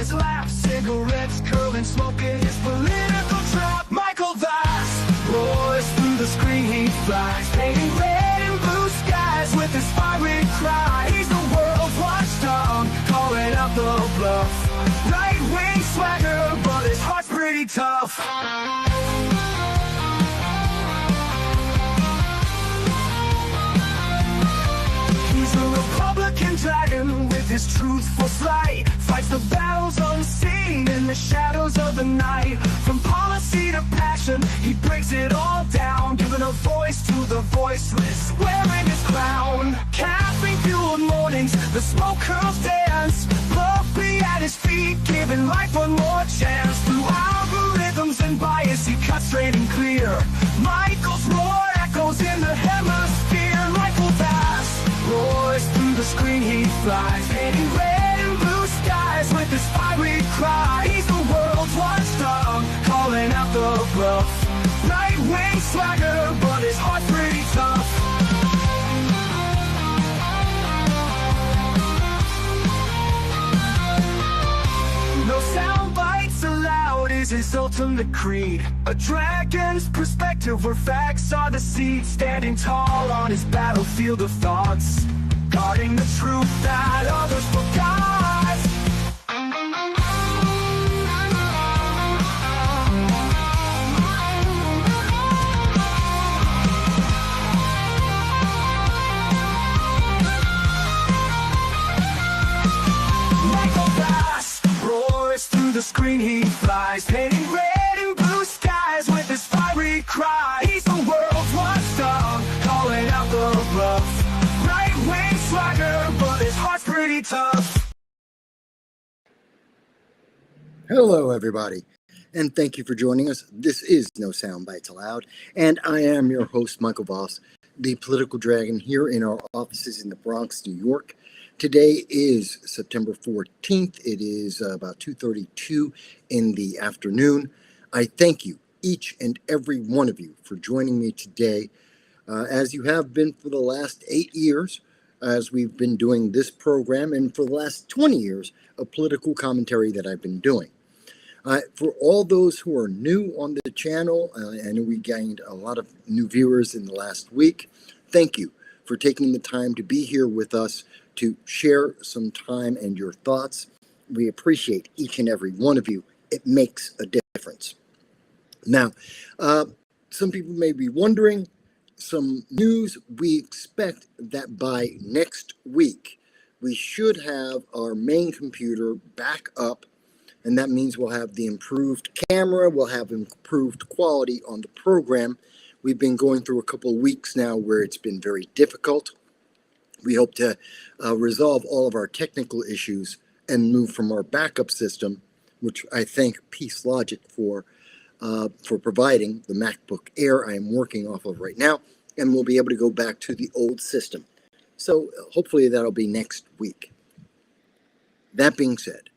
his lap, cigarettes curling, smoking his political trap. Michael Vass roars through the screen, he flies, painting red and blue skies with his fiery cry. He's the world's watchdog, calling out the bluff. Right-wing swagger, but his heart's pretty tough. He's a Republican dragon with his truthful slight, fights the battles unseen in the shadows of the night. From policy to passion, he breaks it all down, giving a voice to the voiceless, wearing his crown. Caffeine-fueled mornings, the smoke curls dance, Puppy at his feet, giving life one more chance. Through algorithms and bias, he cuts straight and clear. Michael's roar echoes in the hemisphere. Michael Vass roars through the screen, he flies, painting red and blue skies with his fiery cry. He's the world's watchdog, calling out the bluff. Right-wing swagger, but his heart's pretty tough. No sound bites allowed is his ultimate creed. A dragon's perspective where facts are the seed. Standing tall on his battlefield of thoughts, guarding the truth that others forgot. Michael Vass roars through the screen, he flies, painting red and blue skies with his fiery cry. He's the world's watchdog, calling out the bluff. Right-wing swagger, but his heart's pretty tough. Hello, everybody, and thank you for joining us. This is No Soundbites Allowed, and I am your host, Michael Voss, the political dragon here in our offices in the Bronx, New York. Today is September 14th. It is about 2:32 in the afternoon. I thank you, each and every one of you, for joining me today, as you have been for the last 8 years, as we've been doing this program, and for the last 20 years of political commentary that I've been doing. For all those who are new on the channel, I know we gained a lot of new viewers in the last week. Thank you for taking the time to be here with us to share some time and your thoughts. We appreciate each and every one of you. It makes a difference. Now, some people may be wondering, some news. We expect that by next week, we should have our main computer back up, and that means we'll have the improved camera, we'll have improved quality on the program. We've been going through a couple of weeks now where it's been very difficult. We hope to resolve all of our technical issues and move from our backup system, which I thank Peace Logic for providing the MacBook Air I am working off of right now, and we'll be able to go back to the old system. So hopefully that'll be next week. That being said,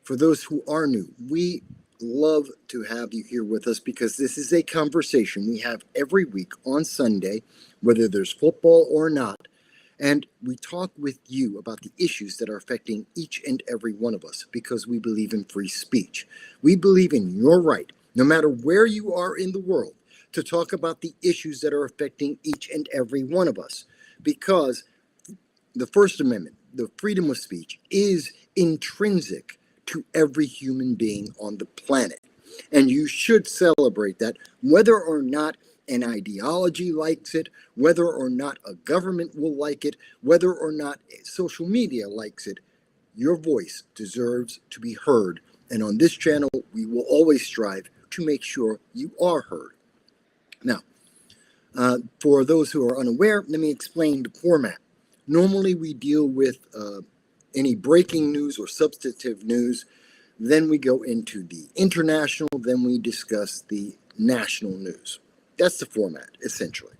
for those who are new, we love to have you here with us because this is a conversation we have every week on Sunday, whether there's football or not. And we talk with you about the issues that are affecting each and every one of us because we believe in free speech. We believe in your right, no matter where you are in the world, to talk about the issues that are affecting each and every one of us. Because the First Amendment, the freedom of speech, is intrinsic to every human being on the planet. And you should celebrate that, whether or not an ideology likes it, whether or not a government will like it, whether or not social media likes it. Your voice deserves to be heard. And on this channel, we will always strive to make sure you are heard. Now, for those who are unaware, let me explain the format. Normally, we deal with any breaking news or substantive news. Then we go into the international, then we discuss the national news. That's the format, essentially.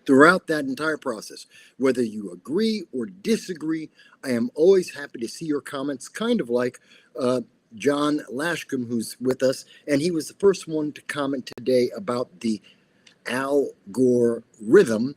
Throughout that entire process, whether you agree or disagree, I am always happy to see your comments, kind of like John Lashcombe, who's with us, and he was the first one to comment today about the Al Gore rhythm.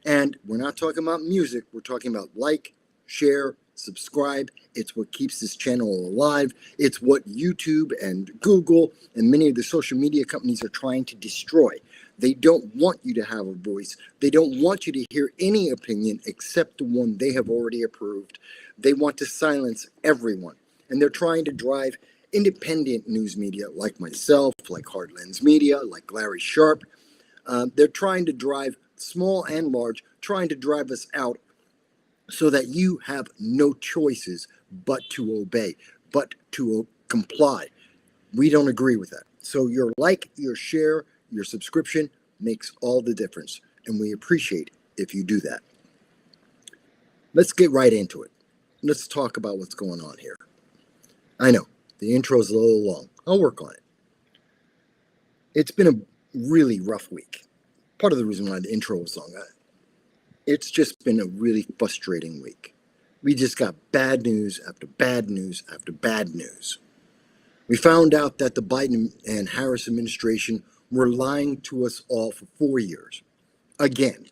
And we're not talking about music, we're talking about like, share, subscribe. It's what keeps this channel alive. It's what YouTube and Google and many of the social media companies are trying to destroy. They don't want you to have a voice. They don't want you to hear any opinion except the one they have already approved. They want to silence everyone. And they're trying to drive independent news media like myself, like Heartlands Media, like Larry Sharp. They're trying to drive small and large, trying to drive us out so that you have no choices but to obey, but to comply. We don't agree with that. So your like, your share, your subscription makes all the difference. And we appreciate if you do that. Let's get right into it. Let's talk about what's going on here. I know, the intro is a little long. I'll work on it. It's been a really rough week. Part of the reason why the intro was long. It's just been a really frustrating week. We just got bad news after bad news after bad news. We found out that the Biden and Harris administration were lying to us all for 4 years. Again.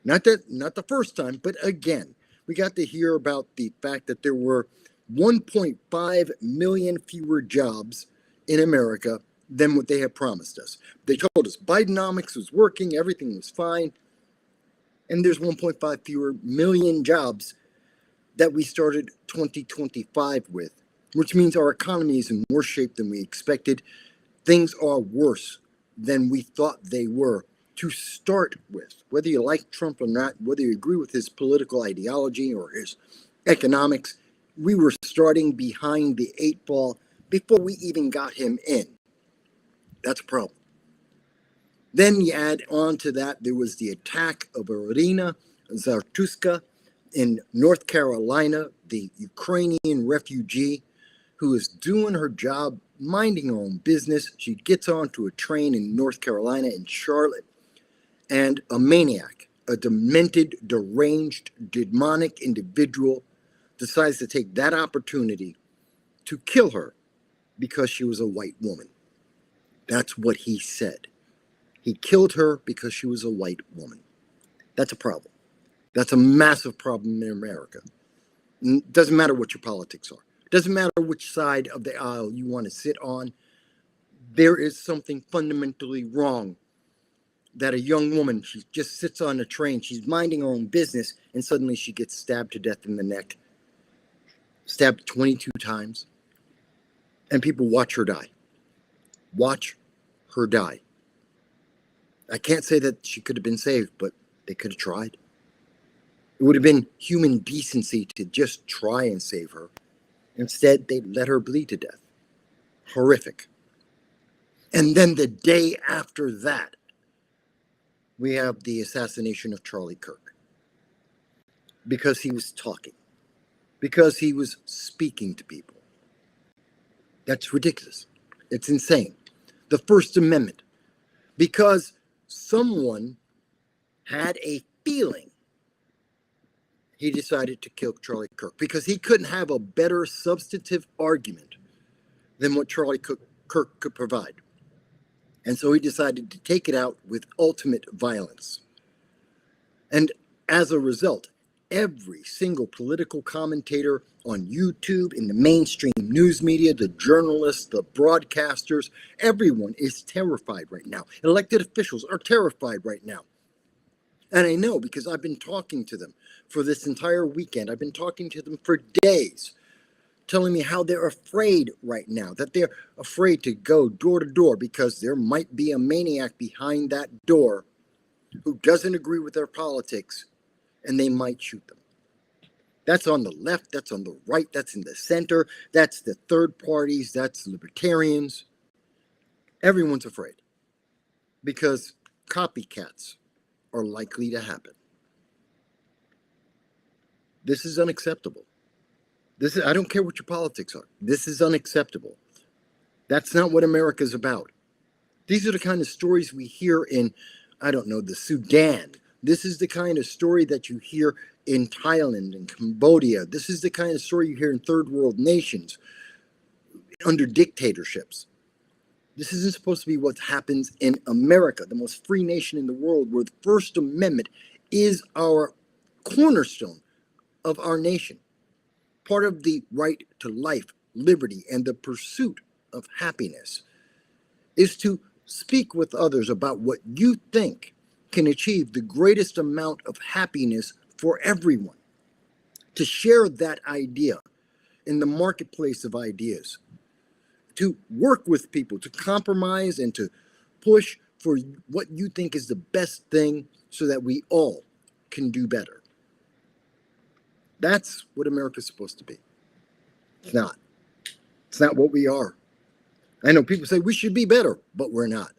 Not the first time, but again. We got to hear about the fact that there were 1.5 million fewer jobs in America than what they had promised us. They told us Bidenomics was working, everything was fine, and there's 1.5 fewer million jobs that we started 2025 with, which means our economy is in worse shape than we expected. Things are worse than we thought they were to start with. Whether you like Trump or not, whether you agree with his political ideology or his economics, we were starting behind the 8 ball before we even got him in. That's a problem. Then you add on to that, there was the attack of Iryna Zartuska in North Carolina, the Ukrainian refugee who is doing her job, minding her own business. She gets onto a train in North Carolina in Charlotte, and a maniac, a demented, deranged, demonic individual decides to take that opportunity to kill her because she was a white woman. That's what he said. He killed her because she was a white woman. That's a problem. That's a massive problem in America. It doesn't matter what your politics are. It doesn't matter which side of the aisle you want to sit on. There is something fundamentally wrong that a young woman, she just sits on a train, she's minding her own business, and suddenly she gets stabbed to death in the neck. Stabbed 22 times. And people watch her die. Watch her die. I can't say that she could have been saved, but they could have tried. It would have been human decency to just try and save her. Instead, they let her bleed to death. Horrific. And then the day after that, we have the assassination of Charlie Kirk. Because he was talking. Because he was speaking to people. That's ridiculous. It's insane. The First Amendment. Because someone had a feeling, he decided to kill Charlie Kirk. Because he couldn't have a better substantive argument than what Charlie Kirk could provide. And so he decided to take it out with ultimate violence. And as a result, every single political commentator on YouTube, in the mainstream news media, the journalists, the broadcasters, everyone is terrified right now. Elected officials are terrified right now. And I know because I've been talking to them for this entire weekend. I've been talking to them for days, telling me how they're afraid right now, that they're afraid to go door to door because there might be a maniac behind that door who doesn't agree with their politics, and they might shoot them. That's on the left, that's on the right, that's in the center, that's the third parties, that's libertarians. Everyone's afraid because copycats are likely to happen. This is unacceptable. I don't care what your politics are. This is unacceptable. That's not what America's about. These are the kind of stories we hear in, I don't know, the Sudan. This is the kind of story that you hear in Thailand and Cambodia. This is the kind of story you hear in third world nations under dictatorships. This isn't supposed to be what happens in America, the most free nation in the world, where the First Amendment is our cornerstone of our nation. Part of the right to life, liberty, and the pursuit of happiness is to speak with others about what you think can achieve the greatest amount of happiness for everyone. To share that idea in the marketplace of ideas, to work with people, to compromise and to push for what you think is the best thing so that we all can do better. That's what America's supposed to be. It's not. It's not what we are. I know people say we should be better, but we're not.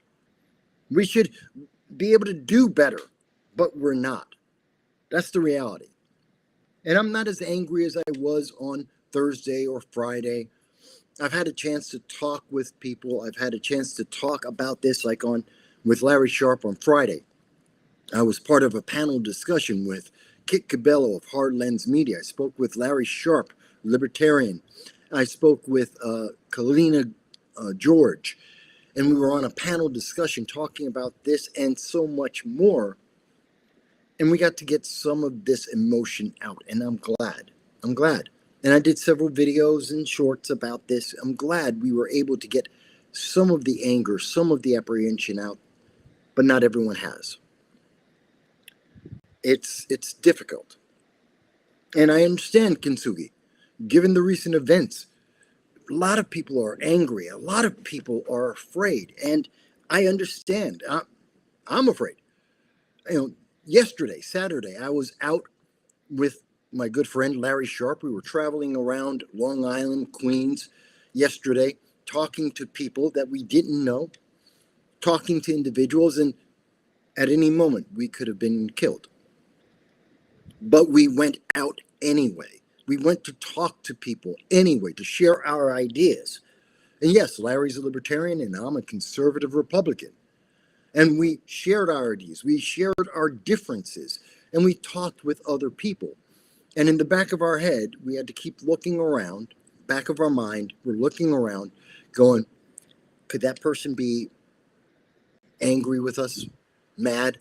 We should be able to do better, but we're not. That's the reality. And I'm not as angry as I was on Thursday or Friday. I've had a chance to talk with people. I've had a chance to talk about this like with Larry Sharp on Friday. I was part of a panel discussion with Kit Cabello of Hard Lens Media. I spoke with Larry Sharp, libertarian. I spoke with Kalina George, and we were on a panel discussion talking about this and so much more. And we got to get some of this emotion out, and I'm glad. I'm glad. And I did several videos and shorts about this. I'm glad we were able to get some of the anger, some of the apprehension out, but not everyone has. It's difficult. And I understand, Kintsugi. Given the recent events, a lot of people are angry. A lot of people are afraid. And I understand. I'm afraid. Yesterday, Saturday, I was out with my good friend Larry Sharp. We were traveling around Long Island, Queens yesterday, talking to people that we didn't know, talking to individuals, and at any moment we could have been killed. But we went out anyway. We went to talk to people anyway, to share our ideas. And yes, Larry's a libertarian and I'm a conservative Republican. And we shared our ideas, we shared our differences, and we talked with other people. And in the back of our head, we had to keep looking around, back of our mind, we're looking around, going, could that person be angry with us, mad?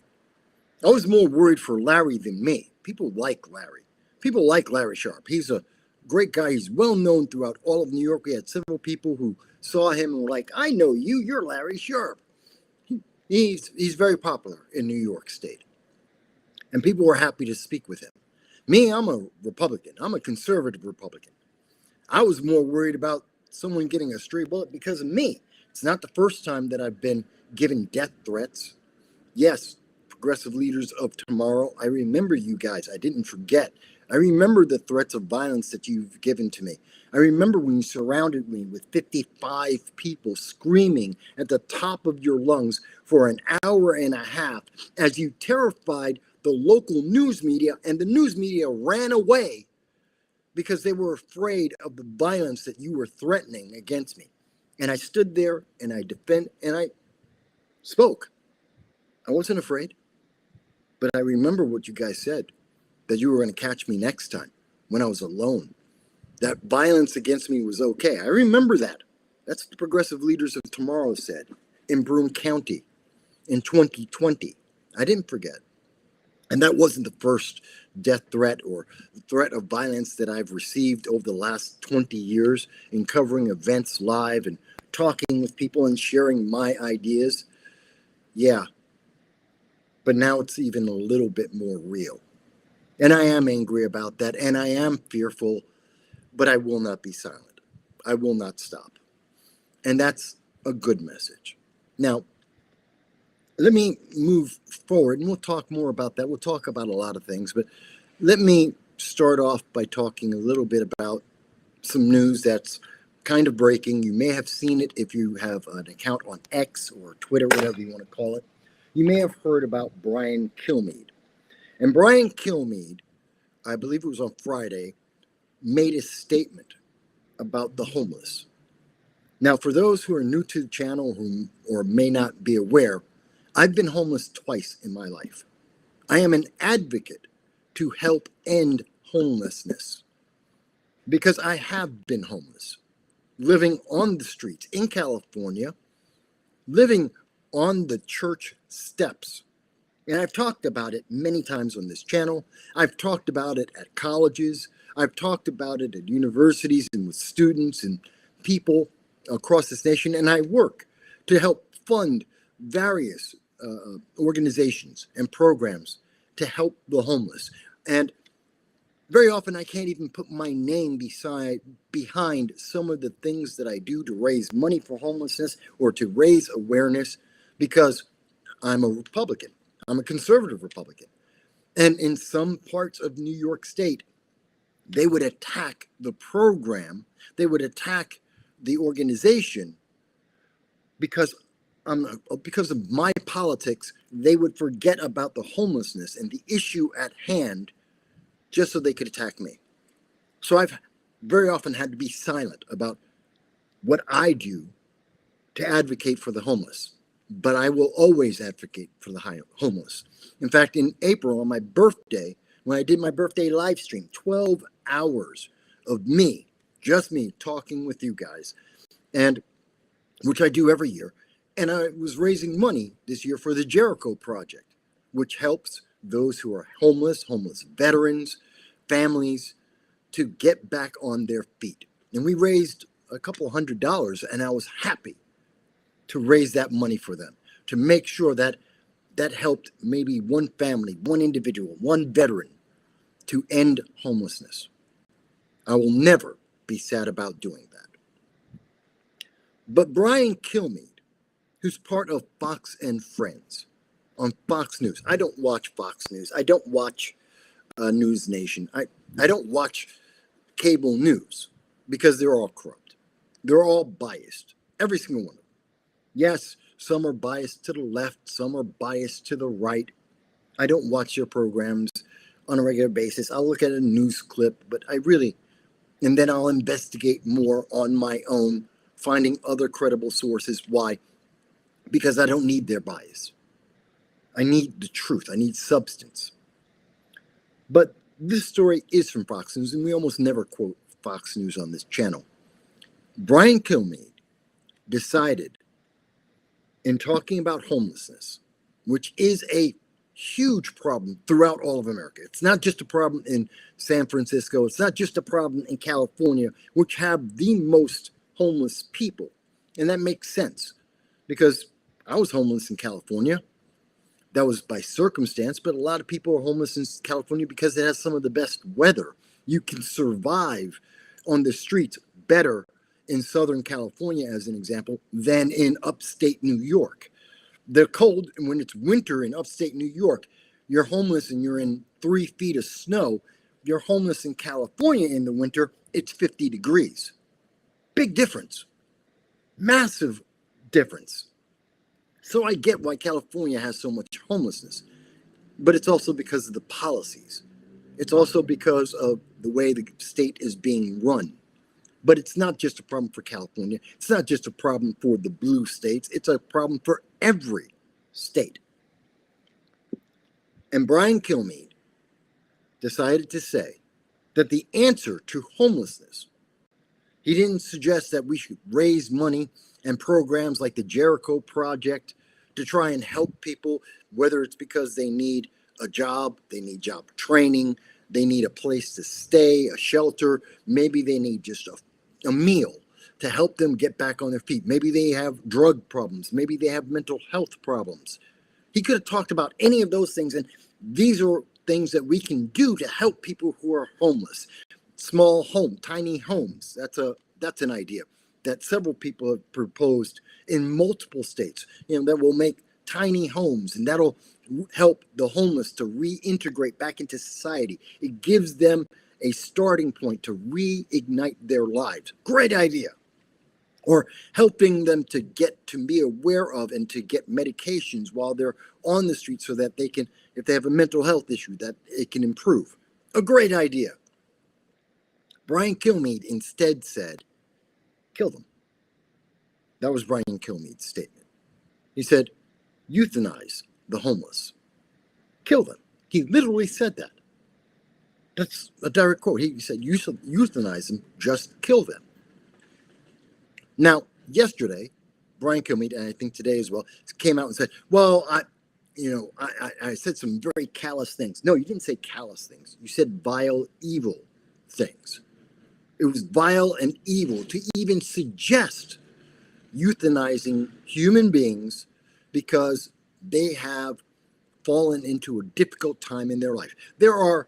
I was more worried for Larry than me. People like Larry. People like Larry Sharp. He's a great guy. He's well known throughout all of New York. We had several people who saw him and were like, I know you, you're Larry Sharp. He's very popular in New York State. And people were happy to speak with him. Me, I'm a Republican. I'm a conservative Republican. I was more worried about someone getting a stray bullet because of me. It's not the first time that I've been given death threats. Yes, progressive leaders of tomorrow, I remember you guys. I didn't forget. I remember the threats of violence that you've given to me. I remember when you surrounded me with 55 people screaming at the top of your lungs for an hour and a half as you terrified the local news media, and the news media ran away because they were afraid of the violence that you were threatening against me. And I stood there and I spoke. I wasn't afraid, but I remember what you guys said, that you were going to catch me next time when I was alone. That violence against me was okay. I remember that. That's what the progressive leaders of tomorrow said in Broome County in 2020. I didn't forget. And that wasn't the first death threat or threat of violence that I've received over the last 20 years in covering events live and talking with people and sharing my ideas. Yeah. But now it's even a little bit more real. And I am angry about that, and I am fearful, but I will not be silent. I will not stop. And that's a good message. Now, let me move forward, and we'll talk more about that. We'll talk about a lot of things, but let me start off by talking a little bit about some news that's kind of breaking. You may have seen it if you have an account on X or Twitter, whatever you want to call it. You may have heard about Brian Kilmeade. And Brian Kilmeade, I believe it was on Friday, made a statement about the homeless. Now, for those who are new to the channel or may not be aware, I've been homeless twice in my life. I am an advocate to help end homelessness because I have been homeless, living on the streets in California, living on the church steps. And I've talked about it many times on this channel. I've talked about it at colleges. I've talked about it at universities and with students and people across this nation, and I work to help fund various organizations and programs to help the homeless. And very often I can't even put my name behind some of the things that I do to raise money for homelessness or to raise awareness because I'm a Republican. I'm a conservative Republican. And in some parts of New York State, they would attack the program, they would attack the organization because because of my politics. They would forget about the homelessness and the issue at hand just so they could attack me. So I've very often had to be silent about what I do to advocate for the homeless, but I will always advocate for the homeless. In fact, in April, on my birthday, when I did my birthday live stream, 12 hours of me, just me, talking with you guys, and which I do every year, and I was raising money this year for the Jericho Project, which helps those who are homeless veterans, families, to get back on their feet. And we raised a couple $100, and I was happy to raise that money for them, to make sure that that helped maybe one family, one individual, one veteran to end homelessness. I will never be sad about doing that. But Brian Kilmeade, who's part of Fox and Friends on Fox News. I don't watch Fox News. I don't watch News Nation. I don't watch cable news because they're all corrupt. They're all biased. Every single one of them. Yes, some are biased to the left. Some are biased to the right. I don't watch their programs on a regular basis. I'll look at a news clip, but and then I'll investigate more on my own, finding other credible sources. Why? Because I don't need their bias. I need the truth. I need substance. But this story is from Fox News, and we almost never quote Fox News on this channel. Brian Kilmeade decided, in talking about homelessness, which is a huge problem throughout all of America. It's not just a problem in San Francisco. It's not just a problem in California, which have the most homeless people. And that makes sense because I was homeless in California. That was by circumstance, but a lot of people are homeless in California because it has some of the best weather. You can survive on the streets better in Southern California, as an example, than in upstate New York. The cold, when it's winter in upstate New York, you're homeless and you're in 3 feet of snow. You're homeless in California in the winter, it's 50 degrees. Big difference. Massive difference. So I get why California has so much homelessness, but it's also because of the policies. It's also because of the way the state is being run. But it's not just a problem for California. It's not just a problem for the blue states. It's a problem for every state. And Brian Kilmeade decided to say that the answer to homelessness, he didn't suggest that we should raise money and programs like the Jericho Project to try and help people, whether it's because they need a job, they need job training, they need a place to stay, a shelter, maybe they need just a meal to help them get back on their feet. Maybe they have drug problems, maybe they have mental health problems. He could have talked about any of those things, and these are things that we can do to help people who are homeless. Small home, tiny homes, that's an idea that several people have proposed in multiple states, that will make tiny homes, and that'll help the homeless to reintegrate back into society. It gives them a starting point to reignite their lives. Great idea. Or helping them to get to be aware of and to get medications while they're on the street so that they can, if they have a mental health issue, that it can improve. A great idea. Brian Kilmeade instead said, kill them. That was Brian Kilmeade's statement. He said, euthanize the homeless. Kill them. He literally said that. That's a direct quote. He said, euthanize them, just kill them. Now, yesterday, Brian Kilmeade, and I think today as well, came out and said, well, I said some very callous things. No, you didn't say callous things. You said vile, evil things. It was vile and evil to even suggest euthanizing human beings because they have fallen into a difficult time in their life. There are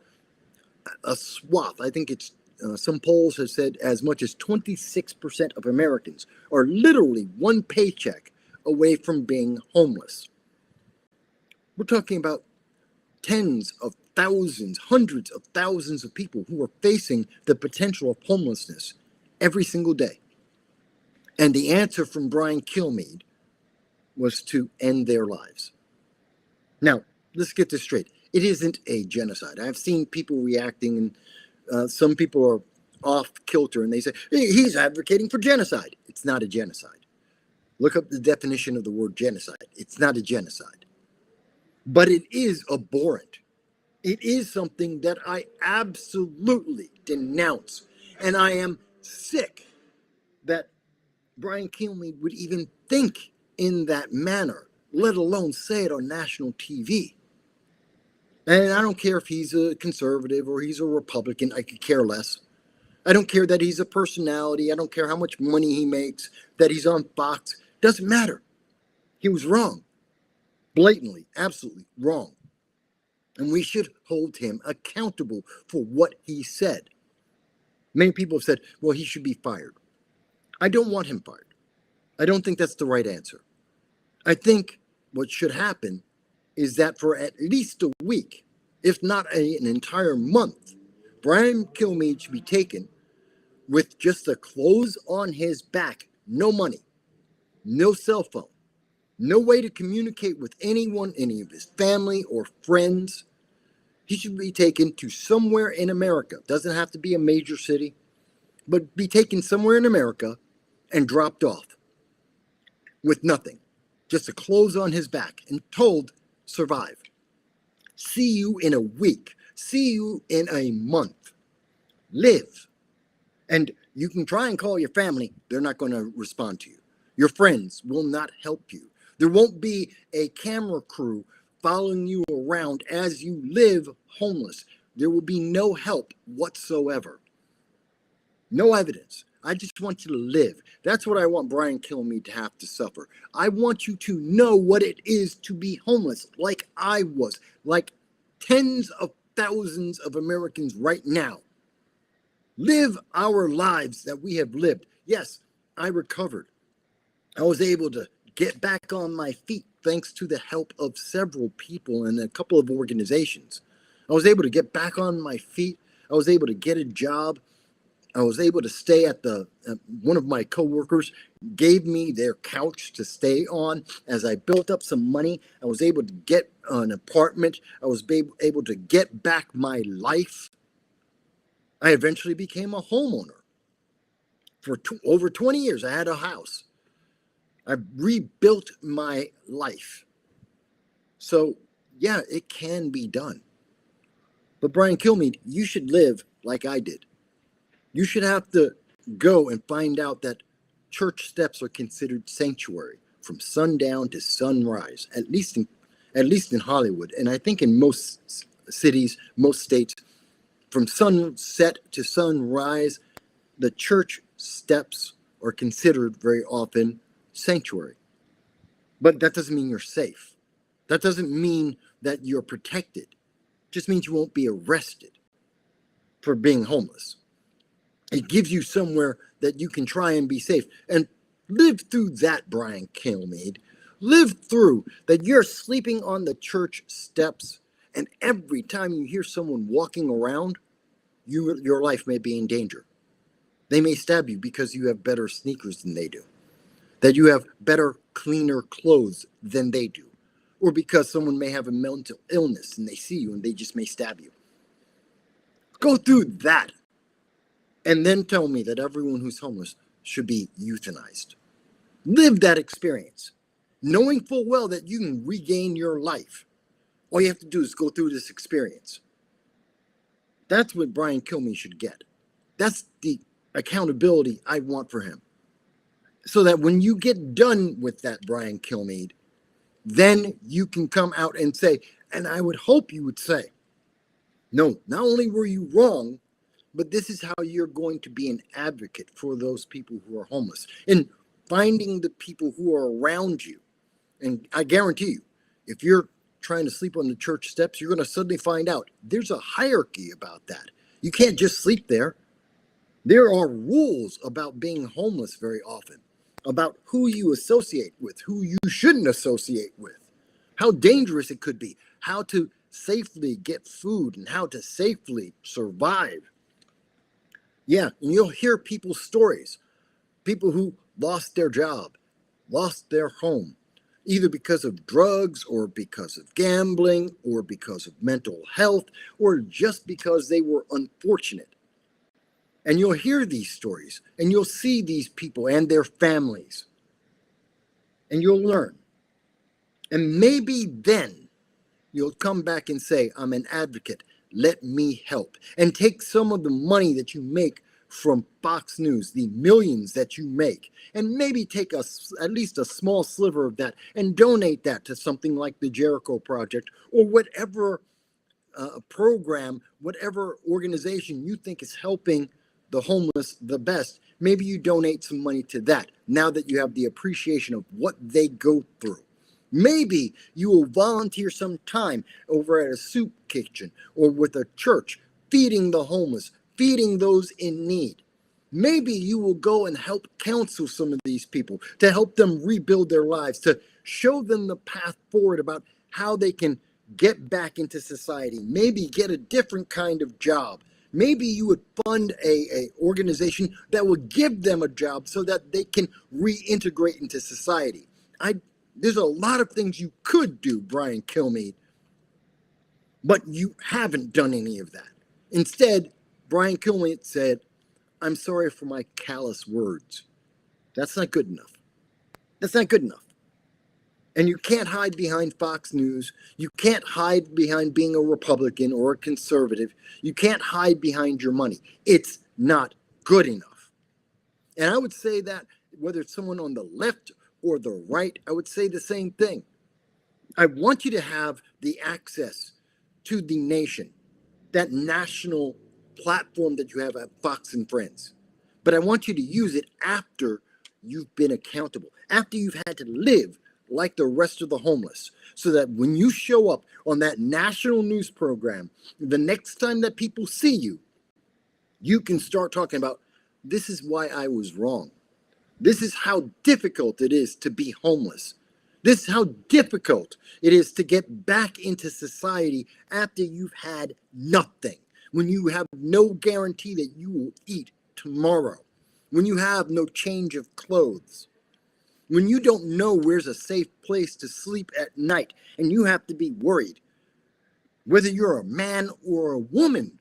a swath, I think it's some polls have said as much as 26% of Americans are literally one paycheck away from being homeless. We're talking about tens of thousands, hundreds of thousands of people who are facing the potential of homelessness every single day. And the answer from Brian Kilmeade was to end their lives. Now, let's get this straight. It isn't a genocide. I've seen people reacting, and some people are off kilter, and they say, hey, he's advocating for genocide. It's not a genocide. Look up the definition of the word genocide. It's not a genocide. But it is abhorrent. It is something that I absolutely denounce. And I am sick that Brian Kilmeade would even think in that manner, let alone say it on national TV. And I don't care if he's a conservative or he's a Republican. I could care less. I don't care that he's a personality. I don't care how much money he makes, that he's on Fox. Doesn't matter. He was wrong. Blatantly, absolutely wrong. And we should hold him accountable for what he said. Many people have said, well, he should be fired. I don't want him fired. I don't think that's the right answer. I think what should happen is that for at least a week, if not an entire month, Brian Kilmeade should be taken with just the clothes on his back, no money, no cell phone, no way to communicate with anyone, any of his family or friends. He should be taken to somewhere in America. Doesn't have to be a major city, but be taken somewhere in America and dropped off with nothing, just the clothes on his back, and told, survive. See you in a week. See you in a month. Live. And you can try and call your family. They're not going to respond to you. Your friends will not help you. There won't be a camera crew following you around as you live homeless. There will be no help whatsoever. No evidence. I just want you to live. That's what I want Brian Kilmeade to have to suffer. I want you to know what it is to be homeless, like I was, like tens of thousands of Americans right now. Live our lives that we have lived. Yes, I recovered. I was able to get back on my feet thanks to the help of several people and a couple of organizations. I was able to get back on my feet. I was able to get a job. I was able to stay at one of my coworkers gave me their couch to stay on. As I built up some money, I was able to get an apartment. I was able to get back my life. I eventually became a homeowner. For over 20 years, I had a house. I rebuilt my life. So, yeah, it can be done. But Brian Kilmeade, you should live like I did. You should have to go and find out that church steps are considered sanctuary from sundown to sunrise, at least in Hollywood. And I think in most cities, most states, from sunset to sunrise, the church steps are considered very often sanctuary. But that doesn't mean you're safe. That doesn't mean that you're protected. It just means you won't be arrested for being homeless. It gives you somewhere that you can try and be safe. And live through that, Brian Kilmeade. Live through that you're sleeping on the church steps, and every time you hear someone walking around, your life may be in danger. They may stab you because you have better sneakers than they do, that you have better, cleaner clothes than they do, or because someone may have a mental illness and they see you and they just may stab you. Go through that. And then tell me that everyone who's homeless should be euthanized. Live that experience, knowing full well that you can regain your life. All you have to do is go through this experience. That's what Brian Kilmeade should get. That's the accountability I want for him. So that when you get done with that, Brian Kilmeade, then you can come out and say, and I would hope you would say, no, not only were you wrong, but this is how you're going to be an advocate for those people who are homeless and finding the people who are around you. And I guarantee you, if you're trying to sleep on the church steps, you're going to suddenly find out there's a hierarchy about that. You can't just sleep there. There are rules about being homeless very often, about who you associate with, who you shouldn't associate with, how dangerous it could be, how to safely get food, and how to safely survive. Yeah, and you'll hear people's stories, people who lost their job, lost their home, either because of drugs or because of gambling or because of mental health or just because they were unfortunate. And you'll hear these stories and you'll see these people and their families and you'll learn. And maybe then you'll come back and say, I'm an advocate. Let me help. And take some of the money that you make from Fox News, the millions that you make, and maybe take at least a small sliver of that and donate that to something like the Jericho Project or whatever program, whatever organization you think is helping the homeless the best. Maybe you donate some money to that now that you have the appreciation of what they go through. Maybe you will volunteer some time over at a soup kitchen or with a church, feeding the homeless, feeding those in need. Maybe you will go and help counsel some of these people to help them rebuild their lives, to show them the path forward about how they can get back into society, maybe get a different kind of job. Maybe you would fund a organization that would give them a job so that they can reintegrate into society. There's a lot of things you could do, Brian Kilmeade, but you haven't done any of that. Instead, Brian Kilmeade said, I'm sorry for my callous words. That's not good enough. That's not good enough. And you can't hide behind Fox News. You can't hide behind being a Republican or a conservative. You can't hide behind your money. It's not good enough. And I would say that whether it's someone on the left or the right, I would say the same thing. I want you to have the access to the nation, that national platform that you have at Fox and Friends. But I want you to use it after you've been accountable, after you've had to live like the rest of the homeless, so that when you show up on that national news program, the next time that people see you, you can start talking about, this is why I was wrong. This is how difficult it is to be homeless. This is how difficult it is to get back into society after you've had nothing, when you have no guarantee that you will eat tomorrow, when you have no change of clothes, when you don't know where's a safe place to sleep at night and you have to be worried. Whether you're a man or a woman,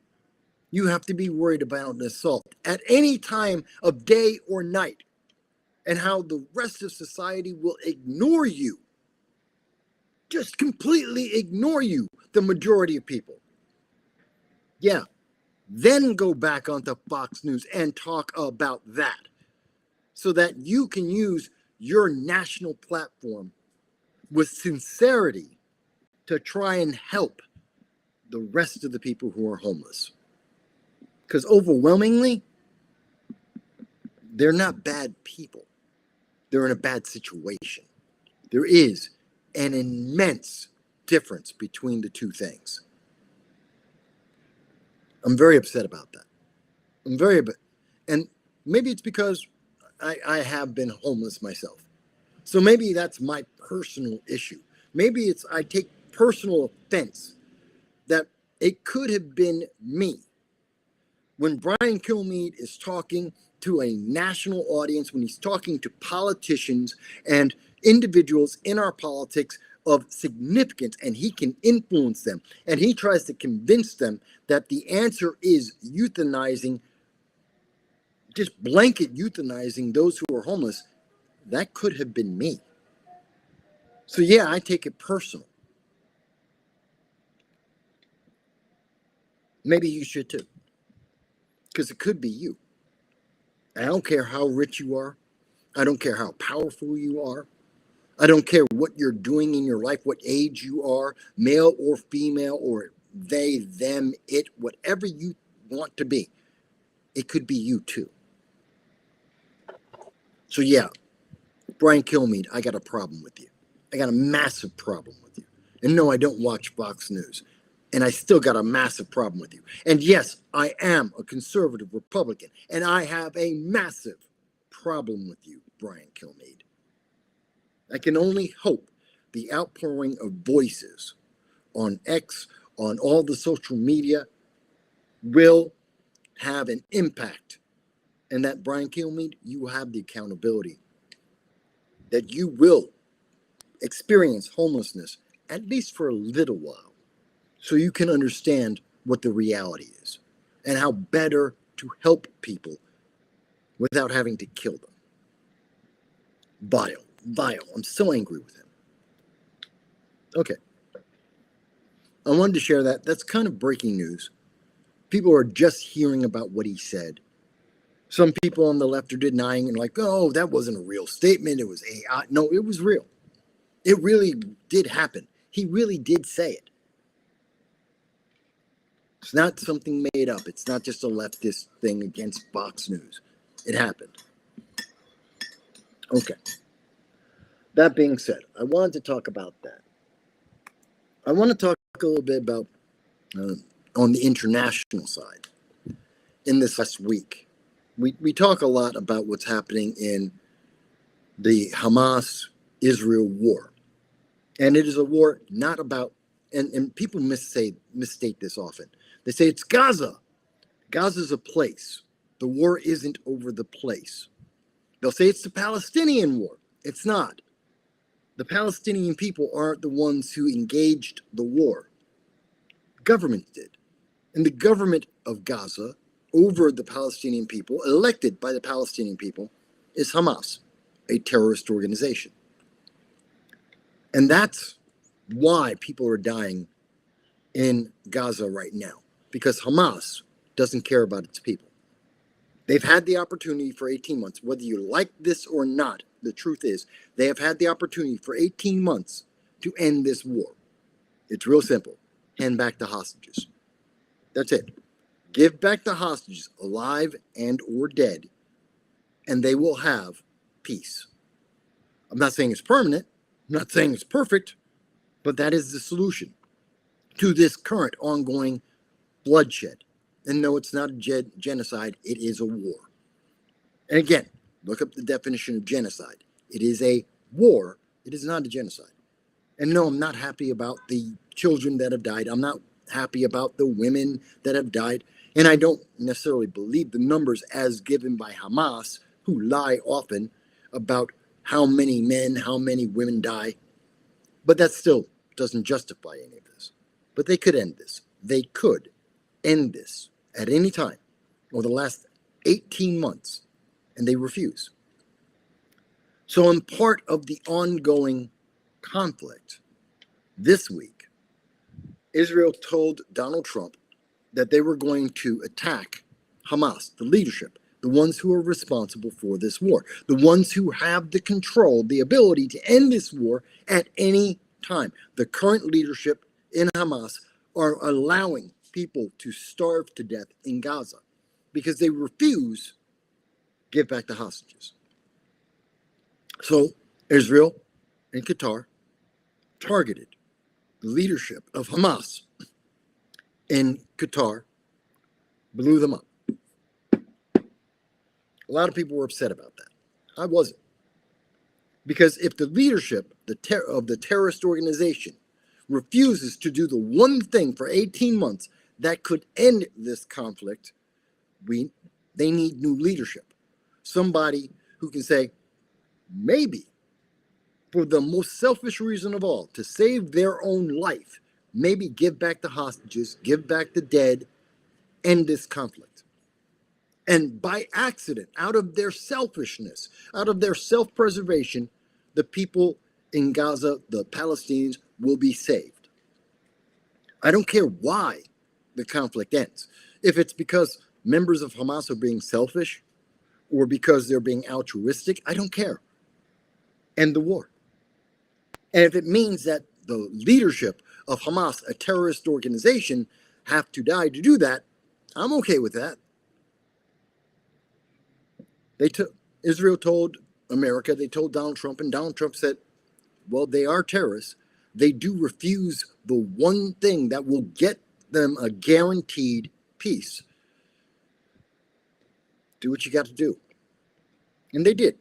you have to be worried about an assault at any time of day or night, and how the rest of society will ignore you. Just completely ignore you, the majority of people. Yeah, then go back onto Fox News and talk about that so that you can use your national platform with sincerity to try and help the rest of the people who are homeless. Because overwhelmingly, they're not bad people. They're in a bad situation. There is an immense difference between the two things. I'm very upset about that. And maybe it's because I have been homeless myself. So maybe that's my personal issue. Maybe it's I take personal offense that it could have been me. When Brian Kilmeade is talking to a national audience, when he's talking to politicians and individuals in our politics of significance, and he can influence them, and he tries to convince them that the answer is euthanizing, just blanket euthanizing those who are homeless, that could have been me. So yeah, I take it personal. Maybe you should too, because it could be you. I don't care how rich you are. I don't care how powerful you are. I don't care what you're doing in your life, what age you are, male or female, or they, them, it, whatever you want to be. it could be you too. So yeah, Brian Kilmeade, I got a problem with you. I got a massive problem with you. And no, I don't watch Fox News. And I still got a massive problem with you. And yes, I am a conservative Republican. And I have a massive problem with you, Brian Kilmeade. I can only hope the outpouring of voices on X, on all the social media, will have an impact. And that, Brian Kilmeade, you have the accountability that you will experience homelessness, at least for a little while, so you can understand what the reality is and how better to help people without having to kill them. Vile. I'm so angry with him. Okay. I wanted to share that. That's kind of breaking news. People are just hearing about what he said. Some people on the left are denying and like, oh, that wasn't a real statement. It was AI. No, it was real. It really did happen. He really did say it. It's not something made up. It's not just a leftist thing against Fox News. It happened. Okay. That being said, I wanted to talk about that. I want to talk a little bit about on the international side in this last week. We talk a lot about what's happening in the Hamas-Israel war. And it is a war not about, and people misstate this often. They say it's Gaza. Gaza's a place. The war isn't over the place. They'll say it's the Palestinian war. It's not. The Palestinian people aren't the ones who engaged the war. Government did. And the government of Gaza over the Palestinian people, elected by the Palestinian people, is Hamas, a terrorist organization. And that's why people are dying in Gaza right now, because Hamas doesn't care about its people. They've had the opportunity for 18 months, whether you like this or not. The truth is, they have had the opportunity for 18 months to end this war. It's real simple. Hand back the hostages. That's it. Give back the hostages, alive and or dead, and they will have peace. I'm not saying it's permanent. I'm not saying it's perfect, but that is the solution to this current ongoing bloodshed. And no, it's not a genocide. It is a war. And again, look up the definition of genocide. It is a war. It is not a genocide. And no, I'm not happy about the children that have died. I'm not happy about the women that have died. And I don't necessarily believe the numbers as given by Hamas, who lie often about how many men, how many women die. But that still doesn't justify any of this. But they could end this. They could end this at any time over the last 18 months, and they refuse. So in part of the ongoing conflict this week, Israel told Donald Trump that they were going to attack Hamas, the leadership, the ones who are responsible for this war, the ones who have the control, the ability to end this war at any time. The current leadership in Hamas are allowing people to starve to death in Gaza because they refuse to give back the hostages. So Israel and Qatar targeted the leadership of Hamas in Qatar, blew them up. A lot of people were upset about that. I wasn't. Because if the leadership of the terrorist organization refuses to do the one thing for 18 months that could end this conflict, they need new leadership. Somebody who can say, maybe for the most selfish reason of all, to save their own life, maybe give back the hostages, give back the dead, end this conflict. And by accident, out of their selfishness, out of their self-preservation, the people in Gaza, the Palestinians, will be saved. I don't care why the conflict ends. If it's because members of Hamas are being selfish or because they're being altruistic, I don't care. End the war. And if it means that the leadership of Hamas, a terrorist organization, have to die to do that, I'm okay with that. Israel told America, they told Donald Trump, and Donald Trump said, well, they are terrorists. They do refuse the one thing that will get them a guaranteed peace. Do what you got to do. And they did.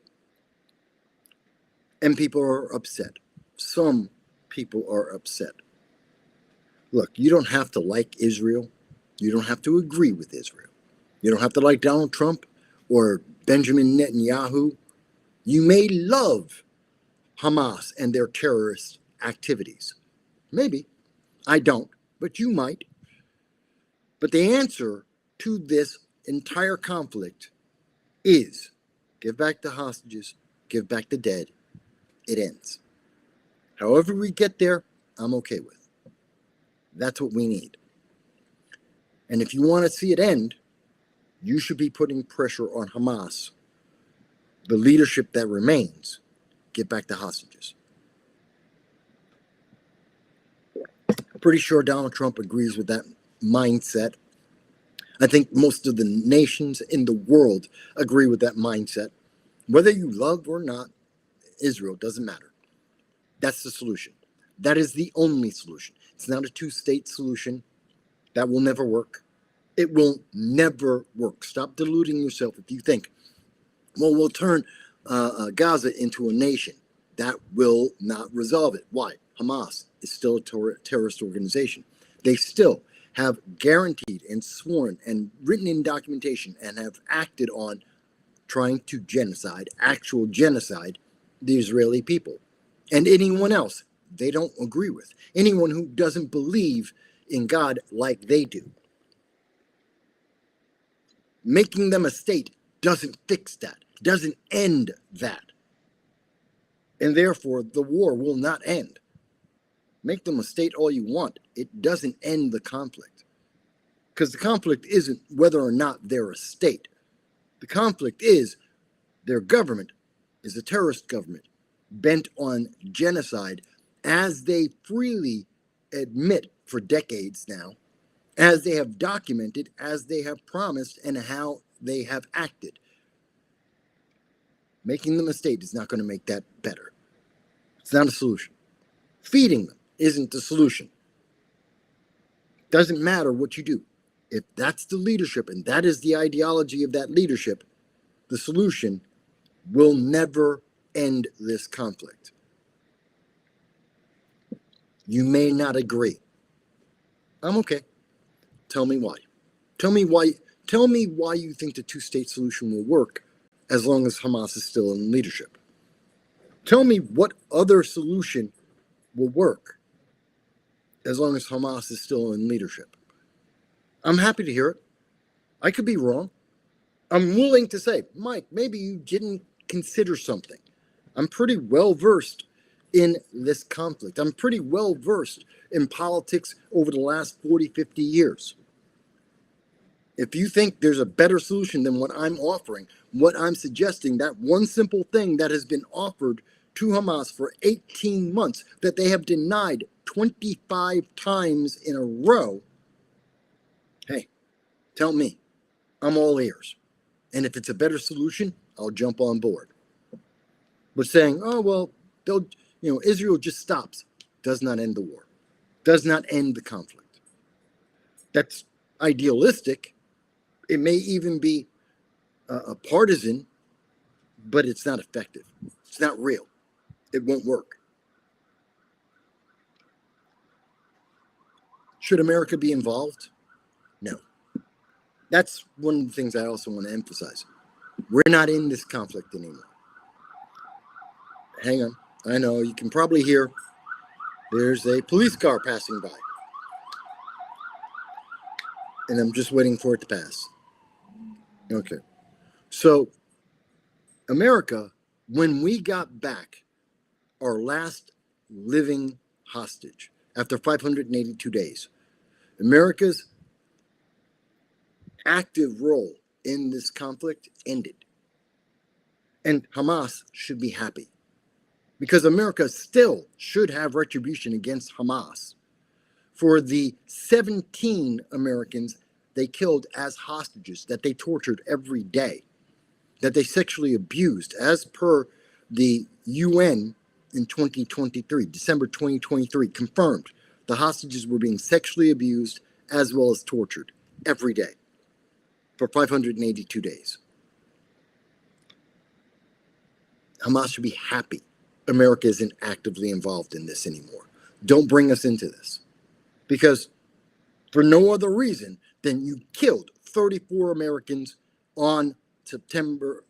And people are upset. Some people are upset. Look, you don't have to like Israel. You don't have to agree with Israel. You don't have to like Donald Trump or Benjamin Netanyahu. You may love Hamas and their terrorist activities. Maybe. I don't, but you might. But the answer to this entire conflict is give back the hostages, give back the dead. It ends. However we get there, I'm okay with. That's what we need. And if you want to see it end, you should be putting pressure on Hamas, the leadership that remains, get back the hostages. Pretty sure Donald Trump agrees with that mindset. I think most of the nations in the world agree with that mindset. Whether you love or not Israel, doesn't matter. That's the solution. That is the only solution. It's not a two-state solution. That will never work. It will never work. Stop deluding yourself if you think, well, we'll turn Gaza into a nation. That will not resolve it. Why? Hamas is still a terrorist organization. They still have guaranteed and sworn and written in documentation and have acted on trying to actual genocide, the Israeli people. And anyone else they don't agree with. Anyone who doesn't believe in God like they do. Making them a state doesn't fix that, doesn't end that. And therefore, the war will not end. Make them a state all you want. It doesn't end the conflict. Because the conflict isn't whether or not they're a state. The conflict is their government is a terrorist government bent on genocide, as they freely admit for decades now, as they have documented, as they have promised, and how they have acted. Making them a state is not going to make that better. It's not a solution. Feeding them isn't the solution. Doesn't matter what you do. If that's the leadership and that is the ideology of that leadership, the solution will never end this conflict. You may not agree. I'm okay. Tell me why. Tell me why you think the two-state solution will work as long as Hamas is still in leadership. Tell me what other solution will work as long as Hamas is still in leadership. I'm happy to hear it. I could be wrong. I'm willing to say, Mike, maybe you didn't consider something. I'm pretty well versed in this conflict. I'm pretty well versed in politics over the last 40, 50 years. If you think there's a better solution than what I'm offering, what I'm suggesting, that one simple thing that has been offered to Hamas for 18 months, that they have denied 25 times in a row, hey, tell me. I'm all ears. And if it's a better solution, I'll jump on board. But saying, oh, well, Israel just stops, does not end the war, does not end the conflict. That's idealistic. It may even be a partisan, but it's not effective. It's not real. It won't work. Should America be involved? No. That's one of the things I also want to emphasize. We're not in this conflict anymore. Hang on. I know you can probably hear there's a police car passing by. And I'm just waiting for it to pass. Okay. So, America, when we got back our last living hostage after 582 days, America's active role in this conflict ended. And Hamas should be happy, because America still should have retribution against Hamas for the 17 Americans they killed as hostages, that they tortured every day, that they sexually abused, as per the UN in 2023, December 2023, confirmed the hostages were being sexually abused as well as tortured every day for 582 days. Hamas should be happy America isn't actively involved in this anymore. Don't bring us into this. Because for no other reason than you killed 34 Americans on October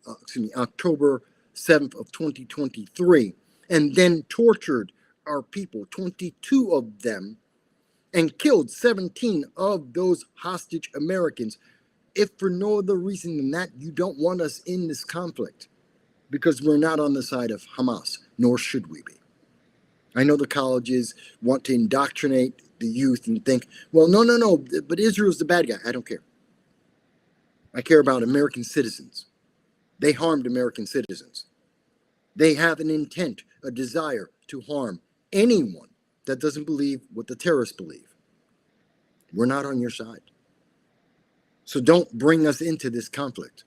7th of 2023, and then tortured our people, 22 of them, and killed 17 of those hostage Americans. If for no other reason than that, you don't want us in this conflict, because we're not on the side of Hamas, nor should we be. I know the colleges want to indoctrinate the youth and think, well, no, but Israel's the bad guy. I don't care. I care about American citizens. They harmed American citizens. They have an intent, a desire to harm anyone that doesn't believe what the terrorists believe. We're not on your side. So don't bring us into this conflict.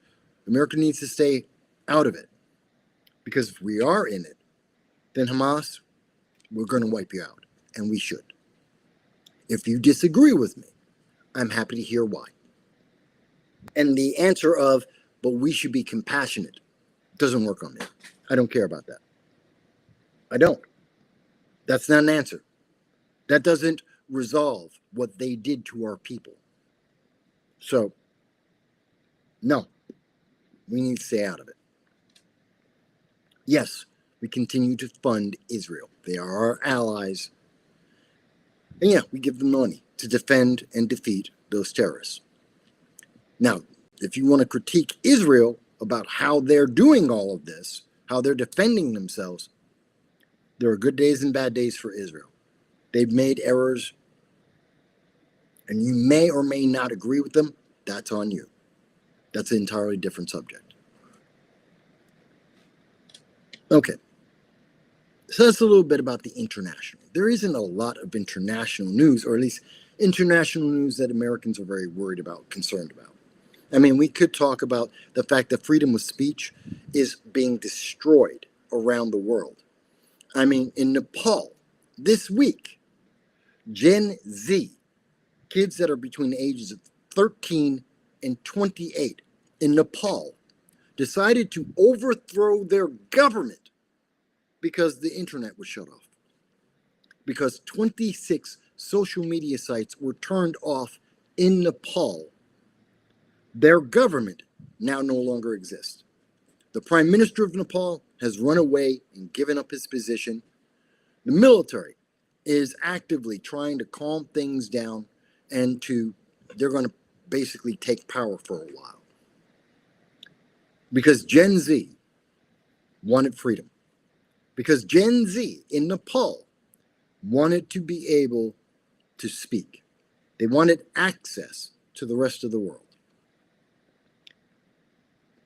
America needs to stay out of it. Because if we are in it, then Hamas, we're going to wipe you out. And we should. If you disagree with me, I'm happy to hear why. And the answer of, but we should be compassionate, doesn't work on me. I don't care about that. I don't. That's not an answer. That doesn't resolve what they did to our people. So, no, we need to stay out of it. Yes, we continue to fund Israel. They are our allies. And yeah, we give them money to defend and defeat those terrorists. Now, if you want to critique Israel about how they're doing all of this, how they're defending themselves, there are good days and bad days for Israel. They've made errors, and you may or may not agree with them. That's on you. That's an entirely different subject. Okay. So that's a little bit about the international. There isn't a lot of international news, or at least international news that Americans are very worried about, concerned about. I mean, we could talk about the fact that freedom of speech is being destroyed around the world. I mean, in Nepal, this week, Gen Z, kids that are between the ages of 13 and 28 in Nepal, decided to overthrow their government because the internet was shut off. Because 26 social media sites were turned off in Nepal, their government now no longer exists. The Prime Minister of Nepal has run away and given up his position. The military is actively trying to calm things down, and they're going to basically take power for a while. Because Gen Z wanted freedom. Because Gen Z in Nepal wanted to be able to speak. They wanted access to the rest of the world.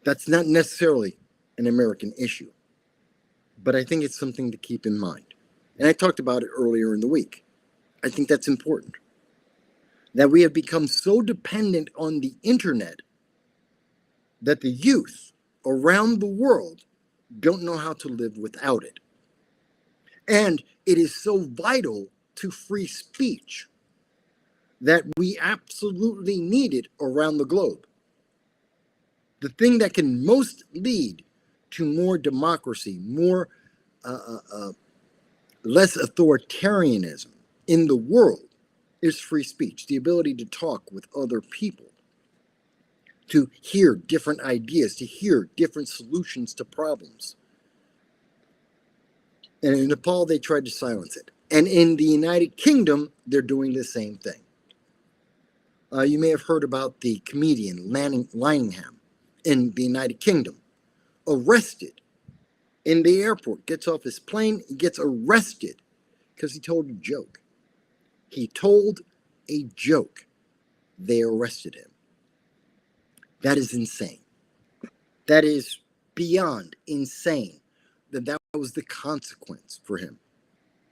That's not necessarily an American issue, but I think it's something to keep in mind. And I talked about it earlier in the week. I think that's important. That we have become so dependent on the internet that the youth around the world don't know how to live without it. And it is so vital to free speech that we absolutely need it around the globe. The thing that can most lead to more democracy, more less authoritarianism in the world is free speech, the ability to talk with other people, to hear different ideas, to hear different solutions to problems. And in Nepal, they tried to silence it. And in the United Kingdom, they're doing the same thing. You may have heard about the comedian Lanningham in the United Kingdom, arrested in the airport, gets off his plane, he gets arrested because he told a joke. He told a joke. They arrested him. That is insane. That is beyond insane that was the consequence for him,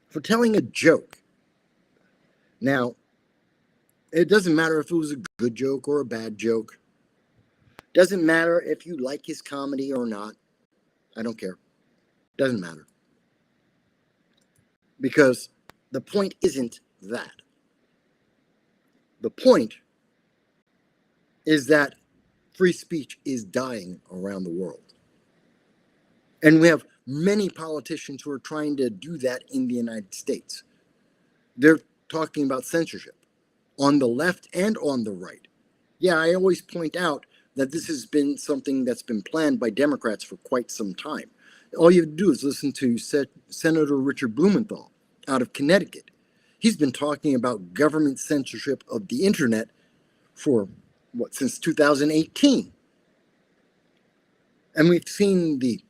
for telling a joke. Now, it doesn't matter if it was a good joke or a bad joke. Doesn't matter if you like his comedy or not. I don't care. Doesn't matter. Because the point isn't that. The point is that free speech is dying around the world. And we have many politicians who are trying to do that in the United States. They're talking about censorship on the left and on the right. Yeah, I always point out that this has been something that's been planned by Democrats for quite some time. All you have to do is listen to Senator Richard Blumenthal out of Connecticut. He's been talking about government censorship of the internet for, since 2018. And we've seen the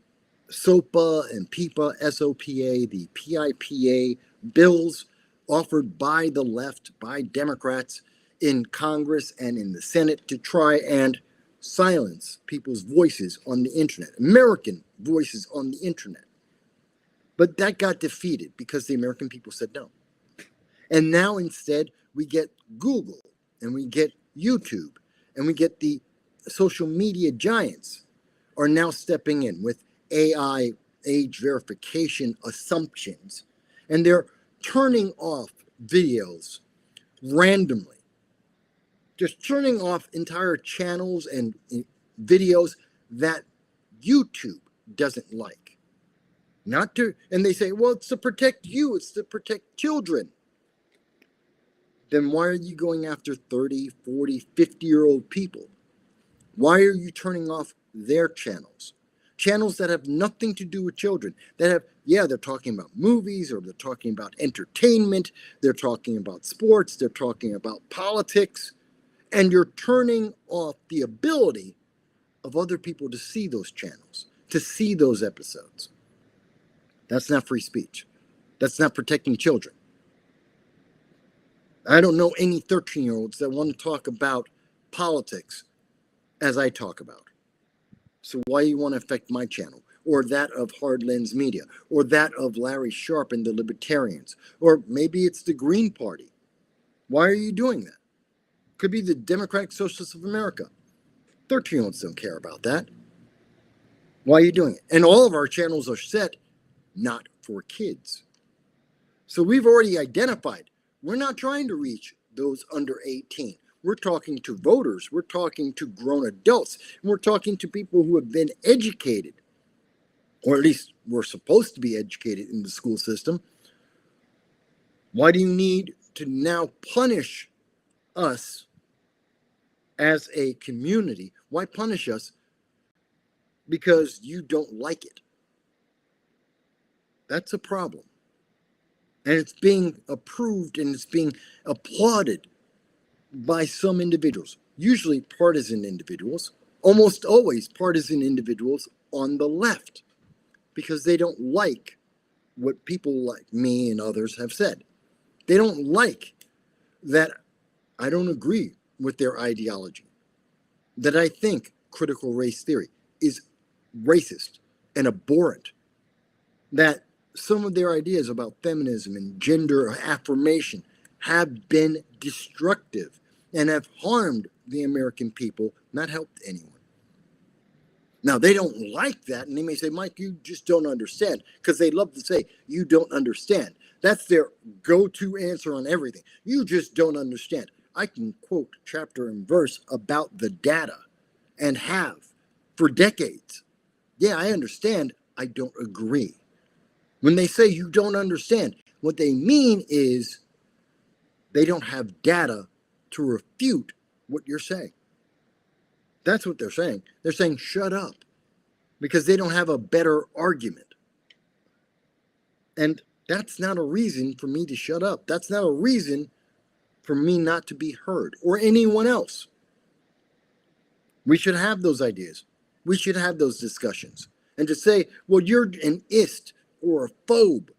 SOPA and PIPA, SOPA, the PIPA bills offered by the left, by Democrats in Congress and in the Senate to try and silence people's voices on the internet, American voices on the internet. But that got defeated because the American people said no. And now instead we get Google and we get YouTube and we get the social media giants are now stepping in with AI age verification assumptions, and they're turning off videos randomly, just turning off entire channels and videos that YouTube doesn't like. Not to, and they say, well, it's to protect you, it's to protect children. Then why are you going after 30, 40, 50-year-old people? Why are you turning off their channels? Channels that have nothing to do with children, that have, yeah, they're talking about movies, or they're talking about entertainment, they're talking about sports, they're talking about politics, and you're turning off the ability of other people to see those channels, to see those episodes. That's not free speech. That's not protecting children. I don't know any 13-year-olds that want to talk about politics as I talk about. So why do you want to affect my channel, or that of Hard Lens Media, or that of Larry Sharp and the Libertarians, or maybe it's the Green Party? Why are you doing that? Could be the Democratic Socialists of America. 13-year-olds don't care about that. Why are you doing it? And all of our channels are set not for kids. So we've already identified, we're not trying to reach those under 18. We're talking to voters. We're talking to grown adults. And we're talking to people who have been educated, or at least we're supposed to be educated in the school system. Why do you need to now punish us as a community? Why punish us because you don't like it? That's a problem. And it's being approved and it's being applauded by some individuals, usually partisan individuals, almost always partisan individuals on the left, because they don't like what people like me and others have said. They don't like that I don't agree with their ideology, that I think critical race theory is racist and abhorrent, that some of their ideas about feminism and gender affirmation have been destructive and have harmed the American people, not helped anyone. Now, they don't like that, and they may say, Mike, you just don't understand, because they love to say, you don't understand. That's their go-to answer on everything. You just don't understand. I can quote chapter and verse about the data, and have for decades. Yeah, I understand. I don't agree. When they say you don't understand, what they mean is they don't have data to refute what you're saying. That's what they're saying. They're saying shut up because they don't have a better argument. And that's not a reason for me to shut up. That's not a reason for me not to be heard, or anyone else. We should have those ideas. We should have those discussions. And to say, well, you're an ist or a phobe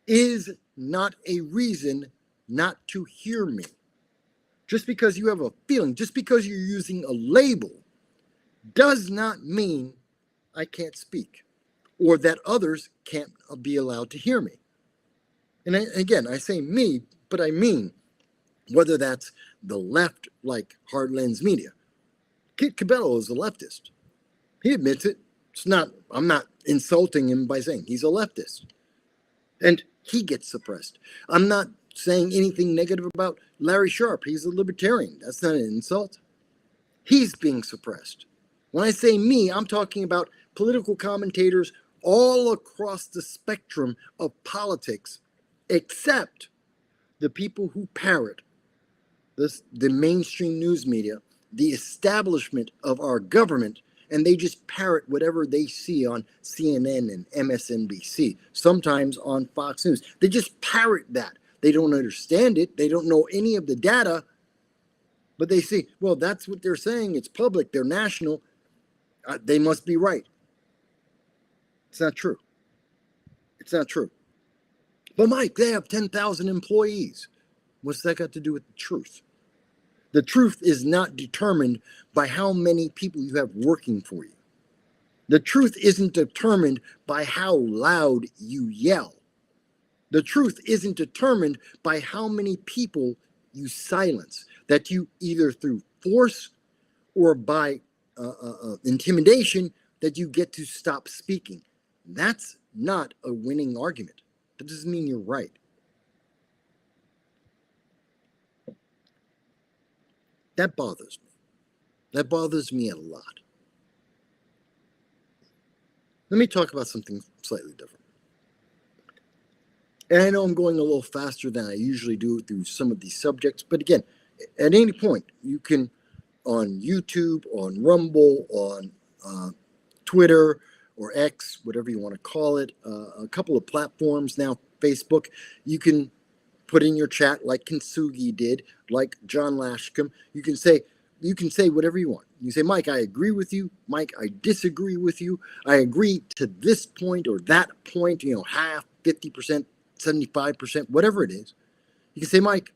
is not a reason not to hear me. Just because you have a feeling, just because you're using a label, does not mean I can't speak, or that others can't be allowed to hear me. And again, I say me, but I mean whether that's the left, like Hard Lens Media, Kit Cabello is a leftist. He admits it. I'm not insulting him by saying he's a leftist. And he gets suppressed. I'm not saying anything negative about Larry Sharpe. He's a libertarian. That's not an insult. He's being suppressed. When I say me, I'm talking about political commentators all across the spectrum of politics, except the people who parrot the mainstream news media, the establishment of our government, and they just parrot whatever they see on CNN and MSNBC, sometimes on Fox News. They just parrot that. They don't understand it. They don't know any of the data, but they see, well, that's what they're saying. It's public. They're national. They must be right. It's not true. It's not true. But Mike, they have 10,000 employees. What's that got to do with the truth? The truth is not determined by how many people you have working for you. The truth isn't determined by how loud you yell. The truth isn't determined by how many people you silence, that you either through force or by intimidation that you get to stop speaking. That's not a winning argument. That doesn't mean you're right. That bothers me. That bothers me a lot. Let me talk about something slightly different. And I know I'm going a little faster than I usually do through some of these subjects, but again, at any point, you can, on YouTube, on Rumble, on Twitter, or X, whatever you want to call it, a couple of platforms now, Facebook, you can put in your chat like Kintsugi did, like John Lashcombe. You can say whatever you want. You say, Mike, I agree with you. Mike, I disagree with you. I agree to this point or that point, half, 50%, 75%, whatever it is. You can say, Mike,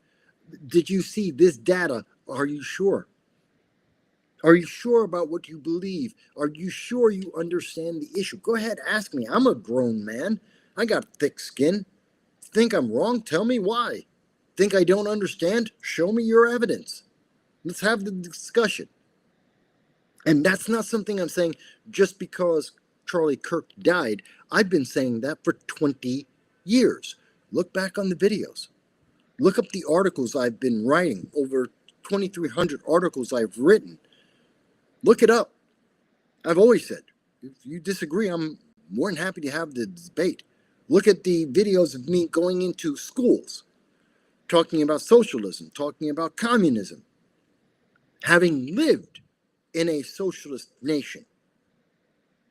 did you see this data? Are you sure? Are you sure about what you believe? Are you sure you understand the issue? Go ahead, ask me. I'm a grown man. I got thick skin. Think I'm wrong? Tell me why. Think I don't understand? Show me your evidence. Let's have the discussion. And that's not something I'm saying just because Charlie Kirk died. I've been saying that for 20 years. Look back on the videos. Look up the articles I've been writing, over 2,300 articles I've written. Look it up. I've always said, if you disagree, I'm more than happy to have the debate. Look at the videos of me going into schools, talking about socialism, talking about communism, having lived in a socialist nation.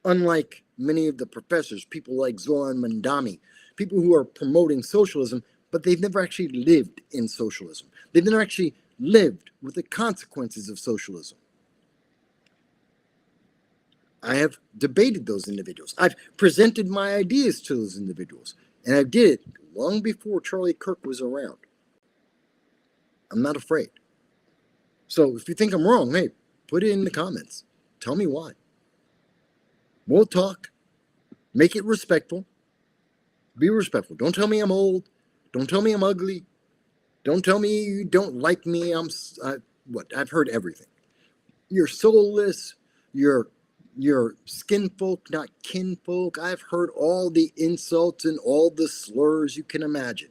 Unlike many of the professors, people like Zoran Mandami, people who are promoting socialism, but they've never actually lived in socialism. They've never actually lived with the consequences of socialism. I have debated those individuals. I've presented my ideas to those individuals. And I did it long before Charlie Kirk was around. I'm not afraid. So if you think I'm wrong, hey, put it in the comments. Tell me why. We'll talk. Make it respectful. Be respectful. Don't tell me I'm old. Don't tell me I'm ugly. Don't tell me you don't like me. I've heard everything. You're soulless. You're skinfolk, not kinfolk. I've heard all the insults and all the slurs you can imagine.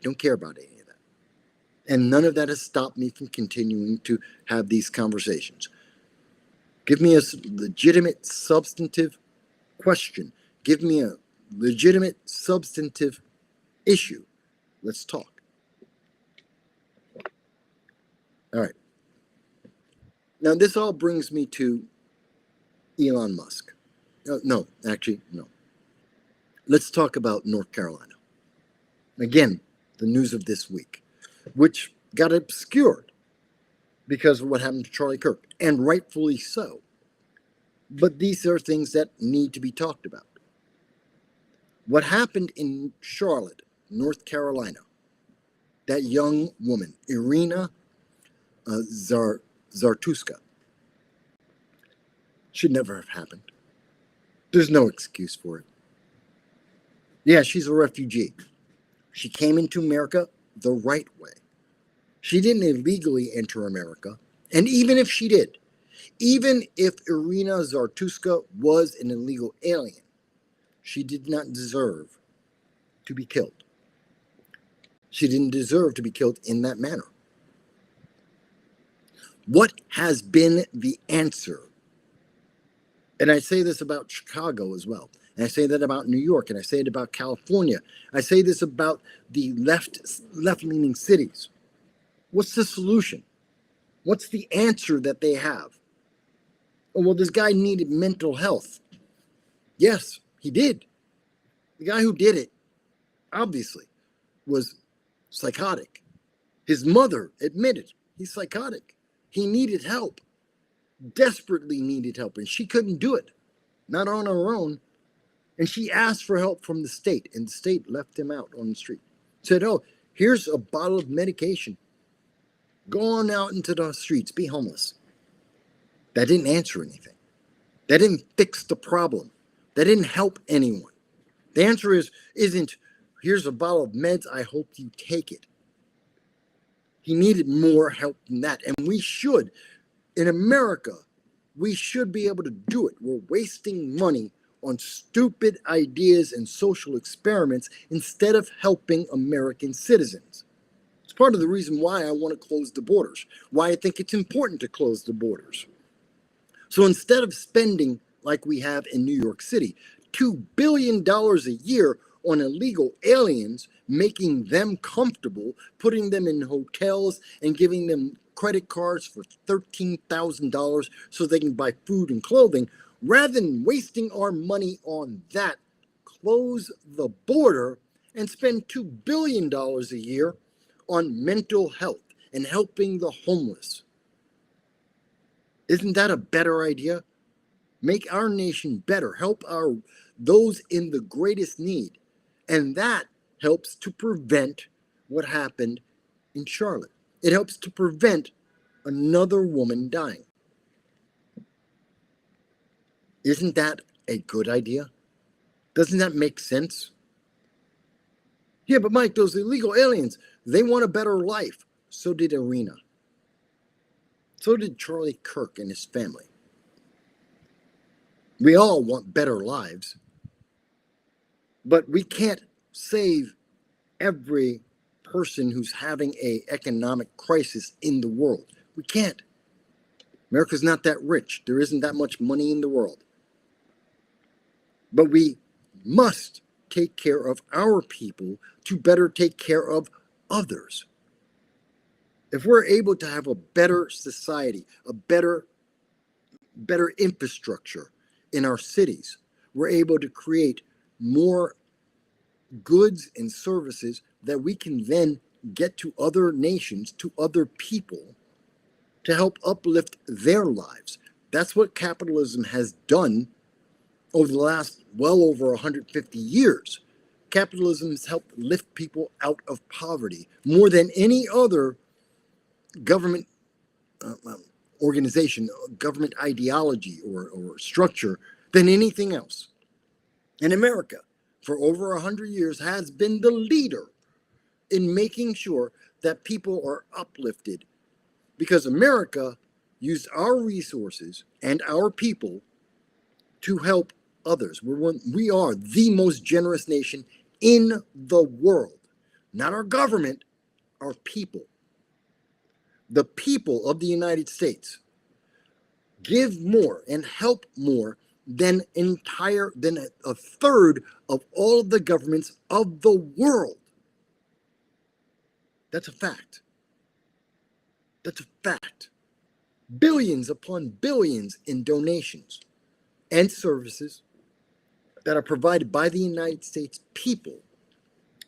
Don't care about any of that. And none of that has stopped me from continuing to have these conversations. Give me a legitimate, substantive question. Give me a legitimate, substantive issue. Let's talk. All right. Now, this all brings me to Elon Musk. No. Let's talk about North Carolina. Again, the news of this week, which got obscured because of what happened to Charlie Kirk, and rightfully so. But these are things that need to be talked about. What happened in Charlotte, North Carolina, that young woman, Iryna Zartuska, should never have happened. There's no excuse for it. Yeah, she's a refugee. She came into America the right way. She didn't illegally enter America. And even if she did, Even if Iryna Zartuska was an illegal alien, she did not deserve to be killed. She didn't deserve to be killed in that manner. What has been the answer? And I say this about Chicago as well. And I say that about New York, and I say it about California. I say this about the left-leaning cities. What's the solution? What's the answer that they have? Oh, well, this guy needed mental health. Yes, he did. The guy who did it, obviously, was psychotic. His mother admitted he's psychotic. He needed help, desperately needed help, and she couldn't do it, not on her own. And she asked for help from the state, and the state left him out on the street. Said, oh, here's a bottle of medication. Go on out into the streets, be homeless. That didn't answer anything. That didn't fix the problem. That didn't help anyone. The answer isn't, here's a bottle of meds, I hope you take it. He needed more help than that. And we should, in America, we should be able to do it. We're wasting money on stupid ideas and social experiments instead of helping American citizens. It's part of the reason why I want to close the borders, why I think it's important to close the borders. So instead of spending, like we have in New York City, $2 billion a year on illegal aliens, making them comfortable, putting them in hotels and giving them credit cards for $13,000 so they can buy food and clothing, rather than wasting our money on that, close the border and spend $2 billion a year on mental health and helping the homeless. Isn't that a better idea? Make our nation better, help those in the greatest need. And that helps to prevent what happened in Charlotte. It helps to prevent another woman dying. Isn't that a good idea? Doesn't that make sense? Yeah, but Mike, those illegal aliens, they want a better life. So did Iryna. So did Charlie Kirk and his family. We all want better lives. But we can't save every person who's having an economic crisis in the world. We can't. America's not that rich. There isn't that much money in the world. But we must take care of our people to better take care of others. If we're able to have a better society, a better infrastructure in our cities, we're able to create more goods and services that we can then get to other nations, to other people, to help uplift their lives. That's what capitalism has done over the last well over 150 years. Capitalism has helped lift people out of poverty more than any other government organization, government ideology or structure than anything else. And America, for over 100 years, has been the leader in making sure that people are uplifted, because America used our resources and our people to help others. We are the most generous nation in the world. Not our government, our people. The people of the United States give more and help more than a third of all of the governments of the world. That's a fact. That's a fact. Billions upon billions in donations and services that are provided by the United States people,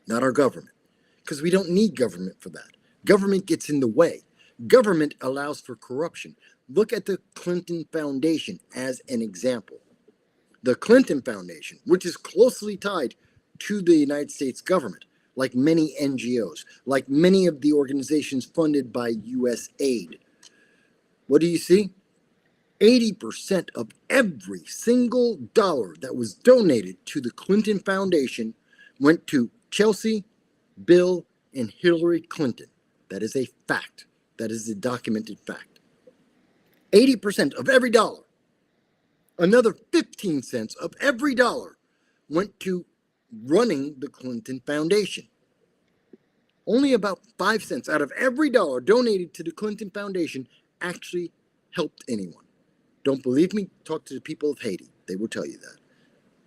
not our government. Because we don't need government for that. Government gets in the way. Government allows for corruption. Look at the Clinton Foundation as an example. The Clinton Foundation, which is closely tied to the United States government, like many NGOs, like many of the organizations funded by U.S. aid. What do you see? 80% of every single dollar that was donated to the Clinton Foundation went to Chelsea, Bill, and Hillary Clinton. That is a fact. That is a documented fact. 80% of every dollar. Another 15 cents of every dollar went to running the Clinton Foundation. Only about 5 cents out of every dollar donated to the Clinton Foundation actually helped anyone. Don't believe me? Talk to the people of Haiti. They will tell you that.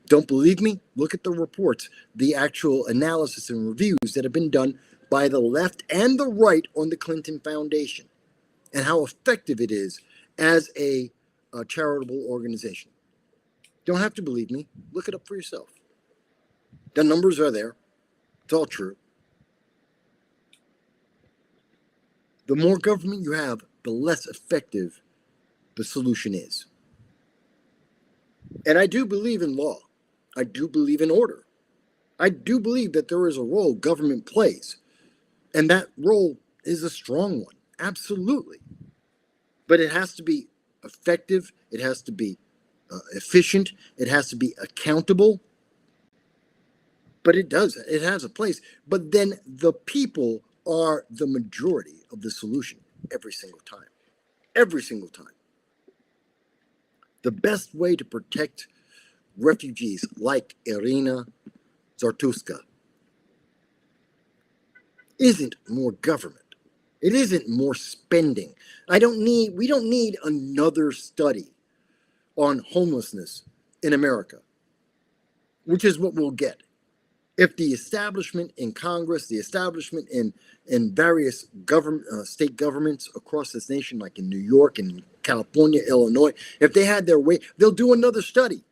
Don't believe me? Look at the reports, the actual analysis and reviews that have been done by the left and the right on the Clinton Foundation and how effective it is as a charitable organization. Don't have to believe me. Look it up for yourself. The numbers are there. It's all true. The more government you have, the less effective the solution is. And I do believe in law. I do believe in order. I do believe that there is a role government plays. And that role is a strong one. Absolutely. But it has to be effective. It has to be efficient. It has to be accountable. But it does. It has a place. But then the people are the majority of the solution every single time. Every single time. The best way to protect refugees like Iryna Zartuska isn't more government. It isn't more spending. We don't need another study on homelessness in America, which is what we'll get. If the establishment in Congress, the establishment in various state governments across this nation, like in New York and California, Illinois, if they had their way, they'll do another study.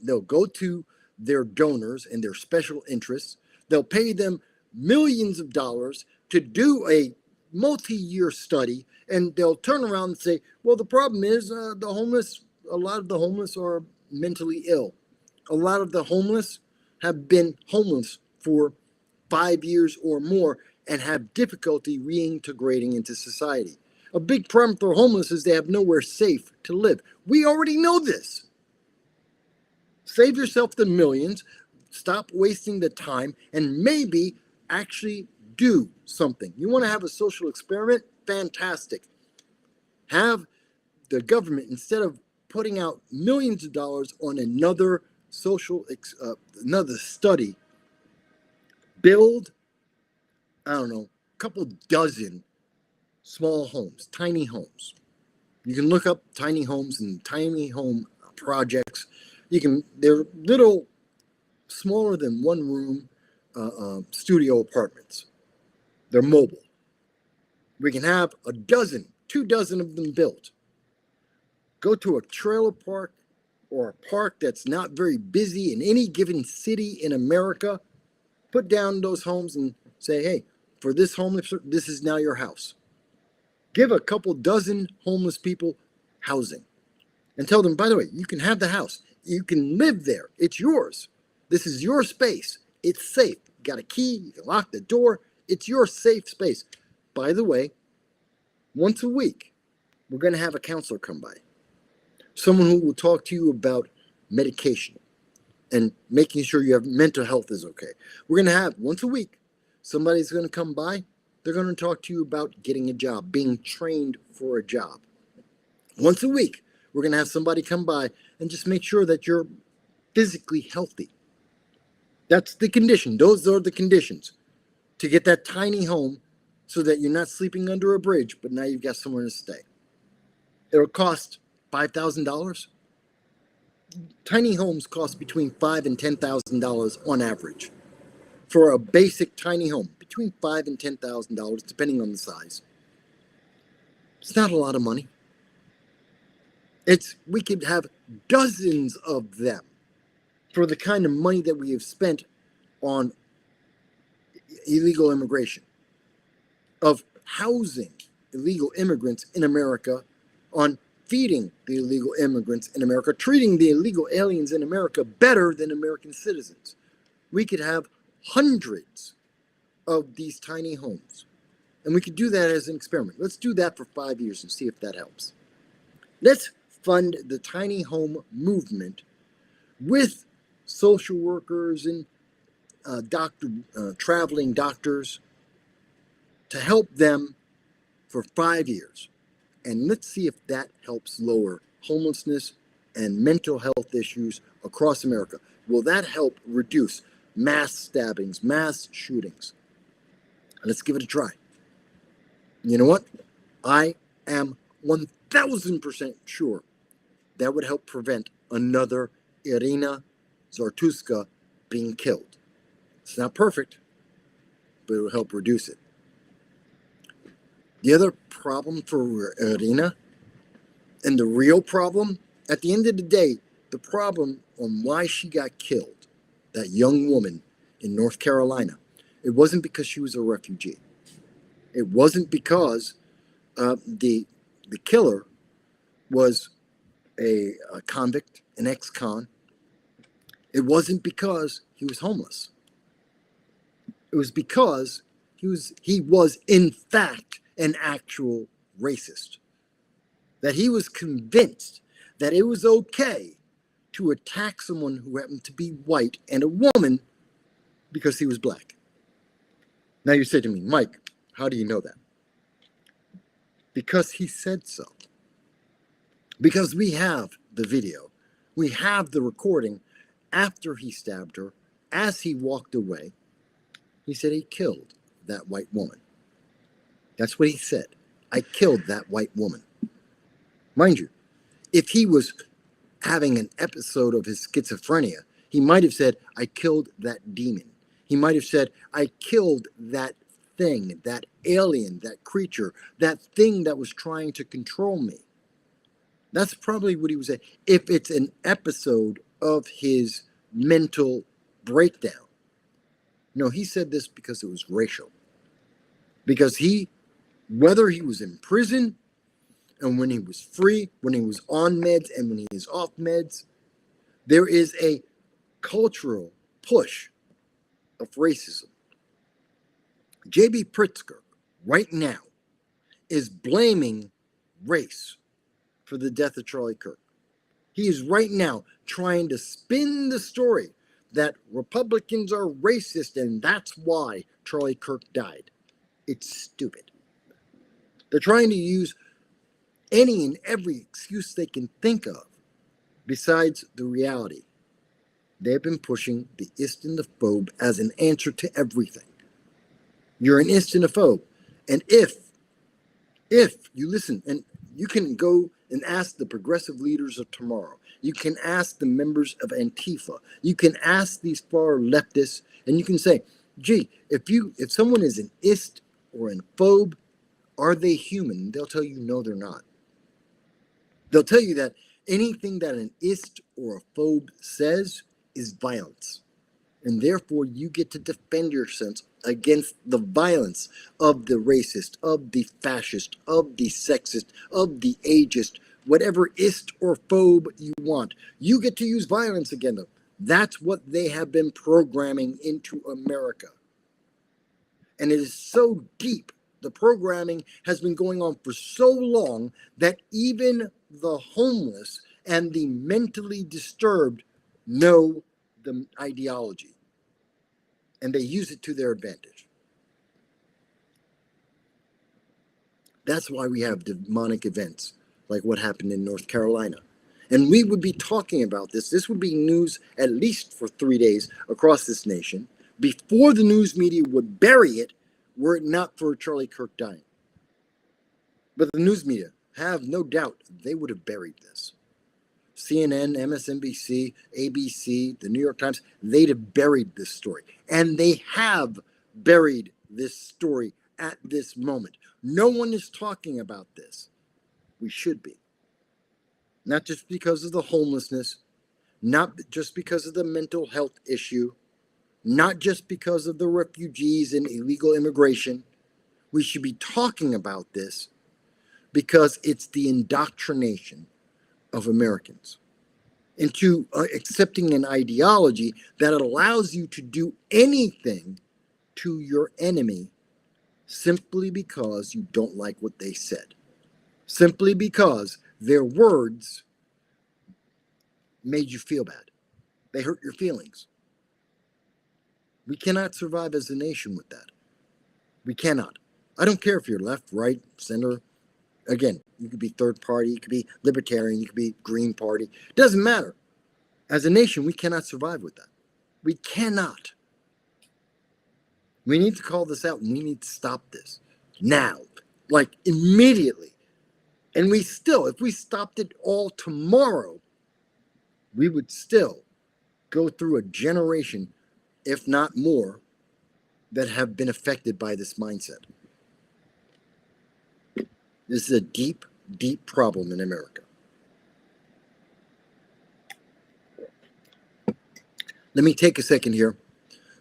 They'll go to their donors and their special interests. They'll pay them millions of dollars to do a multi-year study, and they'll turn around and say, well, the problem is a lot of the homeless are mentally ill. A lot of the homeless have been homeless for 5 years or more and have difficulty reintegrating into society. A big problem for homeless is they have nowhere safe to live. We already know this. Save yourself the millions, stop wasting the time, and maybe actually do something. You want to have a social experiment? Fantastic. Have the government, instead of putting out millions of dollars on another another study, build, a couple dozen small homes, tiny homes. You can look up tiny homes and tiny home projects. They're little, smaller than one room studio apartments. They're mobile. We can have 2 dozen of them built. Go to a trailer park or a park that's not very busy in any given city in America. Put down those homes and say, hey, for this homeless, this is now your house. Give a couple dozen homeless people housing and tell them, by the way, you can have the house. You can live there. It's yours. This is your space. It's safe. You got a key. You can lock the door. It's your safe space. By the way, once a week, we're going to have a counselor come by. Someone who will talk to you about medication and making sure your mental health is okay. We're going to have, once a week, somebody's going to come by. They're going to talk to you about getting a job, being trained for a job. Once a week, we're going to have somebody come by and just make sure that you're physically healthy. That's the condition. Those are the conditions to get that tiny home so that you're not sleeping under a bridge, but now you've got somewhere to stay. It'll cost $5,000. Tiny homes cost between $5,000 and $10,000 on average. For a basic tiny home, between $5,000 and $10,000, depending on the size. It's not a lot of money. We could have dozens of them for the kind of money that we have spent on illegal immigration, of housing illegal immigrants in America, on feeding the illegal immigrants in America, treating the illegal aliens in America better than American citizens. We could have hundreds of these tiny homes. And we could do that as an experiment. Let's do that for 5 years and see if that helps. Let's fund the tiny home movement with social workers and traveling doctors to help them for 5 years. And let's see if that helps lower homelessness and mental health issues across America. Will that help reduce mass stabbings, mass shootings? Let's give it a try. You know what? I am 1000% sure that would help prevent another Iryna Zartuska being killed. It's not perfect, but it will help reduce it. The other problem for Iryna, and the real problem, at the end of the day, the problem on why she got killed, that young woman in North Carolina, it wasn't because she was a refugee. It wasn't because the killer was a convict, an ex-con. It wasn't because he was homeless. It was because he was in fact an actual racist. That he was convinced that it was okay to attack someone who happened to be white and a woman because he was black. Now you say to me, Mike, how do you know that? Because he said so. Because we have the video. We have the recording after he stabbed her, as he walked away. He said he killed that white woman. That's what he said. I killed that white woman. Mind you, if he was having an episode of his schizophrenia, he might have said, I killed that demon. He might have said, I killed that thing, that alien, that creature, that thing that was trying to control me. That's probably what he was saying. If it's an episode of his mental breakdown. No, he said this because it was racial. Because whether he was in prison and when he was free, when he was on meds and when he is off meds, there is a cultural push of racism. J.B. Pritzker, right now, is blaming race for the death of Charlie Kirk. He is right now trying to spin the story that Republicans are racist and that's why Charlie Kirk died. It's stupid. They're trying to use any and every excuse they can think of besides the reality. They've been pushing the istinophobe as an answer to everything. You're an istinophobe. And if you listen, and you can go and ask the progressive leaders of tomorrow, you can ask the members of Antifa, you can ask these far leftists, and you can say, gee, if someone is an ist or an phobe, are they human? They'll tell you no, they're not. They'll tell you that anything that an ist or a phobe says is violence. And therefore, you get to defend yourself against the violence of the racist, of the fascist, of the sexist, of the ageist, whatever ist or phobe you want. You get to use violence against them. That's what they have been programming into America. And it is so deep. The programming has been going on for so long that even the homeless and the mentally disturbed know the ideology. And they use it to their advantage. That's why we have demonic events like what happened in North Carolina. And we would be talking about this. This would be news at least for 3 days across this nation before the news media would bury it were it not for Charlie Kirk dying. But the news media, have no doubt, they would have buried this. CNN, MSNBC, ABC, the New York Times, they'd have buried this story. And they have buried this story at this moment. No one is talking about this. We should be. Not just because of the homelessness, not just because of the mental health issue, not just because of the refugees and illegal immigration. We should be talking about this because it's the indoctrination of Americans into accepting an ideology that allows you to do anything to your enemy simply because you don't like what they said. Simply because their words made you feel bad. They hurt your feelings. We cannot survive as a nation with that. We cannot. I don't care if you're left, right, center. Again, You could be third party. You could be libertarian. You could be Green Party. Doesn't matter. As a nation, we cannot survive with that. We cannot. We need to call this out, and we need to stop this now, like immediately. And we still, if we stopped it all tomorrow, we would still go through a generation, if not more, that have been affected by this mindset. This is a deep, deep problem in America. Let me take a second here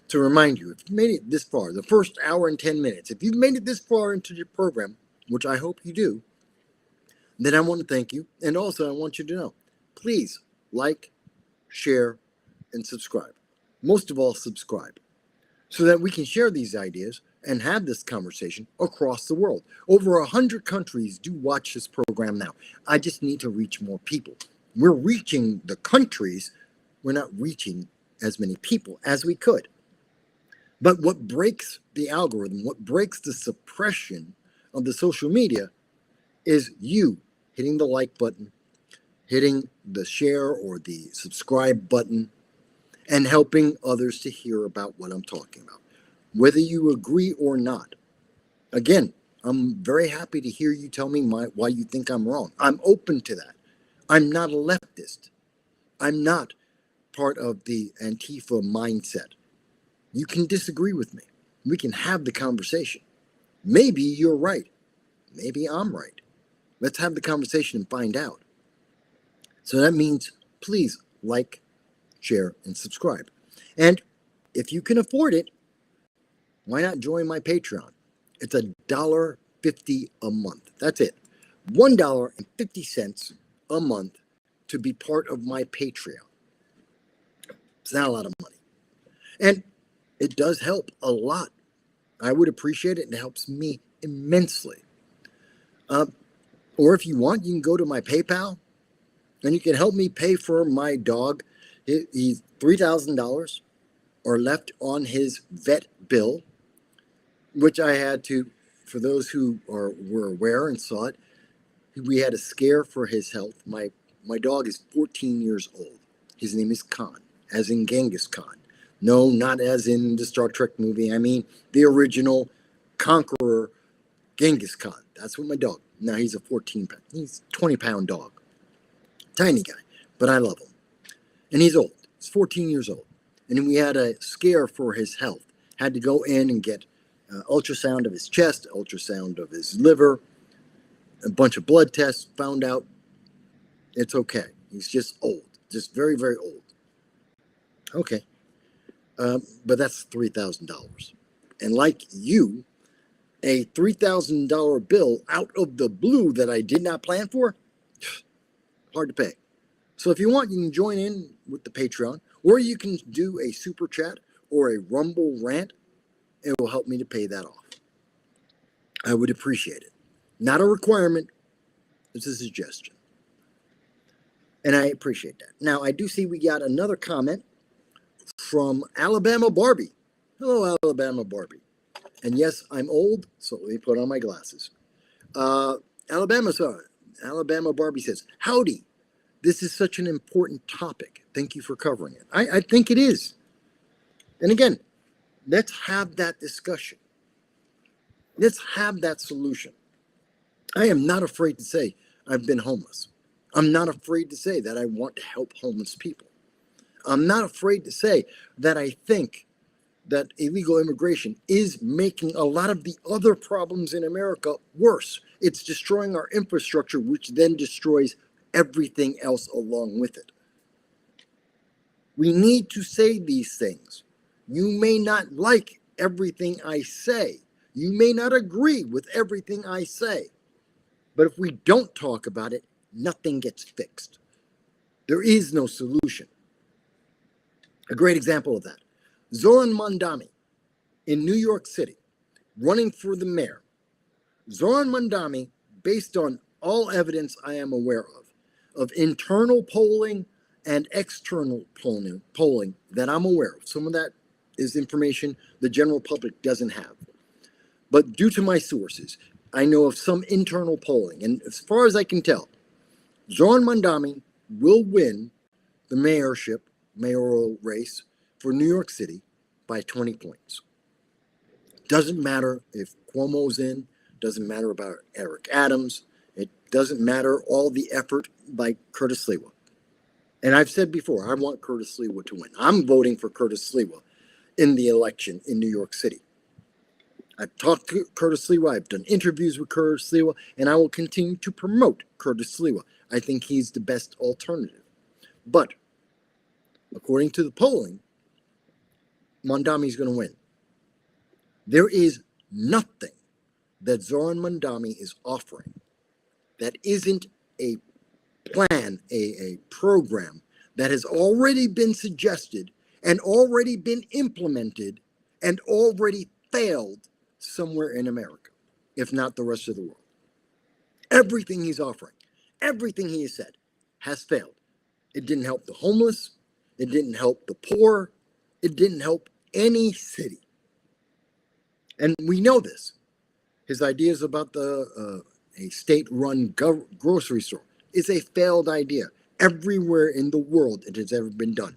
to remind you, if you made it this far, the first hour and 10 minutes, if you've made it this far into the program, which I hope you do, then I want to thank you. And also, I want you to know, please like, share, and subscribe. Most of all, subscribe, so that we can share these ideas and have this conversation across the world. Over 100 countries do watch this program now. I just need to reach more people. We're reaching the countries. We're not reaching as many people as we could. But what breaks the algorithm, what breaks the suppression of the social media is you hitting the like button, hitting the share or the subscribe button, and helping others to hear about what I'm talking about, whether you agree or not. Again, I'm very happy to hear you tell me why you think I'm wrong. I'm open to that. I'm not a leftist. I'm not part of the Antifa mindset. You can disagree with me. We can have the conversation. Maybe you're right. Maybe I'm right. Let's have the conversation and find out. So that means please like, share, and subscribe. And if you can afford it, why not join my Patreon? It's $1.50 a month. That's it. $1.50 a month to be part of my Patreon. It's not a lot of money. And it does help a lot. I would appreciate it, and it helps me immensely. Or if you want, you can go to my PayPal, and you can help me pay for my dog. He's $3,000 or left on his vet bill, which I had to, for those who were aware and saw it, we had a scare for his health. My dog is 14 years old. His name is Khan, as in Genghis Khan. No, not as in the Star Trek movie. I mean the original conqueror, Genghis Khan. That's what my dog. Now he's a 20-pound dog. Tiny guy, but I love him. And he's old. He's 14 years old. And we had a scare for his health. Had to go in and get ultrasound of his chest, ultrasound of his liver, a bunch of blood tests. Found out it's okay. He's just old. Just very, very old. Okay. But that's $3,000. And like you, a $3,000 bill out of the blue that I did not plan for, hard to pay. So if you want, you can join in with the Patreon, or you can do a super chat or a Rumble rant. It will help me to pay that off. I would appreciate it. Not a requirement. It's a suggestion. And I appreciate that. Now, I do see we got another comment from Alabama Barbie. Hello, Alabama Barbie. And yes, I'm old, so let me put on my glasses. Alabama Barbie says, howdy. This is such an important topic. Thank you for covering it. I think it is. And again, let's have that discussion. Let's have that solution. I am not afraid to say I've been homeless. I'm not afraid to say that I want to help homeless people. I'm not afraid to say that I think that illegal immigration is making a lot of the other problems in America worse. It's destroying our infrastructure, which then destroys everything else along with it. We need to say these things. You may not like everything I say. You may not agree with everything I say. But if we don't talk about it, nothing gets fixed. There is no solution. A great example of that, Zoran Mandami in New York City, running for the mayor. Zoran Mandami, based on all evidence I am aware of internal polling and external polling that I'm aware of. Some of that is information the general public doesn't have. But due to my sources, I know of some internal polling, and as far as I can tell, Zoran Mandami will win the mayoral race for New York City by 20 points. Doesn't matter if Cuomo's in, doesn't matter about Eric Adams, it doesn't matter all the effort by Curtis Sliwa. And I've said before, I want Curtis Sliwa to win. I'm voting for Curtis Sliwa in the election in New York City. I've talked to Curtis Sliwa, I've done interviews with Curtis Sliwa, and I will continue to promote Curtis Sliwa. I think he's the best alternative. But according to the polling, Mandami's going to win. There is nothing that Zoran Mandami is offering that isn't a plan, a program that has already been suggested and already been implemented and already failed somewhere in America, if not the rest of the world. Everything he's offering, everything he has said has failed. It didn't help the homeless. It didn't help the poor. It didn't help any city. And we know this. His ideas about a state-run grocery store is a failed idea. Everywhere in the world it has ever been done.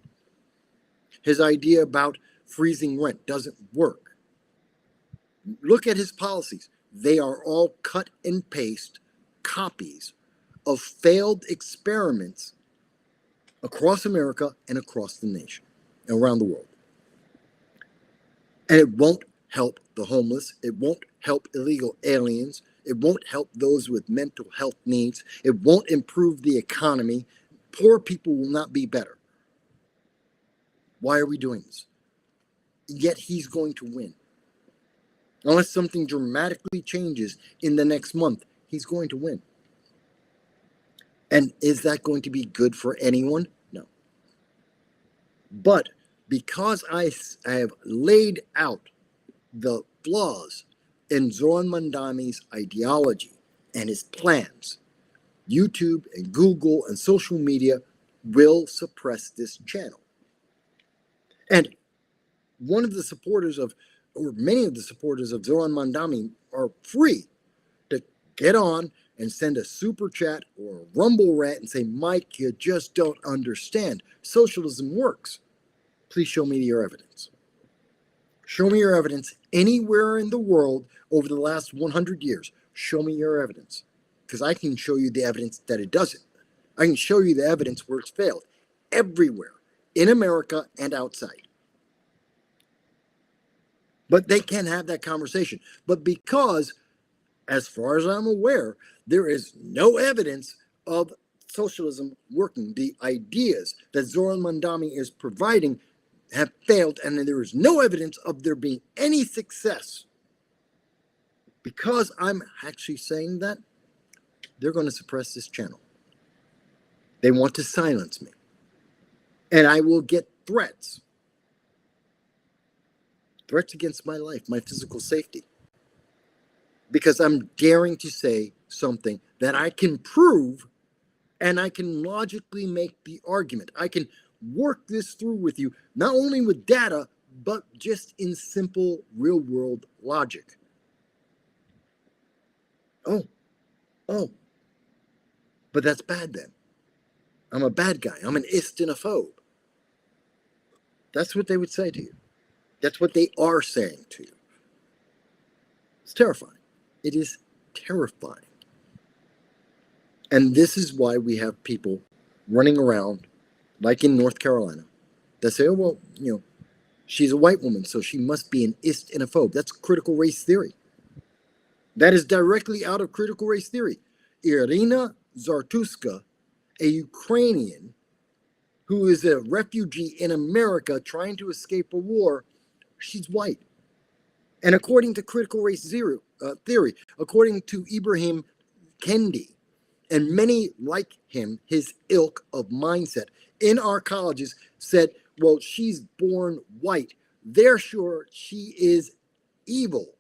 His idea about freezing rent doesn't work. Look at his policies. They are all cut and paste copies of failed experiments across America and across the nation, around the world. And it won't help the homeless. It won't help illegal aliens. It won't help those with mental health needs. It won't improve the economy. Poor people will not be better. Why are we doing this? Yet he's going to win. Unless something dramatically changes in the next month, he's going to win. And is that going to be good for anyone? No. But because I have laid out the flaws in Zoran Mandami's ideology and his plans, YouTube and Google and social media will suppress this channel. And one of the supporters of, or many of the supporters of Zoran Mandami are free to get on and send a super chat or a rumble rant and say, Mike, you just don't understand. Socialism works. Please show me your evidence. Show me your evidence anywhere in the world over the last 100 years. Show me your evidence. Because I can show you the evidence that it doesn't. I can show you the evidence where it's failed. Everywhere. In America and outside. But they can't have that conversation. But because, as far as I'm aware, there is no evidence of socialism working. The ideas that Zoran Mandami is providing have failed, and there is no evidence of there being any success. Because I'm actually saying that, they're going to suppress this channel. They want to silence me. And I will get threats. Threats against my life, my physical safety. Because I'm daring to say something that I can prove and I can logically make the argument. I can work this through with you, not only with data, but just in simple real-world logic. Oh. But that's bad then. I'm a bad guy. I'm an istinophobe. That's what they would say to you. That's what they are saying to you. It's terrifying. It is terrifying. And this is why we have people running around, like in North Carolina, that say, oh, well, she's a white woman, so she must be an istinophobe. That's critical race theory. That is directly out of critical race theory. Iryna Zartuska, a Ukrainian who is a refugee in America trying to escape a war, she's white. And according to critical race theory, according to Ibrahim Kendi, and many like him, his ilk of mindset in our colleges said, well, she's born white. Therefore, she is evil.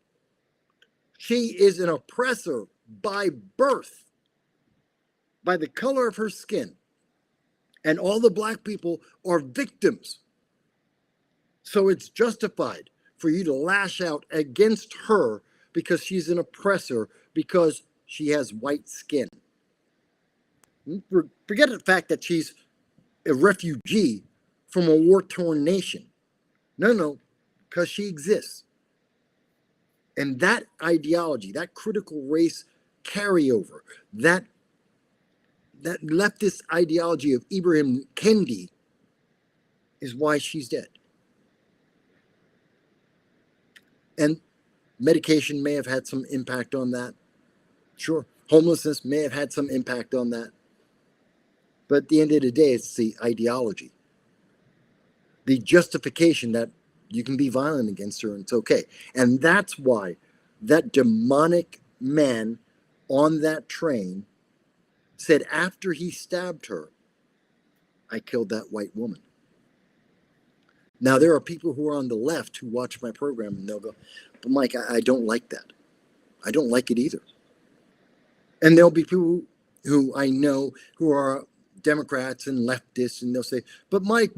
She is an oppressor by birth, by the color of her skin. And all the black people are victims. So it's justified for you to lash out against her because she's an oppressor, because she has white skin. Forget the fact that she's a refugee from a war-torn nation. No, because she exists. And that ideology, that critical race carryover, that leftist ideology of Ibrahim Kendi is why she's dead. And medication may have had some impact on that. Sure. Homelessness may have had some impact on that. But at the end of the day, it's the ideology, the justification that you can be violent against her and it's okay. And that's why that demonic man on that train said after he stabbed her, I killed that white woman. Now, there are people who are on the left who watch my program and they'll go, but Mike, I don't like that. I don't like it either. And there'll be people who I know who are Democrats and leftists, and they'll say, but Mike,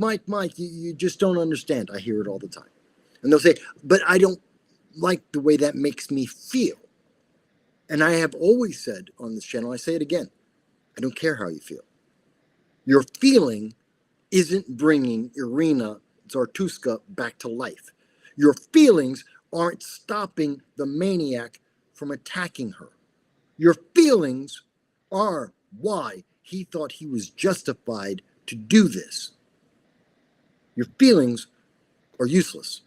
you just don't understand. I hear it all the time. And they'll say, but I don't like the way that makes me feel. And I have always said on this channel, I say it again, I don't care how you feel. Your feeling isn't bringing Iryna Zartuska back to life. Your feelings aren't stopping the maniac from attacking her. Your feelings are why he thought he was justified to do this. Your feelings are useless.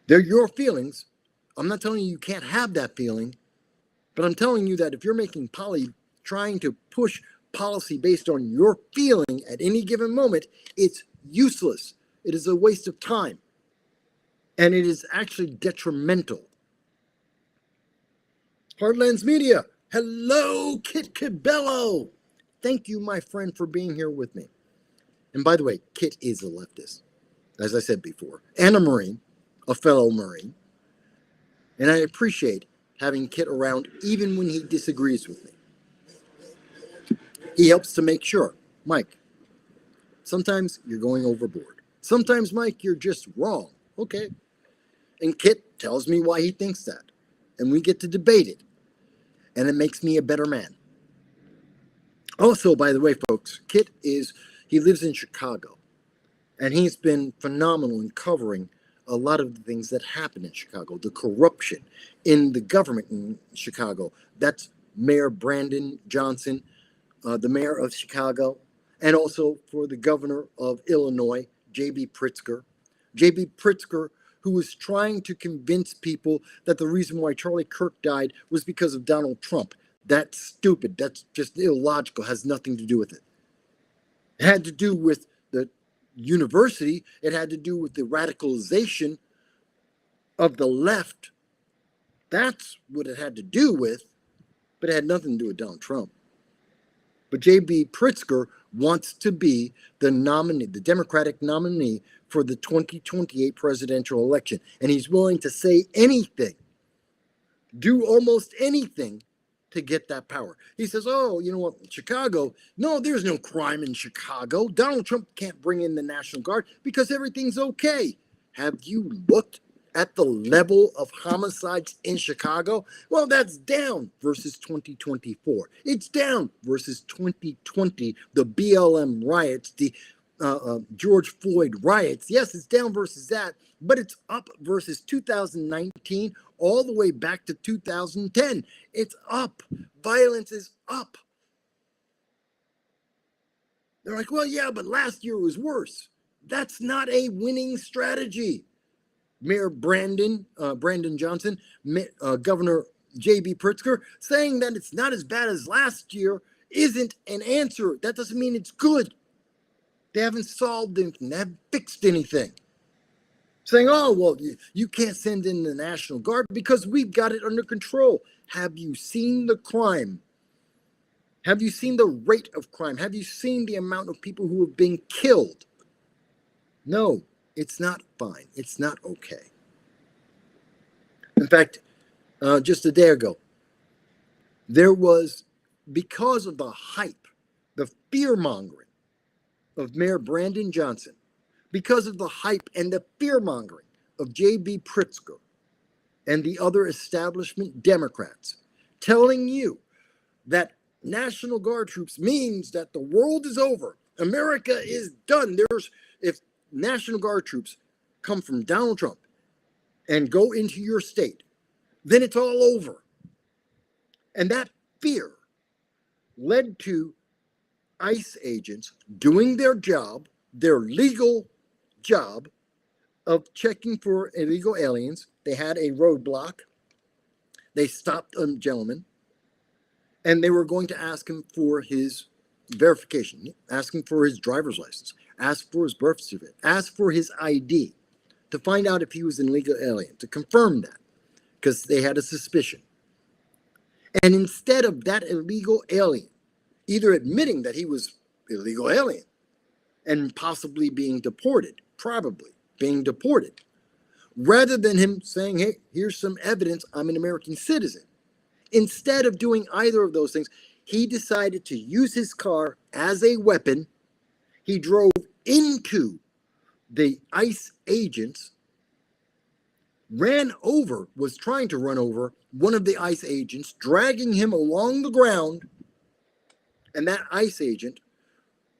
They're your feelings. I'm not telling you can't have that feeling, but I'm telling you that if you're making trying to push policy based on your feeling at any given moment, it's useless. It is a waste of time. And it is actually detrimental. Heartlands Media. Hello, Kit Cabello. Thank you, my friend, for being here with me. And by the way, Kit is a leftist, as I said before, and a Marine, a fellow Marine. And I appreciate having Kit around even when he disagrees with me. He helps to make sure, Mike, sometimes you're going overboard. Sometimes, Mike, you're just wrong. Okay. And Kit tells me why he thinks that. And we get to debate it. And it makes me a better man. Also, by the way, folks, Kit he lives in Chicago. And he's been phenomenal in covering a lot of the things that happen in Chicago. The corruption in the government in Chicago. That's Mayor Brandon Johnson, the mayor of Chicago. And also for the governor of Illinois, J.B. Pritzker. J.B. Pritzker, who was trying to convince people that the reason why Charlie Kirk died was because of Donald Trump. That's stupid. That's just illogical. Has nothing to do with it. It had to do with the university. It had to do with the radicalization of the left. That's what it had to do with, but it had nothing to do with Donald Trump. But J.B. Pritzker wants to be the nominee, the Democratic nominee for the 2028 presidential election. And he's willing to say anything, do almost anything to get that power. He says, oh, you know what, Chicago, no, there's no crime in Chicago. Donald Trump can't bring in the National Guard because everything's okay. Have you looked at the level of homicides in Chicago? Well, that's down versus 2024. It's down versus 2020, the BLM riots, the George Floyd riots. Yes, it's down versus that, but it's up versus 2019 all the way back to 2010. It's up. Violence is up. They're like, well, yeah, but last year was worse. That's not a winning strategy. Mayor Brandon Johnson, Governor J.B. Pritzker, saying that it's not as bad as last year isn't an answer. That doesn't mean it's good. They haven't solved anything. They haven't fixed anything. Saying, oh, well, you can't send in the National Guard because we've got it under control. Have you seen the crime? Have you seen the rate of crime? Have you seen the amount of people who have been killed? No, it's not fine. It's not okay. In fact, just a day ago, there was, because of the hype, the fear-mongering of Mayor Brandon Johnson, because of the hype and the fear-mongering of J.B. Pritzker, and the other establishment Democrats telling you that National Guard troops means that the world is over. America is done. If National Guard troops come from Donald Trump and go into your state, then it's all over. And that fear led to ICE agents doing their job, their legal job of checking for illegal aliens. They had a roadblock. They stopped a gentleman, and they were going to ask him for his verification, ask him for his driver's license, ask for his birth certificate, ask for his ID to find out if he was an illegal alien, to confirm that, because they had a suspicion. And instead of that illegal alien either admitting that he was illegal alien and possibly being deported, probably being deported, rather than him saying, hey, here's some evidence I'm an American citizen, instead of doing either of those things, he decided to use his car as a weapon. He drove into the ICE agents, was trying to run over one of the ICE agents, dragging him along the ground, and that ICE agent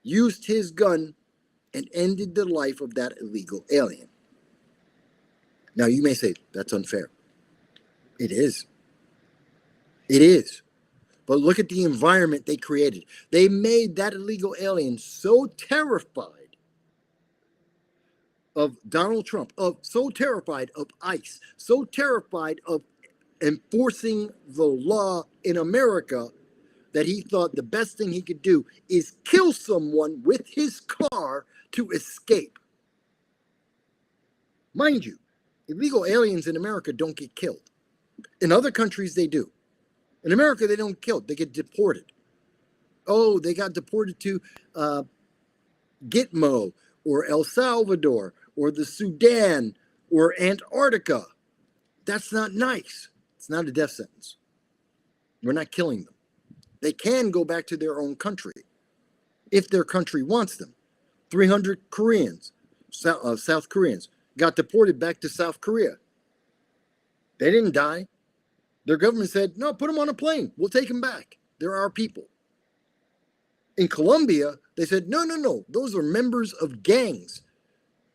used his gun and ended the life of that illegal alien. Now, you may say, that's unfair. It is. It is. But look at the environment they created. They made that illegal alien so terrified of Donald Trump, so terrified of ICE, so terrified of enforcing the law in America, that he thought the best thing he could do is kill someone with his car to escape. Mind you, illegal aliens in America don't get killed. In other countries, they do. In America, they don't get killed. They get deported. Oh, they got deported to Gitmo or El Salvador or the Sudan or Antarctica. That's not nice. It's not a death sentence. We're not killing them. They can go back to their own country if their country wants them. 300 Koreans, South Koreans, got deported back to South Korea. They didn't die. Their government said, no, put them on a plane. We'll take them back. They're our people. In Colombia, they said, no. Those are members of gangs.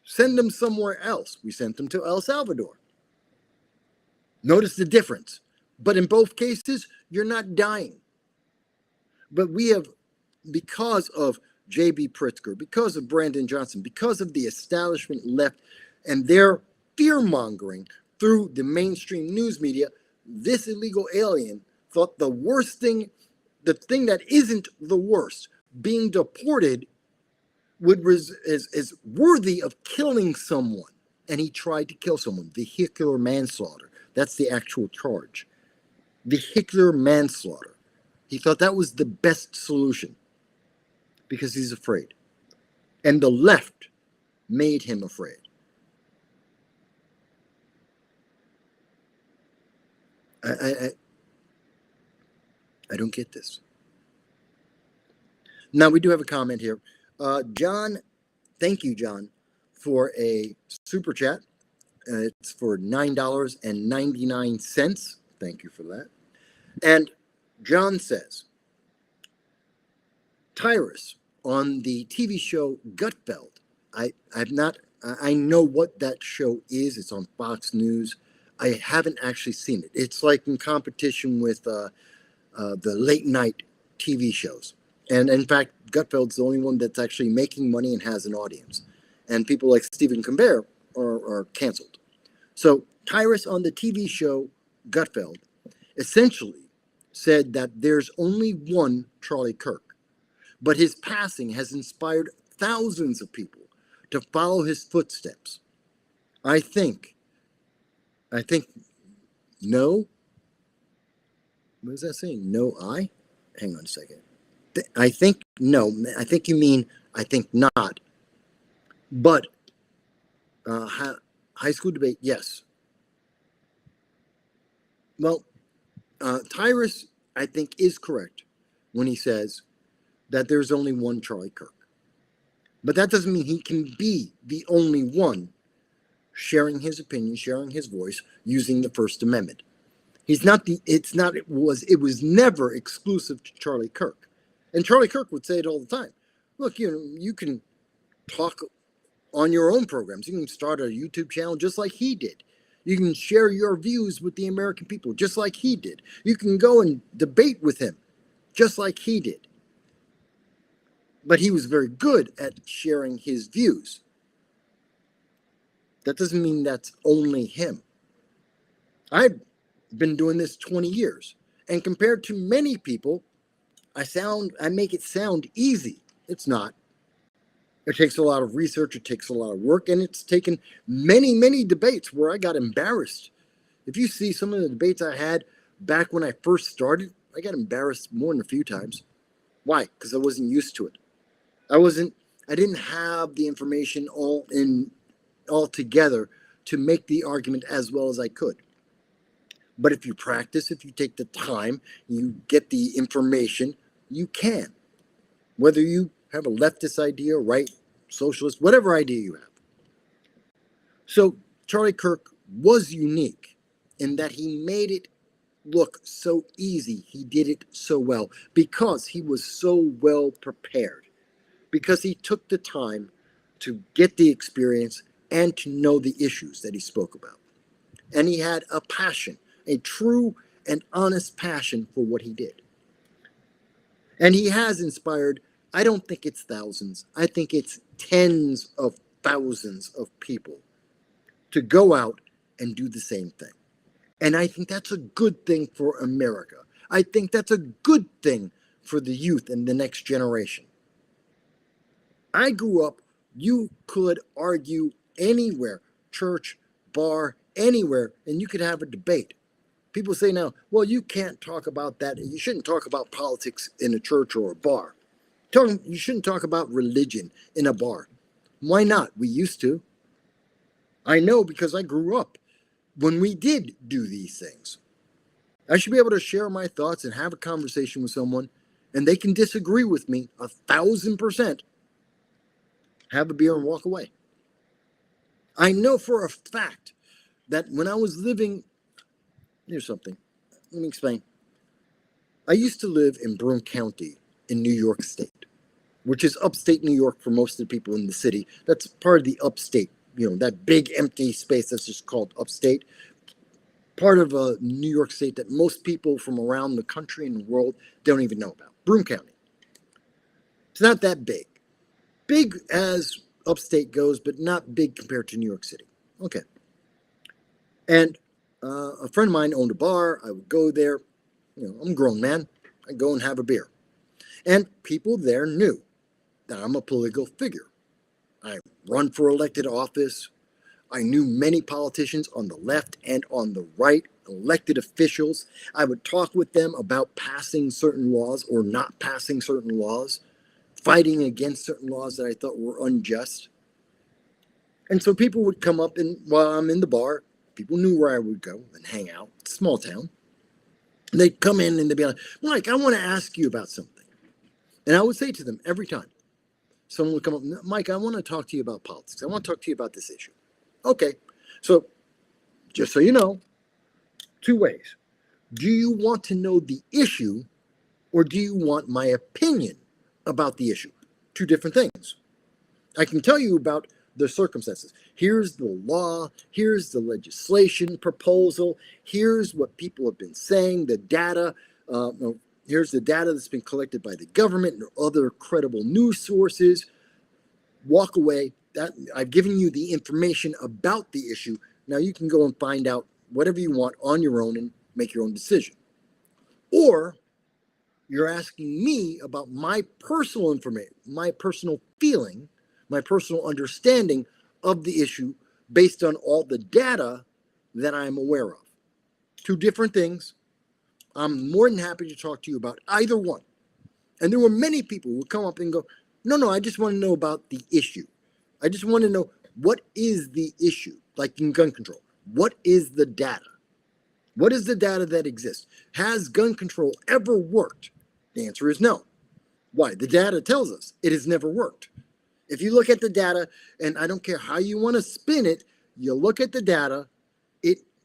Send them somewhere else. We sent them to El Salvador. Notice the difference. But in both cases, you're not dying. But we have, because of J.B. Pritzker, because of Brandon Johnson, because of the establishment left and their fear-mongering through the mainstream news media, this illegal alien thought the worst thing, the thing that isn't the worst, being deported, is worthy of killing someone. And he tried to kill someone. Vehicular manslaughter. That's the actual charge. Vehicular manslaughter. He thought that was the best solution because he's afraid. And the left made him afraid. I don't get this. Now, we do have a comment here. John, thank you, John, for a super chat. It's for $9.99. Thank you for that. And John says, Tyrus on the TV show Gutfeld. I know what that show is. It's on Fox News. I haven't actually seen it. It's like in competition with the late night TV shows. And in fact, Gutfeld's the only one that's actually making money and has an audience. And people like Stephen Colbert are canceled. So Tyrus on the TV show Gutfeld essentially said that there's only one Charlie Kirk, but his passing has inspired thousands of people to follow his footsteps. I think, no, what is that saying? No, hang on a second. I think, no, I think you mean, I think not, but high school debate, yes. Well, Tyrus, I think, is correct when he says that there's only one Charlie Kirk. But that doesn't mean he can be the only one sharing his opinion, sharing his voice, using the First Amendment. It was never exclusive to Charlie Kirk. And Charlie Kirk would say it all the time. Look, you can talk on your own programs. You can start a YouTube channel just like he did. You can share your views with the American people just like he did. You can go and debate with him just like he did. But he was very good at sharing his views. That doesn't mean that's only him. I've been doing this 20 years. And compared to many people, I make it sound easy. It's not. It takes a lot of research, it takes a lot of work, and it's taken many, many debates where I got embarrassed. If you see some of the debates I had back when I first started, I got embarrassed more than a few times. Why? Because I wasn't used to it. I didn't have the information all together to make the argument as well as I could. But if you practice, if you take the time, you get the information, you can. Whether you have a leftist idea, right, socialist, whatever idea you have. So Charlie Kirk was unique in that he made it look so easy. He did it so well because he was so well prepared, because he took the time to get the experience and to know the issues that he spoke about. And he had a passion, a true and honest passion for what he did. And he has inspired, I don't think it's thousands, I think it's tens of thousands of people to go out and do the same thing. And I think that's a good thing for America. I think that's a good thing for the youth and the next generation. I grew up, you could argue anywhere, church, bar, anywhere, and you could have a debate. People say now, well, you can't talk about that. You shouldn't talk about politics in a church or a bar. You shouldn't talk about religion in a bar. Why not? We used to. I know because I grew up when we did do these things. I should be able to share my thoughts and have a conversation with someone, and they can disagree with me 1,000%. Have a beer and walk away. I know for a fact that when I was living, here's something. Let me explain. I used to live in Broome County in New York State, which is upstate New York for most of the people in the city. That's part of the upstate, that big empty space that's just called upstate. Part of New York State that most people from around the country and the world don't even know about. Broome County. It's not that big. Big as upstate goes, but not big compared to New York City. Okay. And a friend of mine owned a bar. I would go there. I'm a grown man. I go and have a beer. And people there knew that I'm a political figure. I run for elected office. I knew many politicians on the left and on the right, elected officials. I would talk with them about passing certain laws or not passing certain laws, fighting against certain laws that I thought were unjust. And so people would come up, and while I'm in the bar, people knew where I would go and hang out. Small town. And they'd come in and they'd be like, Mike, I want to ask you about something. And I would say to them every time, someone would come up, Mike, I want to talk to you about politics. I want to talk to you about this issue. Okay. So just so you know, two ways. Do you want to know the issue, or do you want my opinion about the issue? Two different things. I can tell you about the circumstances. Here's the law. Here's the legislation proposal. Here's what people have been saying, the data. Here's the data that's been collected by the government and other credible news sources. Walk away. I've given you the information about the issue. Now you can go and find out whatever you want on your own and make your own decision. Or you're asking me about my personal information, my personal feeling, my personal understanding of the issue based on all the data that I'm aware of. Two different things. I'm more than happy to talk to you about either one. And there were many people who would come up and go, no, I just want to know about the issue. I just want to know, what is the issue? Like in gun control, what is the data? What is the data that exists? Has gun control ever worked? The answer is no. Why? The data tells us it has never worked. If you look at the data, and I don't care how you want to spin it, you look at the data,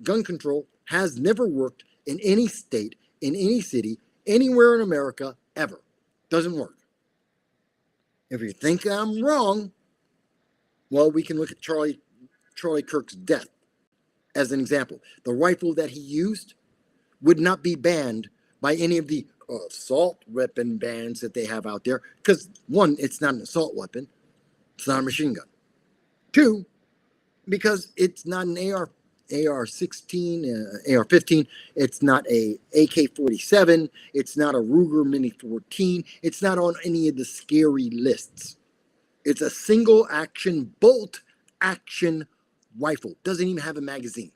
gun control has never worked in any state, in any city, anywhere in America, ever. Doesn't work. If you think I'm wrong, well, we can look at Charlie Kirk's death as an example. The rifle that he used would not be banned by any of the assault weapon bans that they have out there. Because one, it's not an assault weapon. It's not a machine gun. Two, because it's not an AR-16, AR-15. It's not a AK-47. It's not a Ruger Mini 14. It's not on any of the scary lists. It's a single action, bolt action rifle. Doesn't even have a magazine.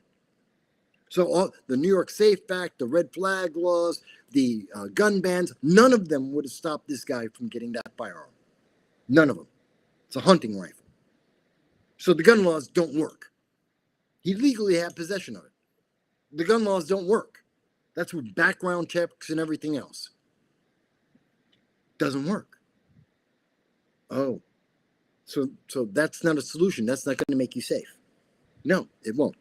So all the New York Safe Act, the red flag laws, the gun bans, none of them would have stopped this guy from getting that firearm. None of them. It's a hunting rifle. So the gun laws don't work. He legally had possession of it. The gun laws don't work. That's with background checks and everything else. Doesn't work. Oh, so that's not a solution. That's not going to make you safe. No, it won't.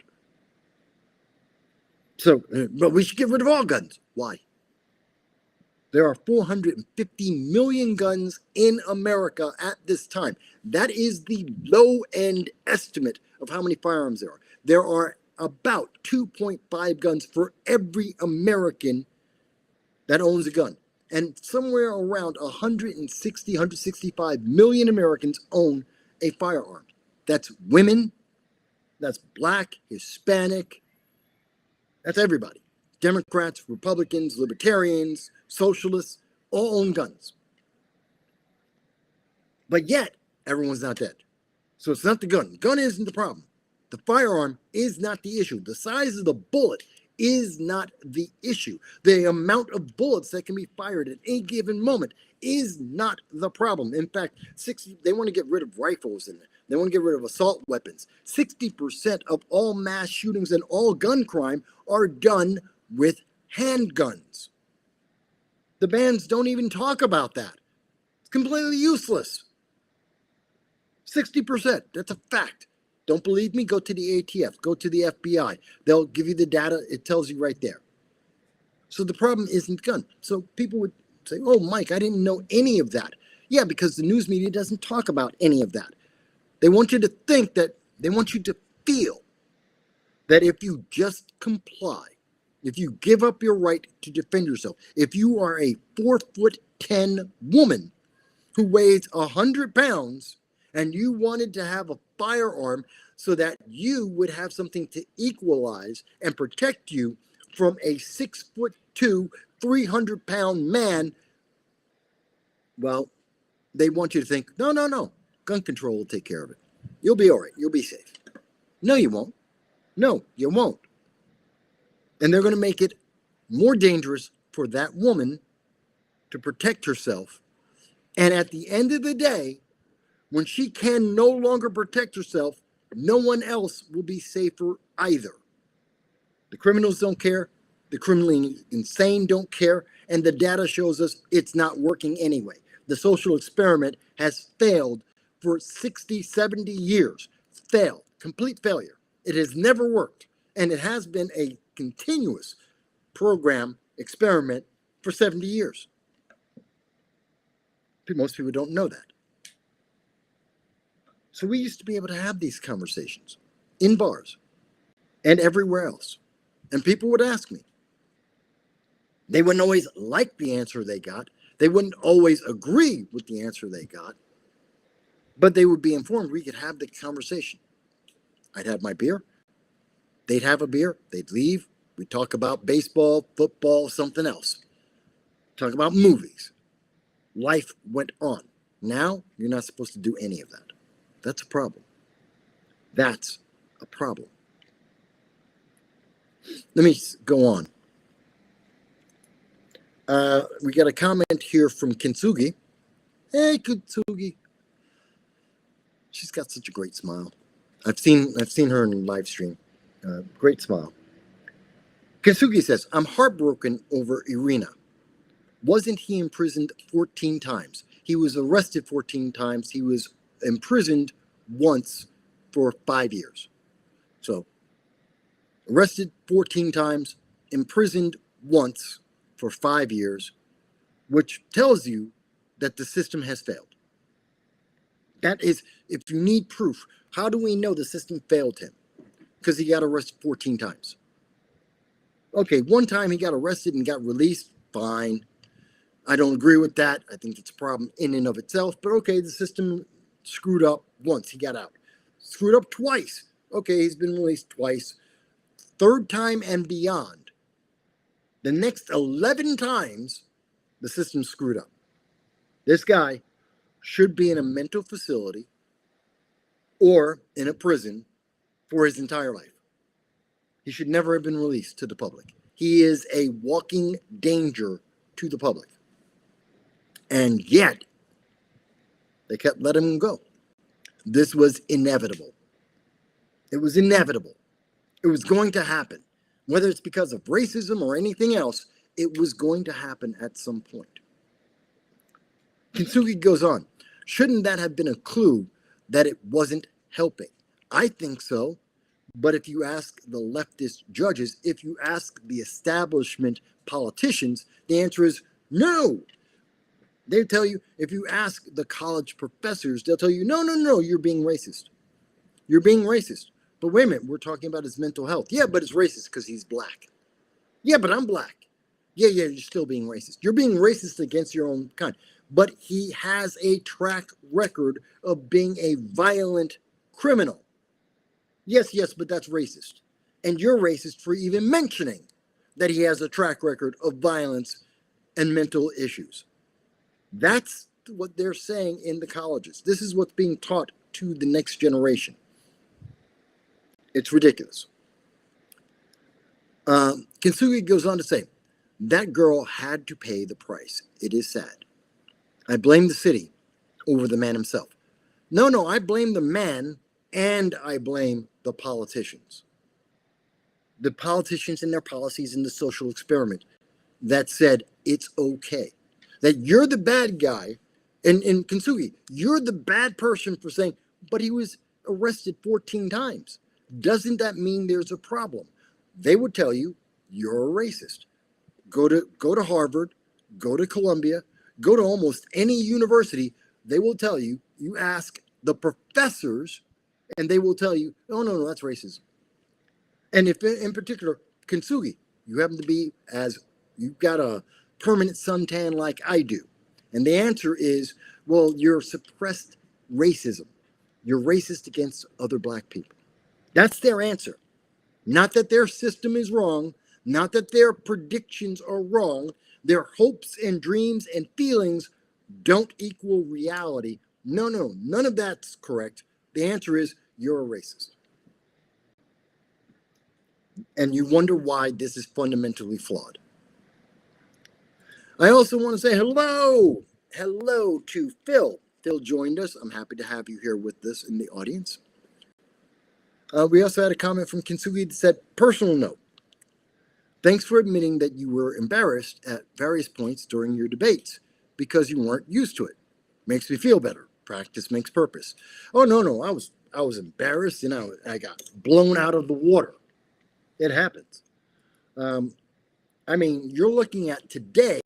So, but we should get rid of all guns. Why? There are 450 million guns in America at this time. That is the low-end estimate of how many firearms there are. There are about 2.5 guns for every American that owns a gun. And somewhere around 165 million Americans own a firearm. That's women, that's Black, Hispanic, that's everybody. Democrats, Republicans, Libertarians, Socialists, all own guns. But yet, everyone's not dead. So it's not the gun. The gun isn't the problem. The firearm is not the issue. The size of the bullet is not the issue. The amount of bullets that can be fired at any given moment is not the problem. In fact, they want to get rid of rifles and they want to get rid of assault weapons. 60% of all mass shootings and all gun crime are done with handguns. The bans don't even talk about that. It's completely useless. 60%, that's a fact. Don't believe me? Go to the ATF, go to the FBI. They'll give you the data. It tells you right there. So the problem isn't gun. So people would say, oh, Mike, I didn't know any of that. Yeah, because the news media doesn't talk about any of that. They want you to think that, they want you to feel that if you just comply, if you give up your right to defend yourself, if you are a 4'10" woman who weighs 100 pounds and you wanted to have a firearm so that you would have something to equalize and protect you from a 6'2", 300-pound man, well, they want you to think, no, gun control will take care of it. You'll be all right. You'll be safe. No, you won't. No, you won't. And they're going to make it more dangerous for that woman to protect herself. And at the end of the day, when she can no longer protect herself, no one else will be safer either. The criminals don't care. The criminally insane don't care. And the data shows us it's not working anyway. The social experiment has failed for 60, 70 years. Failed. Complete failure. It has never worked. And it has been a continuous program experiment for 70 years. Most people don't know that. So we used to be able to have these conversations in bars and everywhere else. And people would ask me. They wouldn't always like the answer they got. They wouldn't always agree with the answer they got. But they would be informed. We could have the conversation. I'd have my beer. They'd have a beer. They'd leave. We'd talk about baseball, football, something else. Talk about movies. Life went on. Now, you're not supposed to do any of that. That's a problem. That's a problem. Let me go on. We got a comment here from Kintsugi. Hey, Kintsugi. She's got such a great smile. I've seen her in live stream. Great smile. Kintsugi says, I'm heartbroken over Iryna. Wasn't he imprisoned 14 times? He was arrested 14 times. He was imprisoned once for 5 years. So, arrested 14 times, imprisoned once for 5 years, which tells you that the system has failed. That is, if you need proof, how do we know the system failed him? Because he got arrested 14 times. Okay, one time he got arrested and got released, fine. I don't agree with that. I think it's a problem in and of itself, but okay, the system screwed up once, he got out. Screwed up twice. Okay, he's been released twice. Third time and beyond. The next 11 times, the system screwed up. This guy should be in a mental facility or in a prison for his entire life. He should never have been released to the public. He is a walking danger to the public. And yet, they kept letting him go. This was inevitable. It was inevitable. It was going to happen. Whether it's because of racism or anything else, it was going to happen at some point. Kintsugi goes on. Shouldn't that have been a clue that it wasn't helping? I think so. But if you ask the leftist judges, if you ask the establishment politicians, the answer is no. They tell you, if you ask the college professors, they'll tell you, no, you're being racist. You're being racist. But wait a minute, we're talking about his mental health. Yeah, but it's racist because he's black. Yeah, but I'm black. Yeah, you're still being racist. You're being racist against your own kind. But he has a track record of being a violent criminal. Yes, but that's racist. And you're racist for even mentioning that he has a track record of violence and mental issues. That's what they're saying in the colleges. This is what's being taught to the next generation. It's ridiculous. Kintsugi goes on to say, that girl had to pay the price. It is sad. I blame the city over the man himself. No, I blame the man and I blame the politicians. The politicians and their policies in the social experiment that said it's okay. That you're the bad guy, and Kintsugi, you're the bad person for saying, but he was arrested 14 times. Doesn't that mean there's a problem? They would tell you, you're a racist. Go to Harvard, go to Columbia, go to almost any university. They will tell you, you ask the professors, and they will tell you, no, that's racism. And if in particular, Kintsugi, you happen to be, as you've got a permanent suntan like I do. And the answer is, well, you're suppressed racism. You're racist against other black people. That's their answer. Not that their system is wrong, not that their predictions are wrong. Their hopes and dreams and feelings don't equal reality. No, none of that's correct. The answer is you're a racist. And you wonder why this is fundamentally flawed. I also want to say hello to Phil. Phil joined us. I'm happy to have you here with us in the audience. We also had a comment from Kintsugi that said, personal note. Thanks for admitting that you were embarrassed at various points during your debates because you weren't used to it. Makes me feel better. Practice makes purpose. Oh, no, I was embarrassed and I got blown out of the water. It happens. You're looking at today,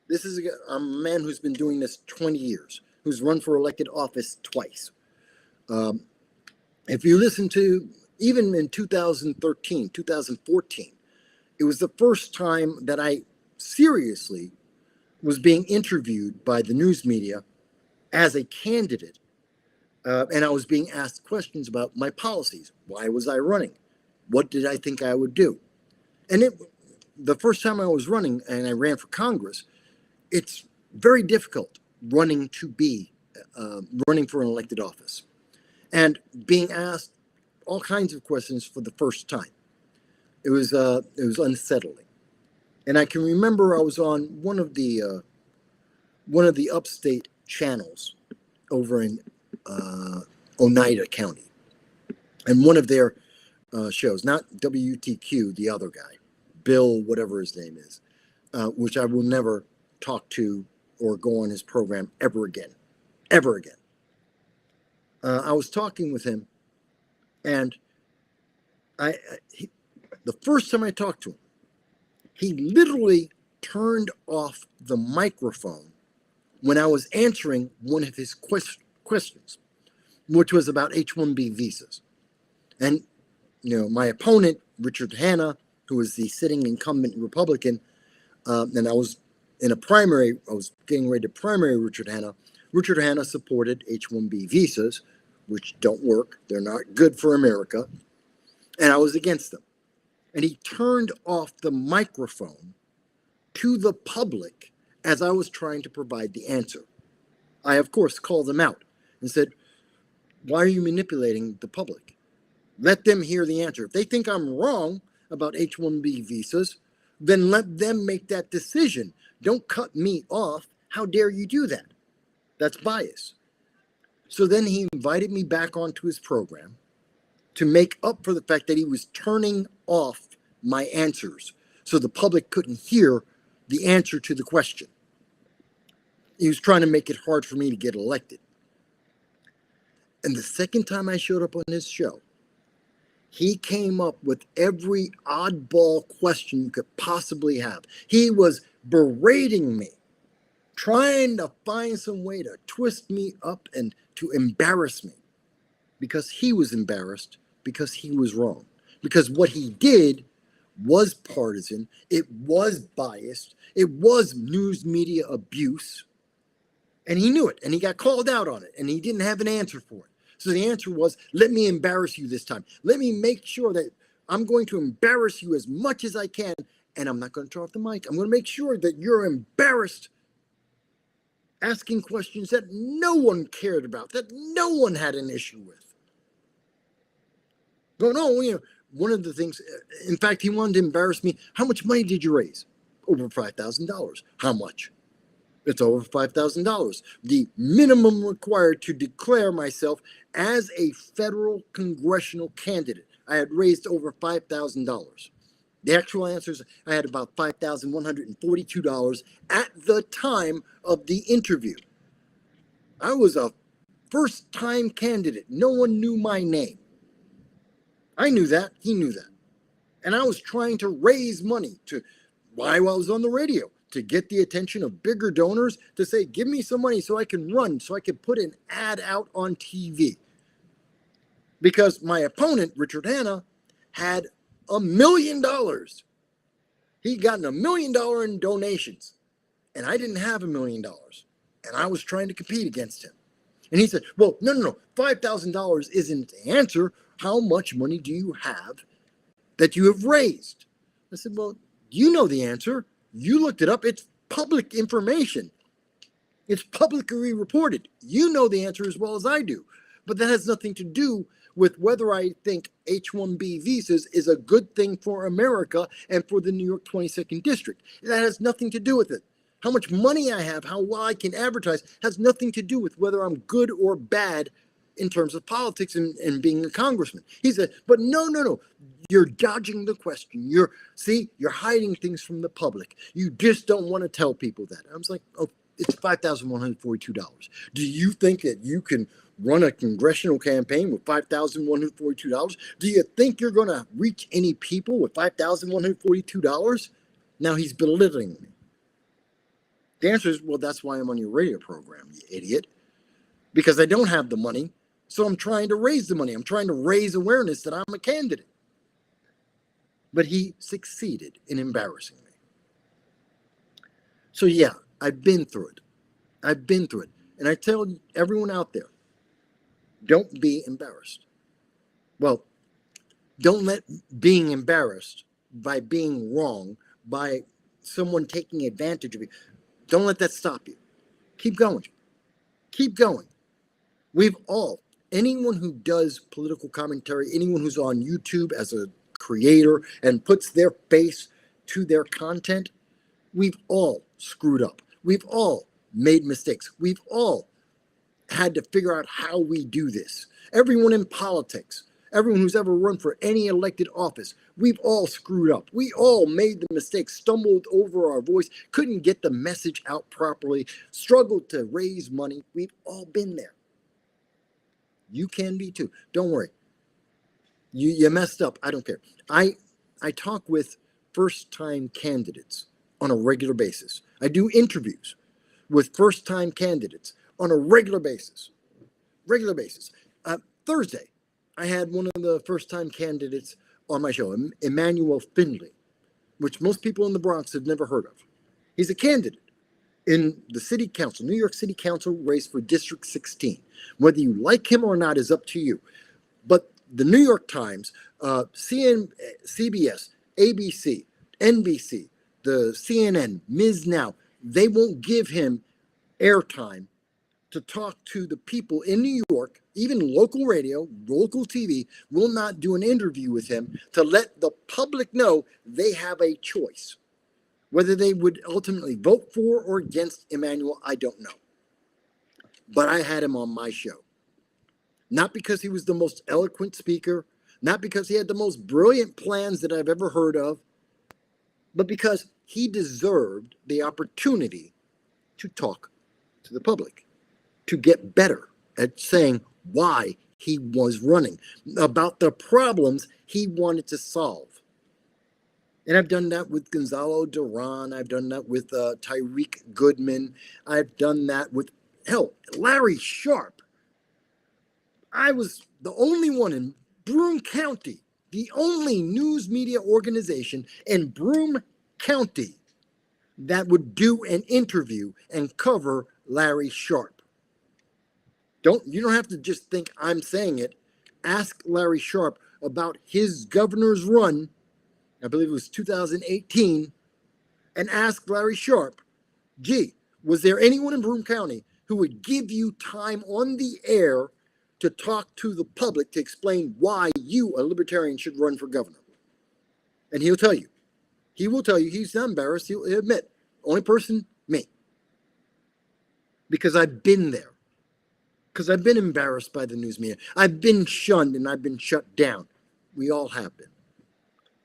this is a man who's been doing this 20 years, who's run for elected office twice. If you listen to, even in 2013, 2014, it was the first time that I seriously was being interviewed by the news media as a candidate. And I was being asked questions about my policies. Why was I running? What did I think I would do? And the first time I was running and I ran for Congress, it's very difficult running for an elected office and being asked all kinds of questions for the first time. It was unsettling. And I can remember I was on one of the upstate channels over in Oneida County, and one of their shows, not WTQ, the other guy, Bill, whatever his name is, which I will never talk to or go on his program ever again. I was talking with him, and The first time I talked to him, he literally turned off the microphone when I was answering one of his questions, which was about H-1B visas. And, my opponent, Richard Hanna, who was the sitting incumbent Republican, and I was getting ready to primary Richard Hanna. Richard Hanna supported H-1B visas, which don't work. They're not good for America. And I was against them. And he turned off the microphone to the public as I was trying to provide the answer. I, of course, called him out and said, why are you manipulating the public? Let them hear the answer. If they think I'm wrong about H-1B visas, then let them make that decision. Don't cut me off. How dare you do that? That's bias. So then he invited me back onto his program to make up for the fact that he was turning off my answers so the public couldn't hear the answer to the question. He was trying to make it hard for me to get elected. And the second time I showed up on his show, he came up with every oddball question you could possibly have. He was berating me, trying to find some way to twist me up and to embarrass me, because he was embarrassed, because he was wrong. Because what he did was partisan, it was biased, it was news media abuse, and he knew it, and he got called out on it, and he didn't have an answer for it. So the answer was, let me embarrass you this time. Let me make sure that I'm going to embarrass you as much as I can, and I'm not going to turn off the mic. I'm going to make sure that you're embarrassed, asking questions that no one cared about, that no one had an issue with. Going, one of the things, in fact, he wanted to embarrass me. How much money did you raise? Over $5,000. How much? It's over $5,000. The minimum required to declare myself as a federal congressional candidate. I had raised over $5,000. The actual answers, I had about $5,142 at the time of the interview. I was a first-time candidate. No one knew my name. I knew that. He knew that. And I was trying to raise money while I was on the radio, to get the attention of bigger donors, to say, give me some money so I can run, so I can put an ad out on TV. Because my opponent, Richard Hanna, had $1 million. He'd gotten $1 million in donations, and I didn't have $1 million. And I was trying to compete against him. And he said, well, no, $5,000 isn't the answer. How much money do you have that you have raised? I said, well, you know the answer. You looked it up. It's public information. It's publicly reported. You know the answer as well as I do. But that has nothing to do with whether I think H-1B visas is a good thing for America and for the New York 22nd District. That has nothing to do with it. How much money I have, how well I can advertise, has nothing to do with whether I'm good or bad in terms of politics and being a congressman. He said, but no. You're dodging the question. You're hiding things from the public. You just don't want to tell people that. I was like, oh, it's $5,142. Do you think that you can run a congressional campaign with $5,142? Do you think you're going to reach any people with $5,142? Now he's belittling me. The answer is, well, that's why I'm on your radio program, you idiot. Because I don't have the money, so I'm trying to raise the money. I'm trying to raise awareness that I'm a candidate. But he succeeded in embarrassing me. So yeah, I've been through it. And I tell everyone out there, don't be embarrassed. Well, don't let being embarrassed by being wrong, by someone taking advantage of you, don't let that stop you. Keep going. Anyone who does political commentary, anyone who's on YouTube as a creator and puts their face to their content, we've all screwed up. We've all made mistakes. We've all had to figure out how we do this. Everyone in politics, everyone who's ever run for any elected office, we've all screwed up. We all made the mistakes, stumbled over our voice, couldn't get the message out properly, struggled to raise money. We've all been there. You can be too. Don't worry. You messed up. I don't care. I talk with first-time candidates on a regular basis. I do interviews with first-time candidates on a regular basis. Regular basis. Thursday, I had one of the first-time candidates on my show, Emmanuel Finley, which most people in the Bronx have never heard of. He's a candidate in the city council, New York City Council race for District 16. Whether you like him or not is up to you. But the New York Times, CBS, ABC, NBC, the CNN, Ms. Now, they won't give him airtime to talk to the people in New York. Even local radio, local TV will not do an interview with him to let the public know they have a choice. Whether they would ultimately vote for or against Emmanuel, I don't know. But I had him on my show. Not because he was the most eloquent speaker, not because he had the most brilliant plans that I've ever heard of, but because he deserved the opportunity to talk to the public, to get better at saying why he was running, about the problems he wanted to solve. And I've done that with Gonzalo Duran. I've done that with Tyreek Goodman. I've done that with, hell, Larry Sharp. I was the only one in Broome County, the only news media organization in Broome County that would do an interview and cover Larry Sharp. You don't have to just think I'm saying it. Ask Larry Sharp about his governor's run, I believe it was 2018, and ask Larry Sharp, gee, was there anyone in Broome County who would give you time on the air to talk to the public to explain why you, a libertarian, should run for governor? And he'll tell you. He will tell you. He's not embarrassed. He'll admit. Only person, me. Because I've been there. Because I've been embarrassed by the news media. I've been shunned and I've been shut down. We all have been.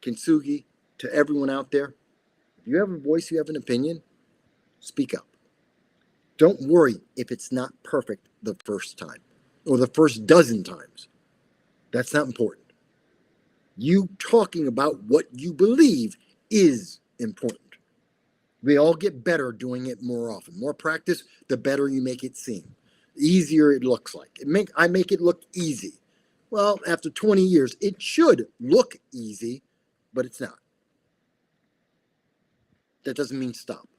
Kintsugi, to everyone out there, if you have a voice, you have an opinion, speak up. Don't worry if it's not perfect the first time or the first dozen times. That's not important. You talking about what you believe is important. We all get better doing it more often. More practice, the better you make it seem. The easier it looks like. I make it look easy. Well, after 20 years, it should look easy, but it's not. That doesn't mean stop.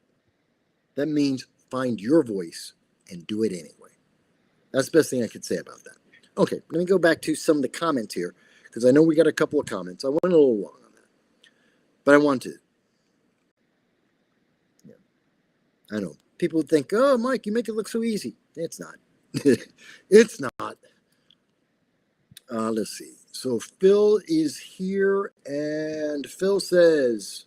That means find your voice and do it anyway. That's the best thing I could say about that. Okay, let me go back to some of the comments here, because I know we got a couple of comments. I went a little long on that, but I want to. Yeah, I know. People would think, oh, Mike, you make it look so easy. It's not. It's not. Let's see. So Phil is here, and Phil says,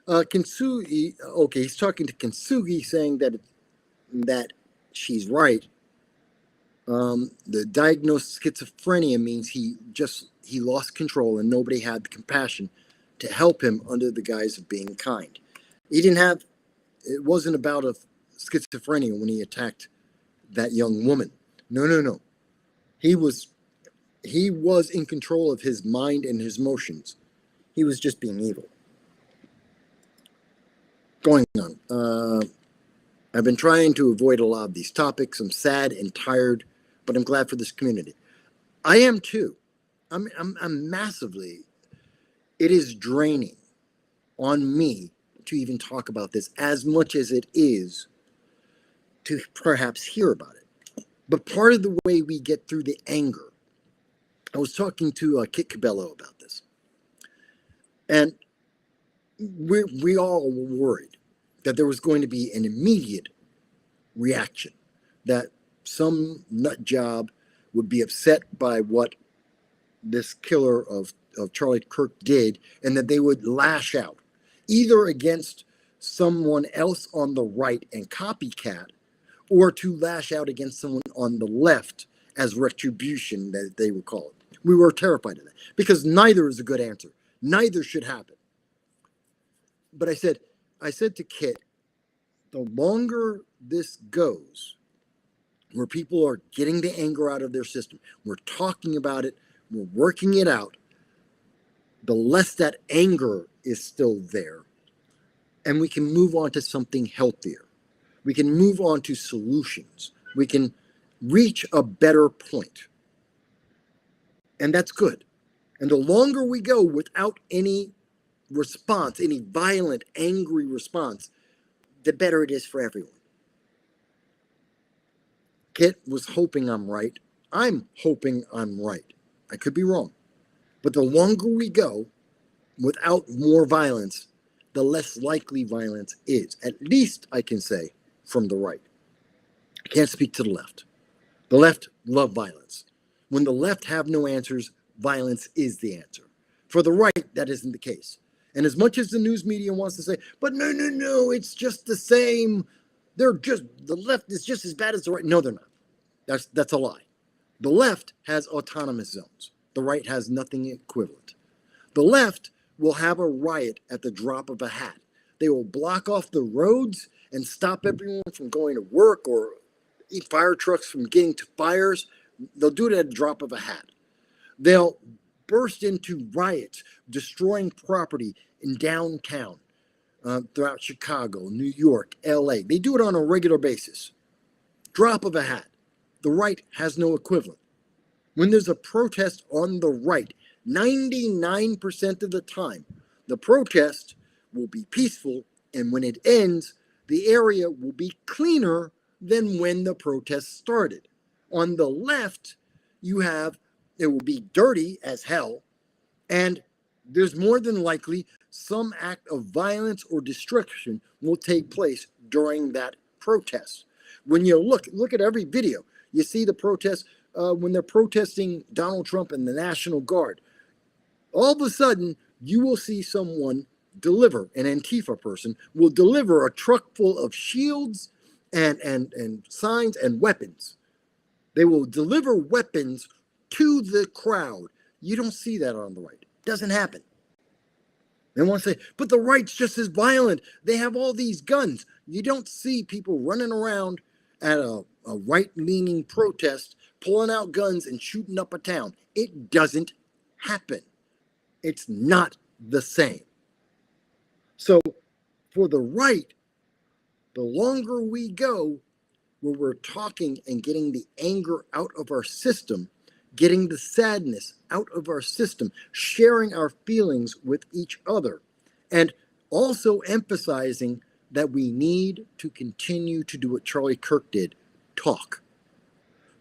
Kintsugi, okay, he's talking to Kintsugi, saying that she's right. The diagnosed schizophrenia means he lost control and nobody had the compassion to help him under the guise of being kind. It wasn't about a schizophrenia when he attacked that young woman. No. He was in control of his mind and his emotions. He was just being evil. Going on. I've been trying to avoid a lot of these topics. I'm sad and tired, but I'm glad for this community. I am too. I'm massively. It is draining on me to even talk about this as much as it is to perhaps hear about it. But part of the way we get through the anger, I was talking to Kit Cabello about this, and we all were worried that there was going to be an immediate reaction, that some nut job would be upset by what this killer of Charlie Kirk did, and that they would lash out, either against someone else on the right and copycat, or to lash out against someone on the left as retribution, that they would call it. We were terrified of that, because neither is a good answer. Neither should happen. But I said to Kit, the longer this goes, where people are getting the anger out of their system, we're talking about it, we're working it out, the less that anger is still there. And we can move on to something healthier. We can move on to solutions. We can reach a better point. And that's good. And the longer we go without any response, any violent, angry response, the better it is for everyone. Kit was hoping I'm right. I'm hoping I'm right. I could be wrong. But the longer we go without more violence, the less likely violence is. At least I can say from the right. I can't speak to the left. The left love violence. When the left have no answers, violence is the answer. For the right, that isn't the case. And as much as the news media wants to say, but no, it's just the same. The left is just as bad as the right. No, they're not. That's a lie. The left has autonomous zones. The right has nothing equivalent. The left will have a riot at the drop of a hat. They will block off the roads and stop everyone from going to work or fire trucks from getting to fires. They'll do it at the drop of a hat. They'll burst into riots, destroying property in downtown, throughout Chicago, New York, LA. They do it on a regular basis. Drop of a hat. The right has no equivalent. When there's a protest on the right, 99% of the time, the protest will be peaceful, and when it ends, the area will be cleaner than when the protest started. On the left, it will be dirty as hell, and there's more than likely some act of violence or destruction will take place during that protest. When you look at every video, you see the protests when they're protesting Donald Trump and the National Guard. All of a sudden, you will see someone deliver, an Antifa person will deliver a truck full of shields and signs and weapons. They will deliver weapons to the crowd. You don't see that on the right. It doesn't happen. They want to say, but the right's just as violent. They have all these guns. You don't see people running around at a right-leaning protest, pulling out guns and shooting up a town. It doesn't happen. It's not the same. So for the right, the longer we go where we're talking and getting the anger out of our system, getting the sadness out of our system, sharing our feelings with each other, and also emphasizing that we need to continue to do what Charlie Kirk did, talk.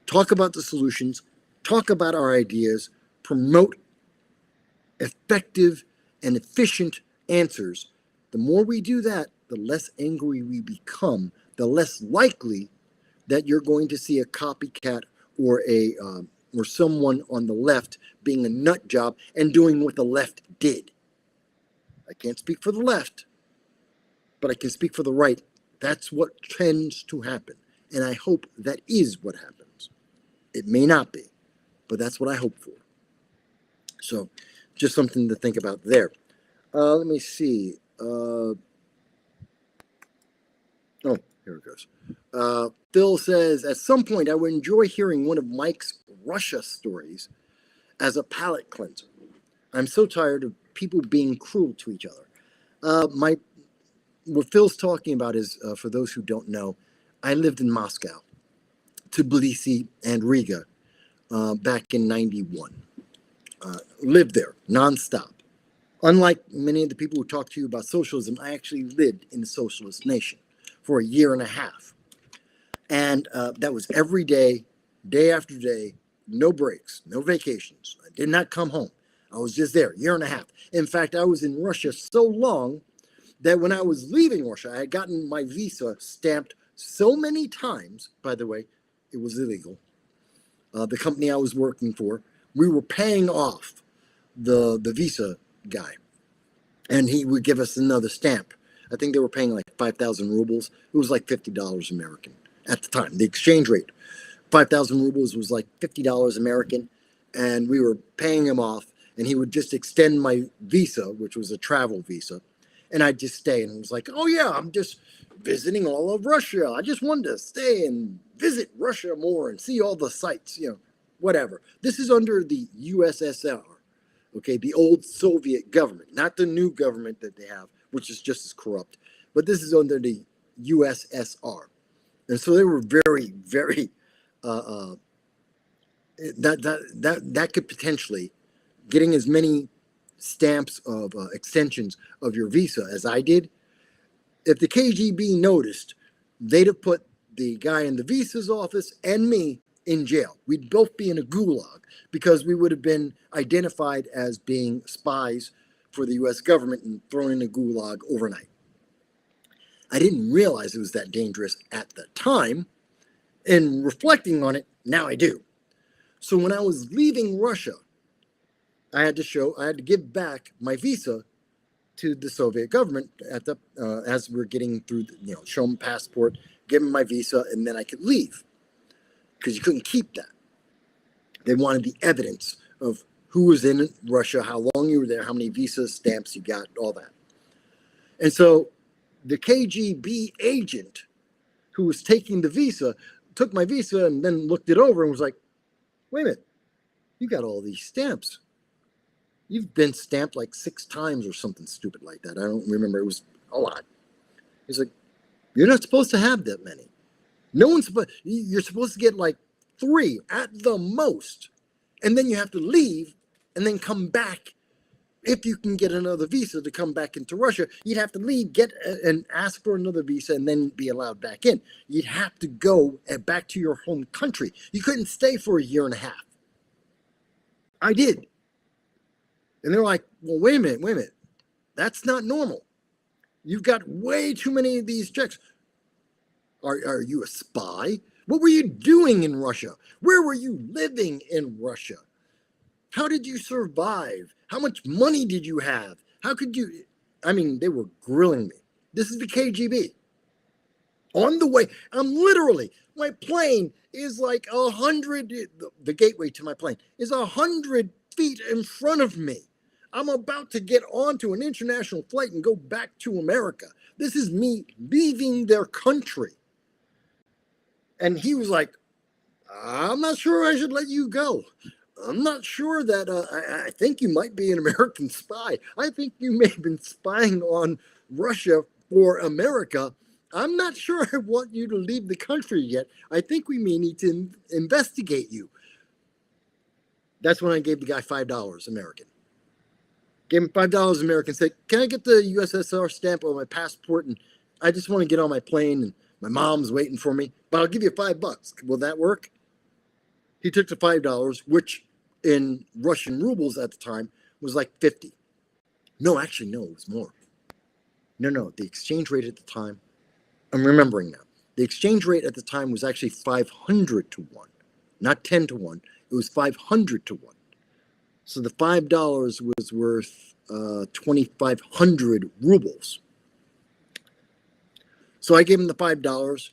Talk about the solutions, talk about our ideas, promote effective and efficient answers. The more we do that, the less angry we become, the less likely that you're going to see a copycat or someone on the left being a nut job and doing what the left did. I can't speak for the left, but I can speak for the right. That's what tends to happen. And I hope that is what happens. It may not be, but that's what I hope for. So just something to think about there. Let me see. Oh, here it goes. Phil says, at some point, I would enjoy hearing one of Mike's Russia stories as a palate cleanser. I'm so tired of people being cruel to each other. What Phil's talking about is, for those who don't know, I lived in Moscow, Tbilisi, and Riga back in 91. Lived there nonstop. Unlike many of the people who talk to you about socialism, I actually lived in a socialist nation for a year and a half. And that was every day, day after day, no breaks, no vacations. I did not come home. I was just there, year and a half. In fact, I was in Russia so long that when I was leaving Russia, I had gotten my visa stamped so many times. By the way, it was illegal. The company I was working for, we were paying off the visa guy, and he would give us another stamp. I think they were paying like 5,000 rubles. It was like $50 American at the time. The exchange rate, 5,000 rubles was like $50 American, and we were paying him off, and he would just extend my visa, which was a travel visa, And I'd just stay, and it was like, oh yeah, I'm just visiting all of Russia. I just wanted to stay and visit Russia more and see all the sites, whatever. This is under the USSR, okay, the old Soviet government, not the new government that they have, which is just as corrupt. But this is under the USSR. And so they were very, very, that could potentially, getting as many stamps of extensions of your visa as I did, if the KGB noticed, they'd have put the guy in the visa's office and me in jail. We'd both be in a gulag because we would have been identified as being spies for the US government and thrown in a gulag overnight. I didn't realize it was that dangerous at the time, and reflecting on it, now I do. So when I was leaving Russia, I had to give back my visa to the Soviet government at the as we're getting through, show them passport, give them my visa, and then I could leave because you couldn't keep that. They wanted the evidence of who was in Russia, how long you were there, how many visa stamps you got, all that. And so the KGB agent who was taking the visa took my visa and then looked it over and was like, wait a minute, you got all these stamps. You've been stamped like 6 times or something stupid like that. I don't remember. It was a lot. He's like, you're not supposed to have that many. No one's supposed, you're supposed to get like 3 at the most. And then you have to leave and then come back. If you can get another visa to come back into Russia, you'd have to leave, and ask for another visa, and then be allowed back in. You'd have to go back to your home country. You couldn't stay for a year and a half. I did. And they're like, well, wait a minute. That's not normal. You've got way too many of these checks. Are you a spy? What were you doing in Russia? Where were you living in Russia? How did you survive? How much money did you have? How could you? I mean, they were grilling me. This is the KGB. On the way, my plane is like 100, the gateway to my plane is 100 feet in front of me. I'm about to get onto an international flight and go back to America. This is me leaving their country. And he was like, I'm not sure I should let you go. I'm not sure that I think you might be an American spy. I think you may have been spying on Russia for America. I'm not sure I want you to leave the country yet. I think we may need to investigate you. That's when I gave the guy $5 American. Gave him $5 American, said, can I get the USSR stamp on my passport? And I just want to get on my plane, and my mom's waiting for me, but I'll give you $5. Will that work? He took the $5, which in Russian rubles at the time was like 50. No, actually, no, it was more. No, the exchange rate at the time, I'm remembering now. The exchange rate at the time was actually 500 to 1, not 10 to 1. It was 500 to 1. So the $5 was worth 2,500 rubles. So I gave him the $5,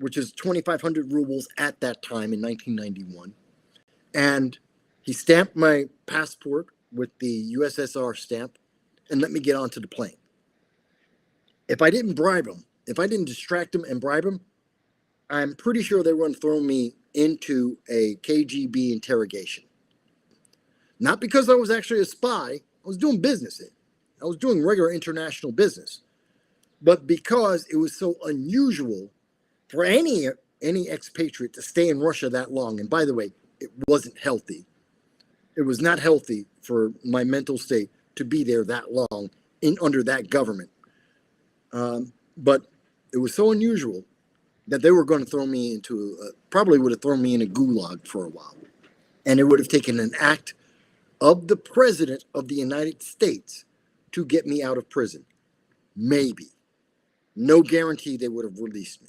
which is 2,500 rubles at that time in 1991. And he stamped my passport with the USSR stamp and let me get onto the plane. If I didn't bribe him, if I didn't distract him and bribe him, I'm pretty sure they were going to throw me into a KGB interrogation. Not because I was actually a spy. I was doing business. I was doing regular international business. But because it was so unusual for any expatriate to stay in Russia that long. And by the way, it wasn't healthy. It was not healthy for my mental state to be there that long under that government. But it was so unusual that they were going to throw me into, probably would have thrown me in a gulag for a while. And it would have taken an act of the President of the United States to get me out of prison. Maybe. No guarantee they would have released me.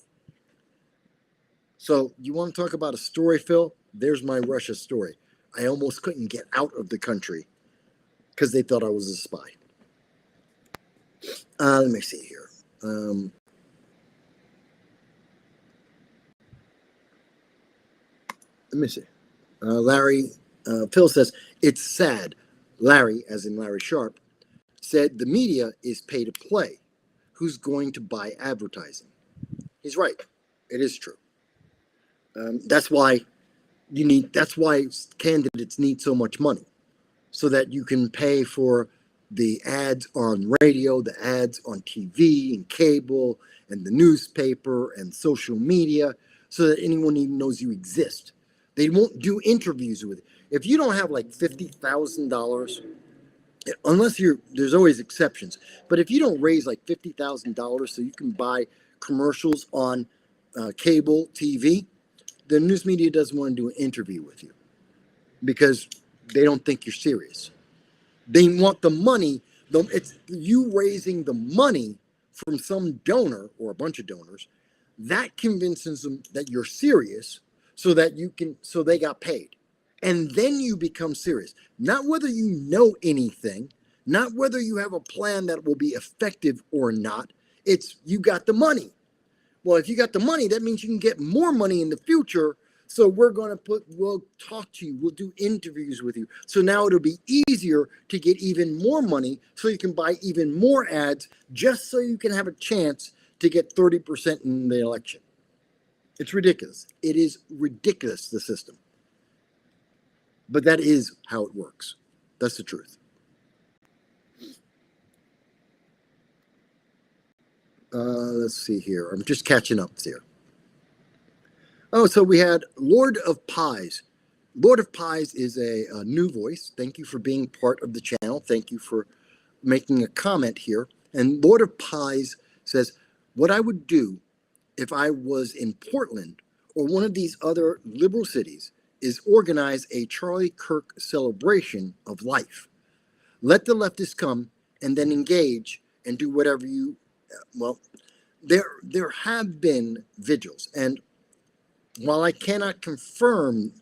So you want to talk about a story, Phil? There's my Russia story. I almost couldn't get out of the country because they thought I was a spy. Let me see here. Let me see. Larry, Phil says, it's sad. Larry, as in Larry Sharp, said the media is pay to play. Who's going to buy advertising? He's right. It is true. That's why candidates need so much money, so that you can pay for the ads on radio, the ads on TV and cable and the newspaper and social media, so that anyone even knows you exist. They won't do interviews with you. If you don't have like $50,000, unless there's always exceptions, but if you don't raise like $50,000 so you can buy commercials on cable TV, the news media doesn't want to do an interview with you because they don't think you're serious. They want the money. It's you raising the money from some donor or a bunch of donors that convinces them that you're serious, so they got paid. And then you become serious. Not whether you know anything, not whether you have a plan that will be effective or not. It's you got the money. Well, if you got the money, that means you can get more money in the future. So we'll talk to you. We'll do interviews with you. So now it'll be easier to get even more money so you can buy even more ads, just so you can have a chance to get 30% in the election. It's ridiculous. It is ridiculous, the system. But that is how it works. That's the truth. Let's see here. I'm just catching up here. Oh, so we had Lord of Pies. Lord of Pies is a new voice. Thank you for being part of the channel. Thank you for making a comment here. And Lord of Pies says, what I would do if I was in Portland or one of these other liberal cities is organize a Charlie Kirk celebration of life. Let the leftists come and then engage and do whatever there have been vigils. And while I cannot confirm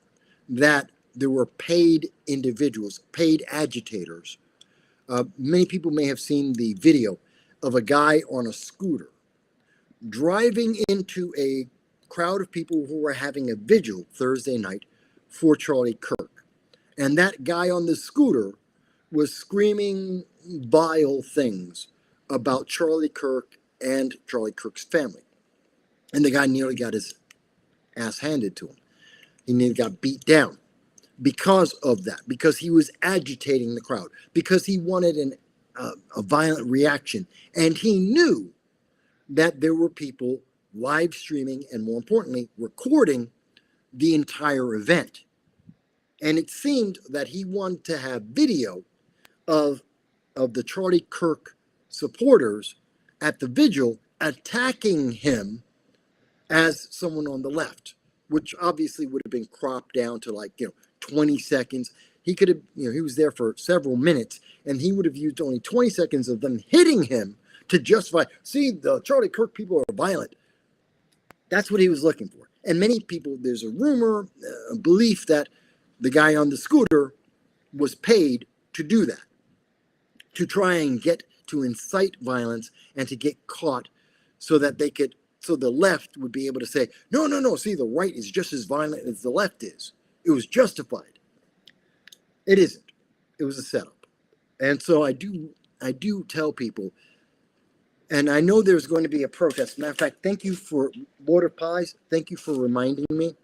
that there were paid individuals, paid agitators, many people may have seen the video of a guy on a scooter driving into a crowd of people who were having a vigil Thursday night for Charlie Kirk. And that guy on the scooter was screaming vile things about Charlie Kirk and Charlie Kirk's family. And the guy nearly got his ass handed to him. He nearly got beat down because of that, because he was agitating the crowd, because he wanted a violent reaction. And he knew that there were people live streaming and, more importantly, recording the entire event. And it seemed that he wanted to have video of the Charlie Kirk supporters at the vigil attacking him as someone on the left, which obviously would have been cropped down to 20 seconds. He could have, he was there for several minutes, and he would have used only 20 seconds of them hitting him to justify, see, the Charlie Kirk people are violent. That's what he was looking for. And many people, there's a rumor, a belief that the guy on the scooter was paid to do that, to try and to incite violence and to get caught so that so the left would be able to say, no, see, the right is just as violent as the left is. It was justified. It isn't. It was a setup. And so I do tell people, and I know there's going to be a protest. Matter of fact, thank you for Lord of Pies. Thank you for reminding me.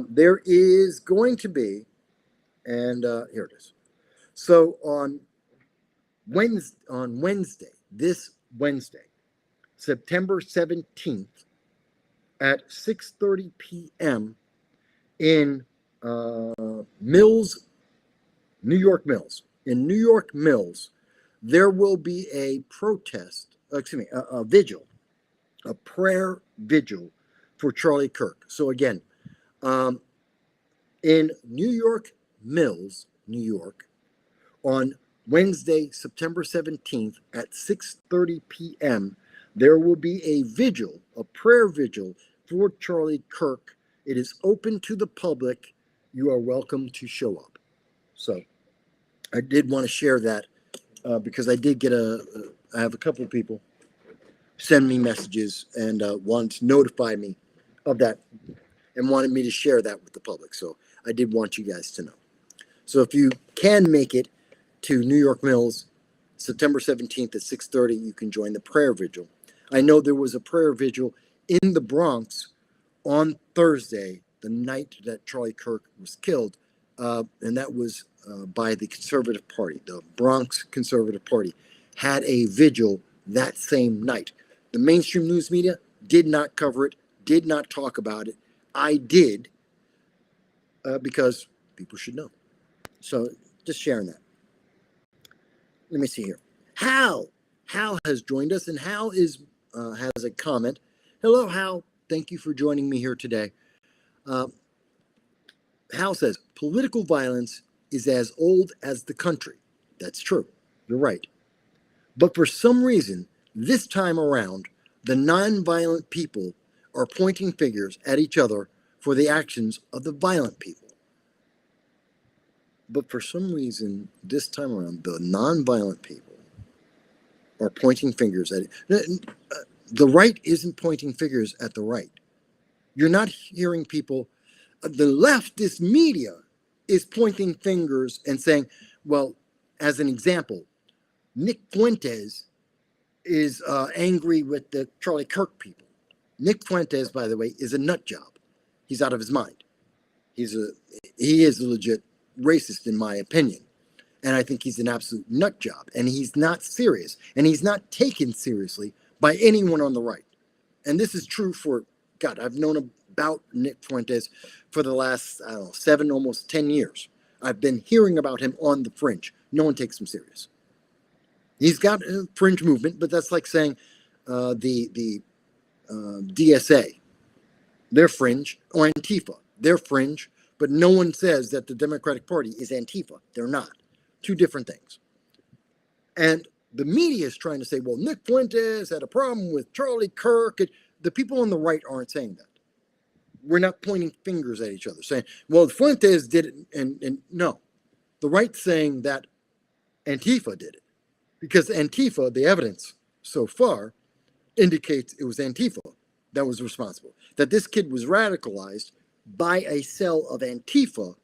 There is going to be, and here it is. So on Wednesday, this Wednesday, September 17th at 6:30 p.m. in Mills, New York Mills. In New York Mills, there will be a protest, a vigil, a prayer vigil for Charlie Kirk. So again, in New York Mills, New York, on Wednesday, September 17th at 6:30 p.m., there will be a vigil, a prayer vigil for Charlie Kirk. It is open to the public. You are welcome to show up. So I did want to share that because I did get I have a couple of people send me messages and wanted to notify me of that and wanted me to share that with the public. So I did want you guys to know. So if you can make it to New York Mills, September 17th at 6:30, you can join the prayer vigil. I know there was a prayer vigil in the Bronx on Thursday, the night that Charlie Kirk was killed, and that was by the Conservative Party. The Bronx Conservative Party had a vigil that same night. The mainstream news media did not cover it, did not talk about it. I did, because people should know. So just sharing that. Let me see here. Hal has joined us, and Hal has a comment. Hello, Hal. Thank you for joining me here today. Hal says, political violence is as old as the country. That's true. You're right. But for some reason, this time around, the nonviolent people are pointing fingers at each other for the actions of the violent people. But for some reason, this time around, the nonviolent people are pointing fingers at it. The right isn't pointing fingers at the right. You're not hearing people. The leftist media is pointing fingers and saying, well, as an example, Nick Fuentes is angry with the Charlie Kirk people. Nick Fuentes, by the way, is a nut job. He's out of his mind. He is a legit racist, in my opinion. And I think he's an absolute nut job. And he's not serious. And he's not taken seriously by anyone on the right. And this is true for, God, I've known about Nick Fuentes for the last, 7, almost 10 years. I've been hearing about him on the fringe. No one takes him serious. He's got a fringe movement, but that's like saying the DSA, they're fringe, or Antifa, they're fringe, but no one says that the Democratic Party is Antifa. They're not. Two different things. And the media is trying to say, well, Nick Fuentes had a problem with Charlie Kirk. The people on the right aren't saying that. We're not pointing fingers at each other, saying, well, Fuentes did it, and no. The right's saying that Antifa did it. Because Antifa, the evidence so far, indicates it was Antifa that was responsible. That this kid was radicalized by a cell of Antifa,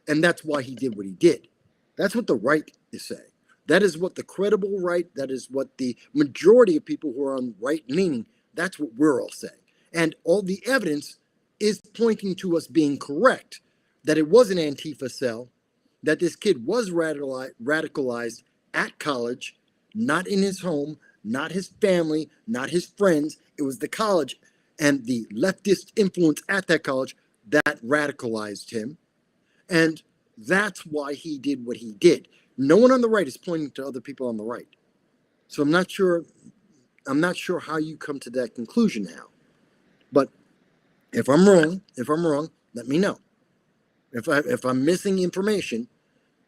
and that's why he did what he did. That's what the right is saying. That is what the credible right, that is what the majority of people who are on right-leaning, that's what we're all saying. And all the evidence is pointing to us being correct, that it was an Antifa cell, that this kid was radicalized at college, not in his home, not his family, not his friends. It was the college and the leftist influence at that college that radicalized him. And that's why he did what he did. No one on the right is pointing to other people on the right. So I'm not sure how you come to that conclusion now. But if I'm wrong, let me know. If I'm missing information,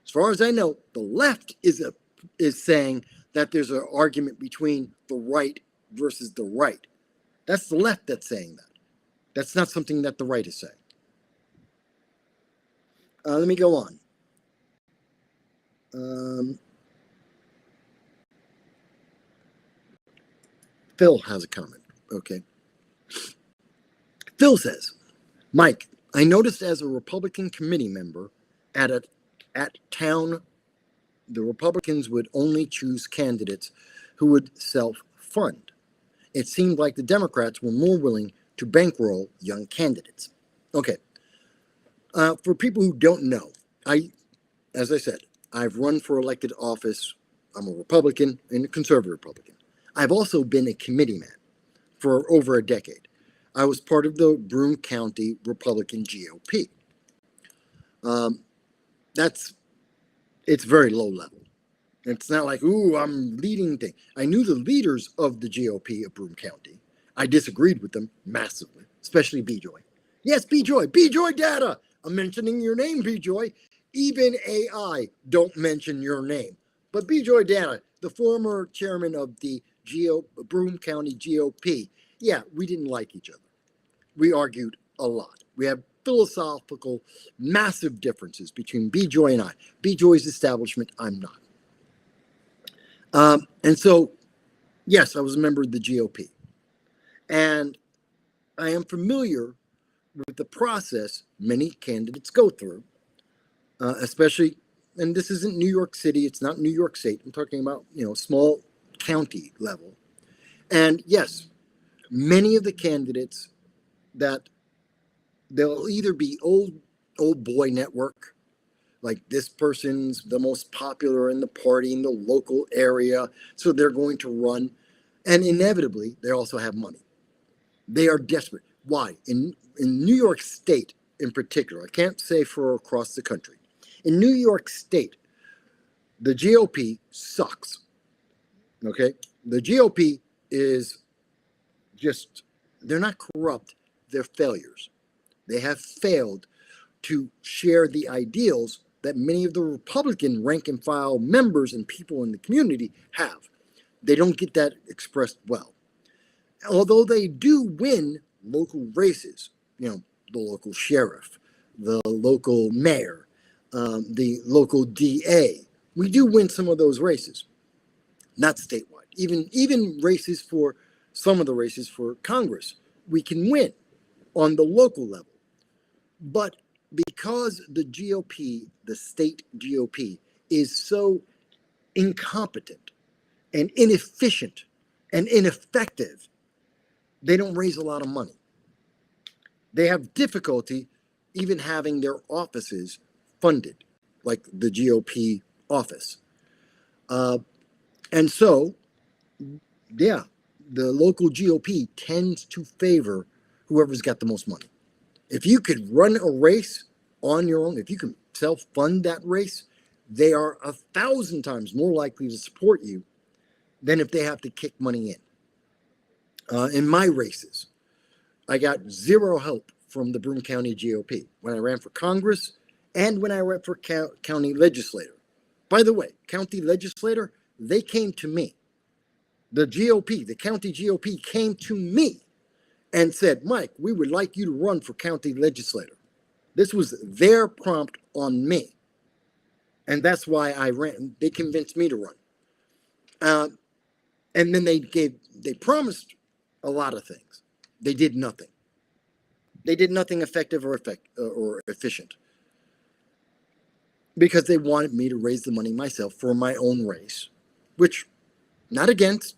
as far as I know, the left is saying that there's an argument between the right versus the right. That's the left that's saying that. That's not something that the right is saying. Let me go on. Phil has a comment. Okay. Phil says, Mike, I noticed as a Republican committee member at town, the Republicans would only choose candidates who would self-fund. It seemed like the Democrats were more willing to bankroll young candidates. Okay. For people who don't know, as I said, I've run for elected office. I'm a Republican and a conservative Republican. I've also been a committee man for over a decade. I was part of the Broome County Republican GOP. It's very low level. It's not like, ooh, I'm leading things. I knew the leaders of the GOP of Broome County. I disagreed with them massively, especially B-Joy. Yes, B-Joy data. I'm mentioning your name, B-Joy. Even AI don't mention your name. But B-Joy Data, the former chairman of the Broome County GOP, yeah, we didn't like each other. We argued a lot. We have philosophical, massive differences between B-Joy and I. B-Joy's establishment, I'm not. And so, yes, I was a member of the GOP. And I am familiar with the process many candidates go through, especially and this isn't New York City, it's not New York State. I'm talking about, small county level. And yes, many of the candidates that they'll either be old boy network, like this person's the most popular in the party in the local area, so they're going to run. And inevitably, they also have money. They are desperate. Why? In New York State in particular, I can't say for across the country. In New York State, the GOP sucks. Okay? The GOP is just, they're not corrupt, they're failures. They have failed to share the ideals that many of the Republican rank and file members and people in the community have. They don't get that expressed well. Although they do win local races, the local sheriff, the local mayor, the local DA. We do win some of those races, not statewide. Even races for some of the races for Congress, we can win on the local level. But because the GOP, the state GOP, is so incompetent and inefficient and ineffective, they don't raise a lot of money. They have difficulty even having their offices funded, like the GOP office. And so, yeah, the local GOP tends to favor whoever's got the most money. If you could run a race on your own, if you can self-fund that race, they are 1,000 times more likely to support you than if they have to kick money in. In my races, I got zero help from the Broome County GOP when I ran for Congress and when I ran for county legislator. By the way, county legislator, they came to me. The GOP, the county GOP came to me and said, Mike, we would like you to run for county legislator. This was their prompt on me. And that's why I ran. They convinced me to run. And then they promised a lot of things. They did nothing. They did nothing effective or efficient. Because they wanted me to raise the money myself for my own race, which, not against.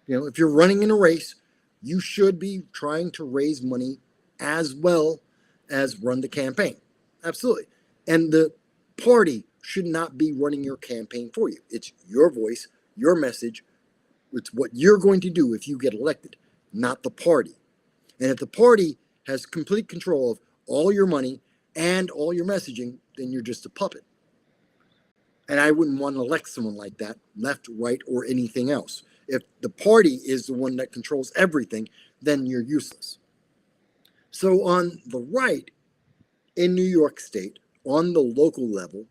If you're running in a race, you should be trying to raise money as well as run the campaign. Absolutely. And the party should not be running your campaign for you. It's your voice, your message. It's what you're going to do if you get elected, not the party. And if the party has complete control of all your money and all your messaging, then you're just a puppet. And I wouldn't want to elect someone like that, left, right, or anything else. If the party is the one that controls everything, then you're useless. So on the right, in New York State, on the local level,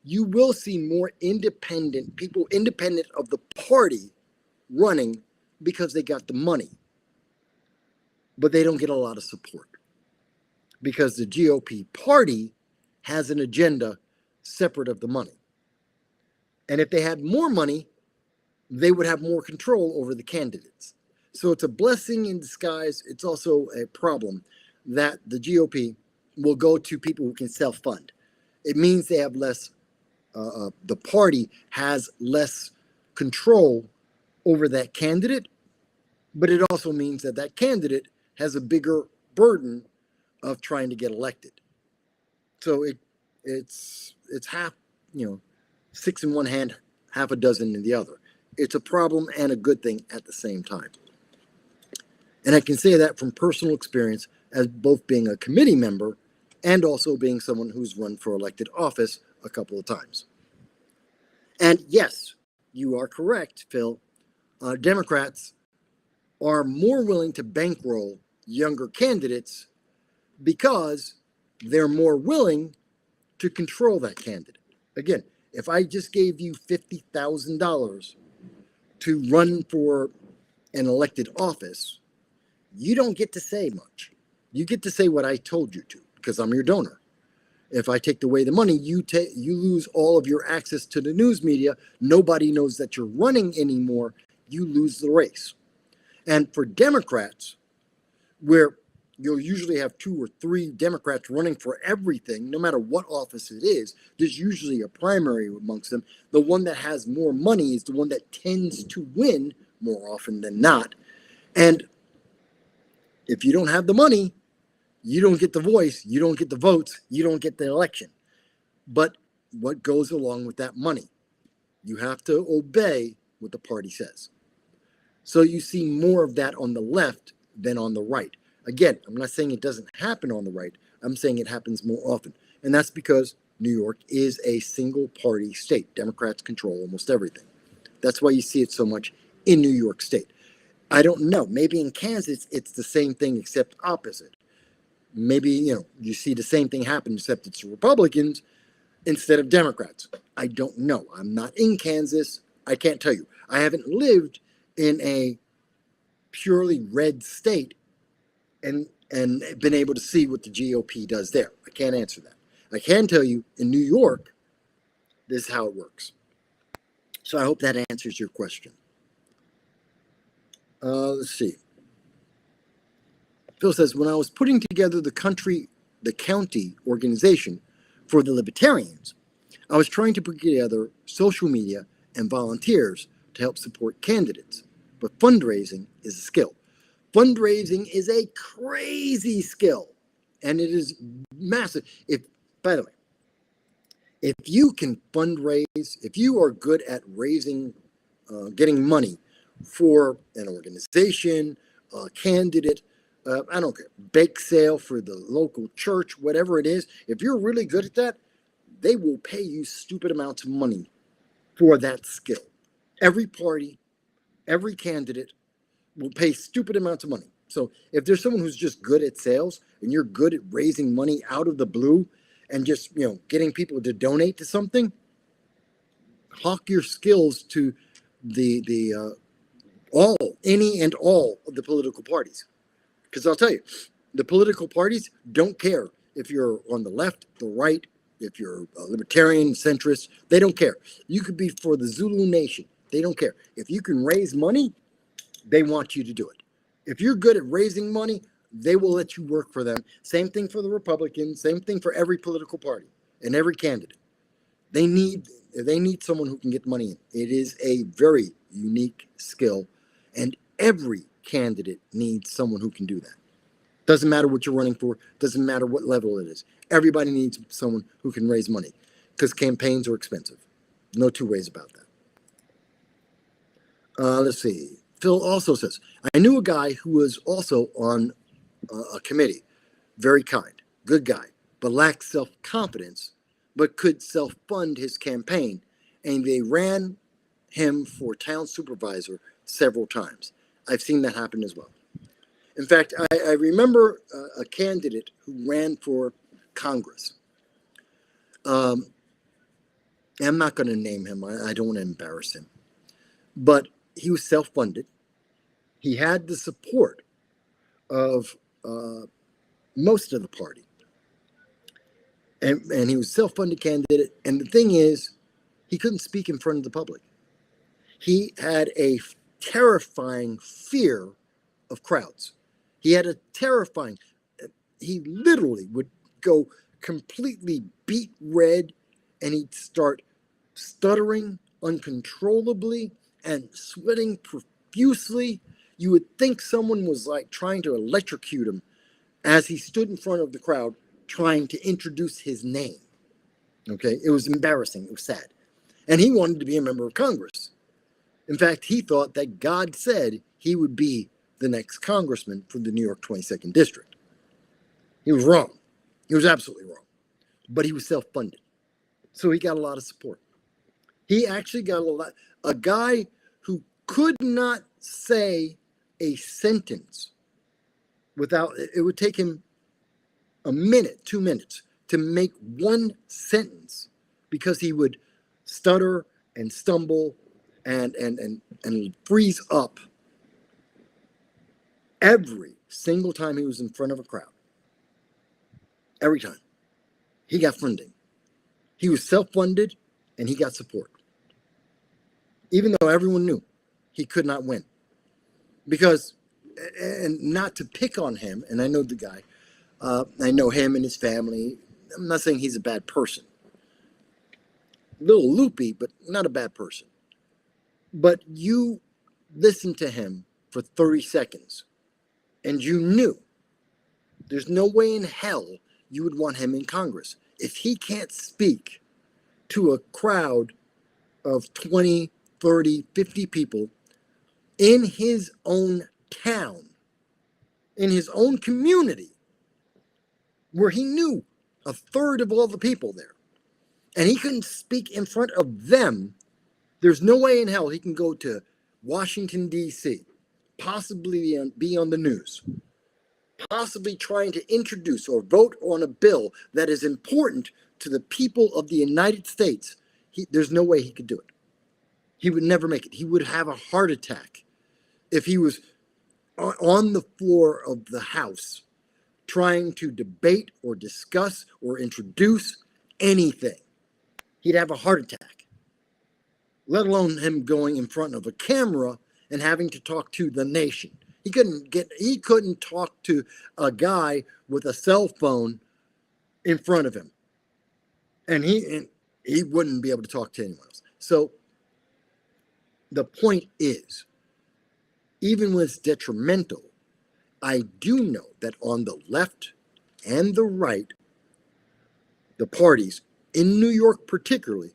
you will see more independent people, independent of the party, running because they got the money. But they don't get a lot of support because the GOP party has an agenda separate of the money. And if they had more money, they would have more control over the candidates. So it's a blessing in disguise. It's also a problem that the GOP will go to people who can self-fund. It means they have less, the party has less control over that candidate, but it also means that that candidate has a bigger burden of trying to get elected. So it's half, 6 in one hand, half a dozen in the other. It's a problem and a good thing at the same time. And I can say that from personal experience as both being a committee member and also being someone who's run for elected office a couple of times. And yes, you are correct, Phil. Democrats are more willing to bankroll younger candidates because they're more willing to control that candidate. Again, if I just gave you $50,000 to run for an elected office, you don't get to say much. You get to say what I told you to because I'm your donor. If I take away the money, you lose all of your access to the news media. Nobody knows that you're running anymore. You lose the race. And for Democrats, where you'll usually have 2 or 3 Democrats running for everything, no matter what office it is. There's usually a primary amongst them. The one that has more money is the one that tends to win more often than not. And if you don't have the money, you don't get the voice, you don't get the votes, you don't get the election. But what goes along with that money? You have to obey what the party says. So you see more of that on the left than on the right. Again, I'm not saying it doesn't happen on the right. I'm saying it happens more often. And that's because New York is a single party state. Democrats control almost everything. That's why you see it so much in New York State. I don't know. Maybe in Kansas, it's the same thing except opposite. Maybe, you see the same thing happen except it's Republicans instead of Democrats. I don't know. I'm not in Kansas. I can't tell you. I haven't lived in a purely red state and been able to see what the GOP does there. I can't answer that. I can tell you in New York, this is how it works. So I hope that answers your question. Let's see. Phil says, when I was putting together the county organization for the Libertarians, I was trying to put together social media and volunteers to help support candidates. But fundraising is a skill. Fundraising is a crazy skill, and it is massive. By the way, if you can fundraise, if you are good at raising, getting money for an organization, a candidate, I don't care, bake sale for the local church, whatever it is, if you're really good at that, they will pay you stupid amounts of money for that skill. Every party, every candidate will pay stupid amounts of money. So if there's someone who's just good at sales and you're good at raising money out of the blue and just, getting people to donate to something, hawk your skills to any and all of the political parties. Because I'll tell you, the political parties don't care if you're on the left, the right, if you're a libertarian, centrist, they don't care. You could be for the Zulu Nation. They don't care. If you can raise money, they want you to do it. If you're good at raising money, they will let you work for them. Same thing for the Republicans, same thing for every political party and every candidate. They need someone who can get money in. It is a very unique skill, and every candidate needs someone who can do that. Doesn't matter what you're running for, doesn't matter what level it is. Everybody needs someone who can raise money because campaigns are expensive. No two ways about that. Let's see. Phil also says, I knew a guy who was also on a committee. Very kind, good guy, but lacked self-confidence, but could self-fund his campaign. And they ran him for town supervisor several times. I've seen that happen as well. In fact, I remember a candidate who ran for Congress. I'm not going to name him. I don't want to embarrass him. But he was self-funded. He had the support of most of the party. And he was a self-funded candidate. And the thing is, he couldn't speak in front of the public. He had a terrifying fear of crowds. He had a terrifying, he literally would go completely beet red and he'd start stuttering uncontrollably and sweating profusely. You would think someone was like trying to electrocute him as he stood in front of the crowd trying to introduce his name. Okay, it was embarrassing. It was sad. And he wanted to be a member of Congress. In fact, he thought that God said he would be the next congressman for the New York 22nd District. He was wrong. He was absolutely wrong. But he was self-funded. So he got a lot of support. He actually got a guy who could not say a sentence without, it would take him a minute, 2 minutes to make one sentence because he would stutter and stumble and freeze up every single time he was in front of a crowd. Every time. He got funding. He was self-funded and he got support. Even though everyone knew he could not win. Because and not to pick on him, and I know the guy, I know him and his family. I'm not saying he's a bad person. A little loopy, but not a bad person. But you listened to him for 30 seconds, and you knew there's no way in hell you would want him in Congress. If he can't speak to a crowd of 20, 30, 50 people in his own town, in his own community, where he knew a third of all the people there, and he couldn't speak in front of them, there's no way in hell he can go to Washington, D.C., possibly be on the news, possibly trying to introduce or vote on a bill that is important to the people of the United States. There's no way he could do it. He would never make it. He would have a heart attack if he was on the floor of the House trying to debate or discuss or introduce anything. He'd have a heart attack, let alone him going in front of a camera and having to talk to the nation. He couldn't talk to a guy with a cell phone in front of him. And he wouldn't be able to talk to anyone else. So the point is, even when it's detrimental, I do know that on the left and the right, the parties, in New York particularly,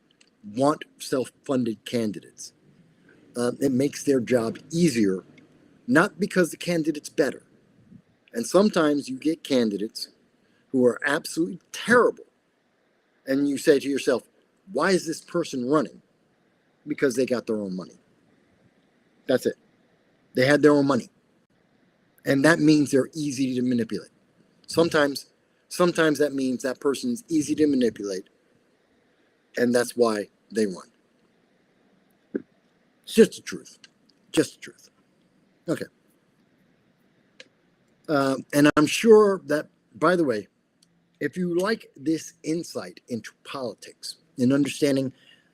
want self-funded candidates. It makes their job easier, not because the candidate's better. And sometimes you get candidates who are absolutely terrible. And you say to yourself, why is this person running? Because they got their own money. That's it. They had their own money. And that means they're easy to manipulate. Sometimes that means that person is easy to manipulate, and that's why they run. It's just the truth. Just the truth. Okay. And I'm sure that, by the way, if you like this insight into politics and understanding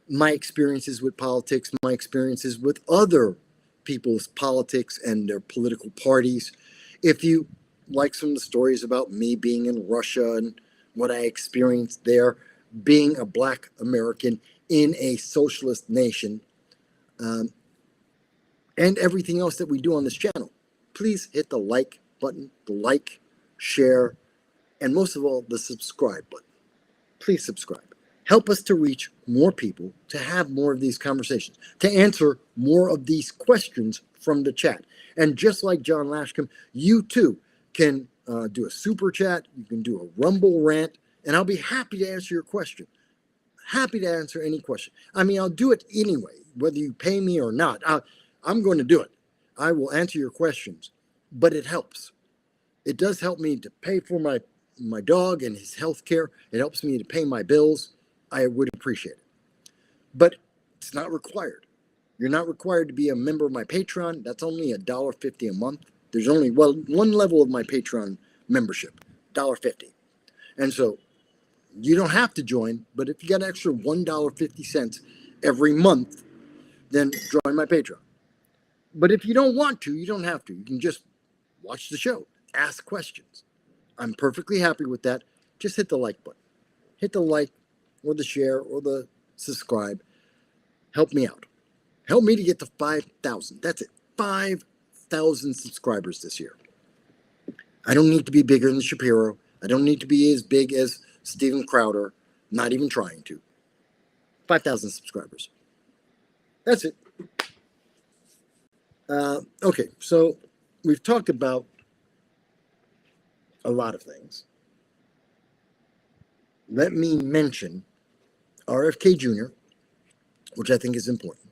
my experiences with politics, my experiences with other people's politics and their political parties, if you like some of the stories about me being in Russia and what I experienced there, being a Black American in a socialist nation, and everything else that we do on this channel, please hit the like button, the like, share, and most of all, the subscribe button. Please subscribe. Help us to reach more people, to have more of these conversations, to answer more of these questions from the chat. And just like John Lashcombe, you too can do a super chat, you can do a Rumble rant, and I'll be happy to answer your question. Happy to answer any question. I mean, I'll do it anyway, whether you pay me or not. I'm going to do it. I will answer your questions, but it helps. It does help me to pay for my dog and his health care. It helps me to pay my bills. I would appreciate it. But it's not required. You're not required to be a member of my Patreon. That's only $1.50 a month. There's only, one level of my Patreon membership, $1.50. And so you don't have to join, but if you got an extra $1.50 every month, then join my Patreon. But if you don't want to, you don't have to. You can just watch the show, ask questions. I'm perfectly happy with that. Just hit the like button. Hit the like or the share or the subscribe. Help me out. Help me to get to 5,000. That's it. 5,000 subscribers this year. I don't need to be bigger than Shapiro. I don't need to be as big as Steven Crowder. Not even trying to. 5,000 subscribers. That's it. Okay, so we've talked about a lot of things. Let me mention RFK Jr., which I think is important.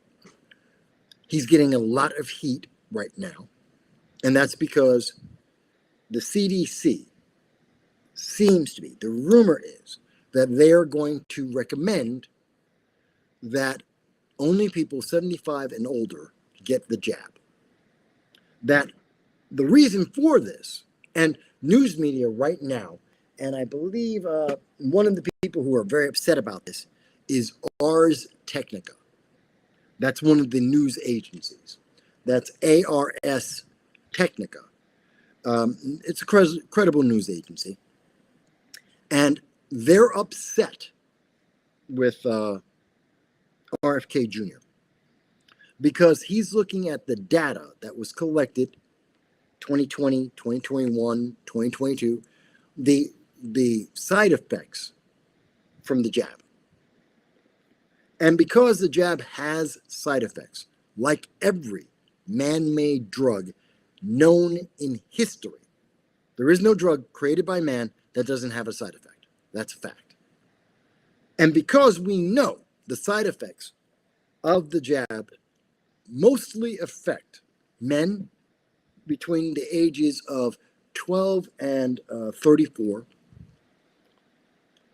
He's getting a lot of heat right now, and that's because the CDC seems to be, the rumor is that they are going to recommend that only people 75 and older get the jab. That the reason for this, and news media right now, and I believe one of the people who are very upset about this is Ars Technica. That's one of the news agencies. That's ARS Technica. It's a credible news agency. And they're upset with RFK Jr. because he's looking at the data that was collected 2020, 2021, 2022, the side effects from the jab. And because the jab has side effects, like every man-made drug known in history, there is no drug created by man that doesn't have a side effect. That's a fact. And because we know the side effects of the jab mostly affect men between the ages of 12 and 34,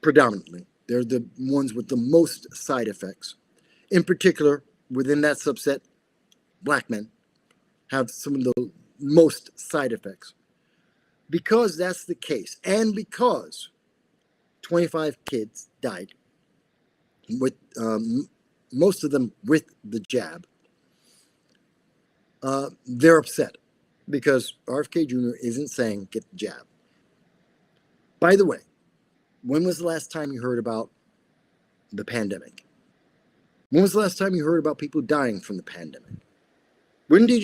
predominantly. They're the ones with the most side effects. In particular, within that subset, black men have some of the most side effects. Because that's the case, and because 25 kids died, with most of them with the jab, they're upset because RFK Jr. isn't saying get the jab. By the way, when was the last time you heard about the pandemic? When was the last time you heard about people dying from the pandemic? When did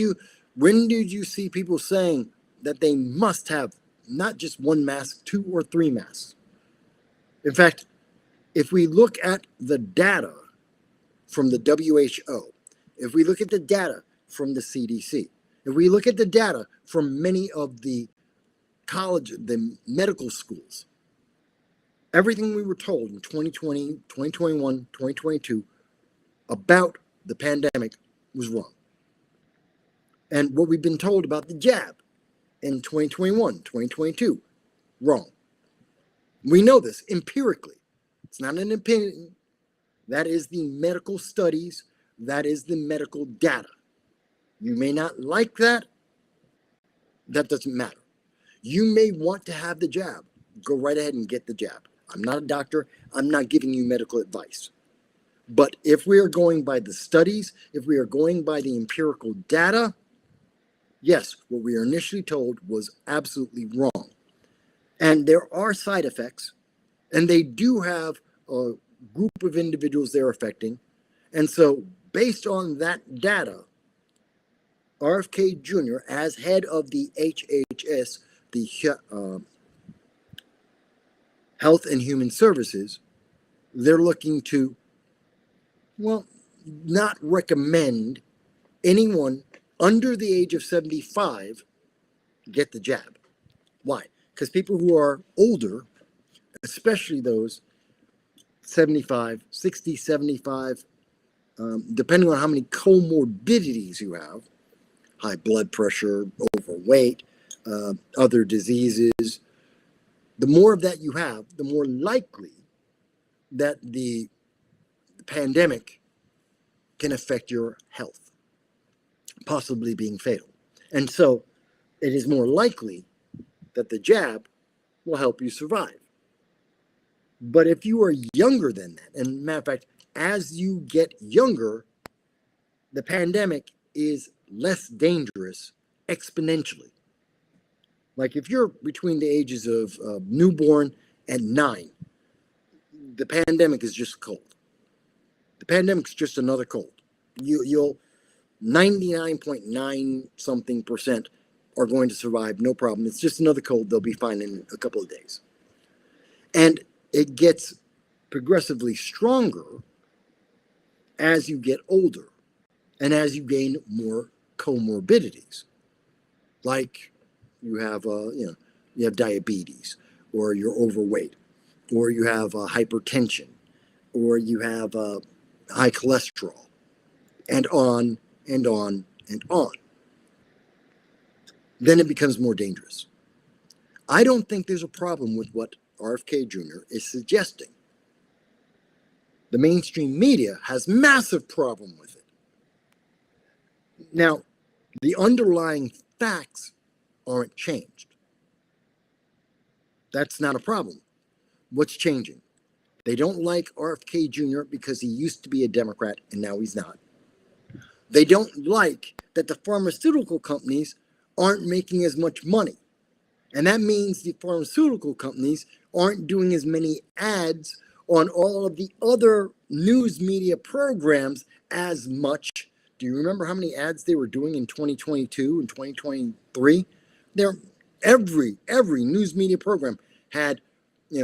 you see people saying that they must have not just one mask, 2 or 3 masks? In fact, if we look at the data from the WHO, if we look at the data from the CDC, if we look at the data from many of the the medical schools, everything we were told in 2020, 2021, 2022 about the pandemic was wrong. And what we've been told about the jab in 2021, 2022, wrong. We know this empirically. It's not an opinion. That is the medical studies. That is the medical data. You may not like that. That doesn't matter. You may want to have the jab. Go right ahead and get the jab. I'm not a doctor. I'm not giving you medical advice. But if we are going by the studies, if we are going by the empirical data, yes, what we were initially told was absolutely wrong. And there are side effects, and they do have a group of individuals they're affecting. And so based on that data, RFK Jr., as head of the HHS, the Health and Human Services, they're looking to, well, not recommend anyone under the age of 75 get the jab. Why? Because people who are older, especially those 75, 60, 75, depending on how many comorbidities you have, high blood pressure, overweight, other diseases, the more of that you have, the more likely that the pandemic can affect your health, possibly being fatal. And so it is more likely that the jab will help you survive. But if you are younger than that, and matter of fact, as you get younger, the pandemic is less dangerous exponentially. Like if you're between the ages of newborn and 9, the pandemic is just a cold. The pandemic's just another cold. You'll 99.9 something percent are going to survive, no problem. It's just another cold. They'll be fine in a couple of days. And it gets progressively stronger as you get older and as you gain more comorbidities. Like you have, you have diabetes, or you're overweight, or you have hypertension, or you have high cholesterol, and on and on and on. Then it becomes more dangerous. I don't think there's a problem with what RFK Jr. is suggesting. The mainstream media has massive problem with it. Now, the underlying facts aren't changed. That's not a problem. What's changing? They don't like RFK Jr. because he used to be a Democrat and now he's not. They don't like that the pharmaceutical companies aren't making as much money. And that means the pharmaceutical companies aren't doing as many ads on all of the other news media programs as much. Do you remember how many ads they were doing in 2022 and 2023? They're every news media program had,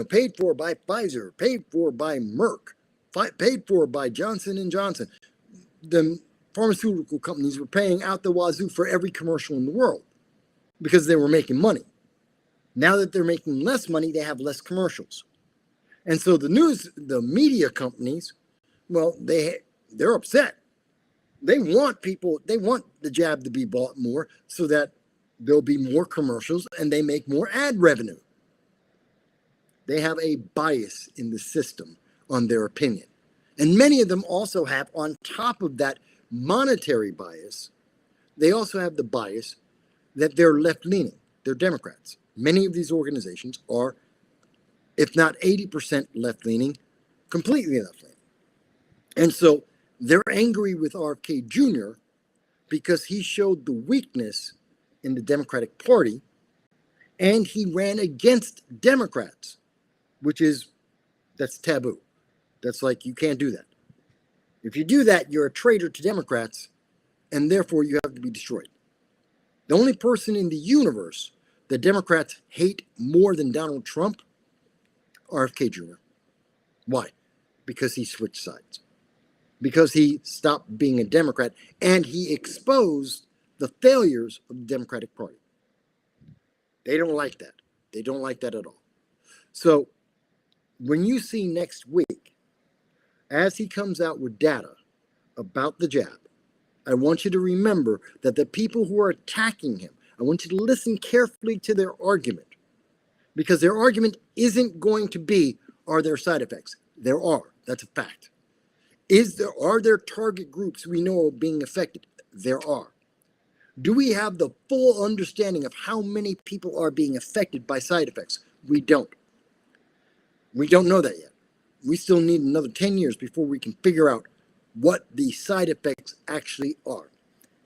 paid for by Pfizer, paid for by Merck, paid for by Johnson and Johnson. The pharmaceutical companies were paying out the wazoo for every commercial in the world because they were making money. Now that they're making less money, they have less commercials. And so the media companies, well, they're upset. They want the jab to be bought more so that there'll be more commercials and they make more ad revenue. They have a bias in the system on their opinion. And many of them also have, on top of that monetary bias, they also have the bias that they're left-leaning. They're Democrats. Many of these organizations are, if not 80% left-leaning, completely left-leaning. And so they're angry with RFK Jr. because he showed the weakness in the Democratic Party and he ran against Democrats, that's taboo. That's like, you can't do that. If you do that, you're a traitor to Democrats and therefore you have to be destroyed. The only person in the universe the Democrats hate more than Donald Trump, RFK Jr. Why? Because he switched sides. Because he stopped being a Democrat and he exposed the failures of the Democratic Party. They don't like that. They don't like that at all. So when you see next week, as he comes out with data about the jab, I want you to remember that the people who are attacking him, I want you to listen carefully to their argument, because their argument isn't going to be, are there side effects? There are. That's a fact. Are there target groups we know are being affected? There are. Do we have the full understanding of how many people are being affected by side effects? We don't. We don't know that yet. We still need another 10 years before we can figure out what the side effects actually are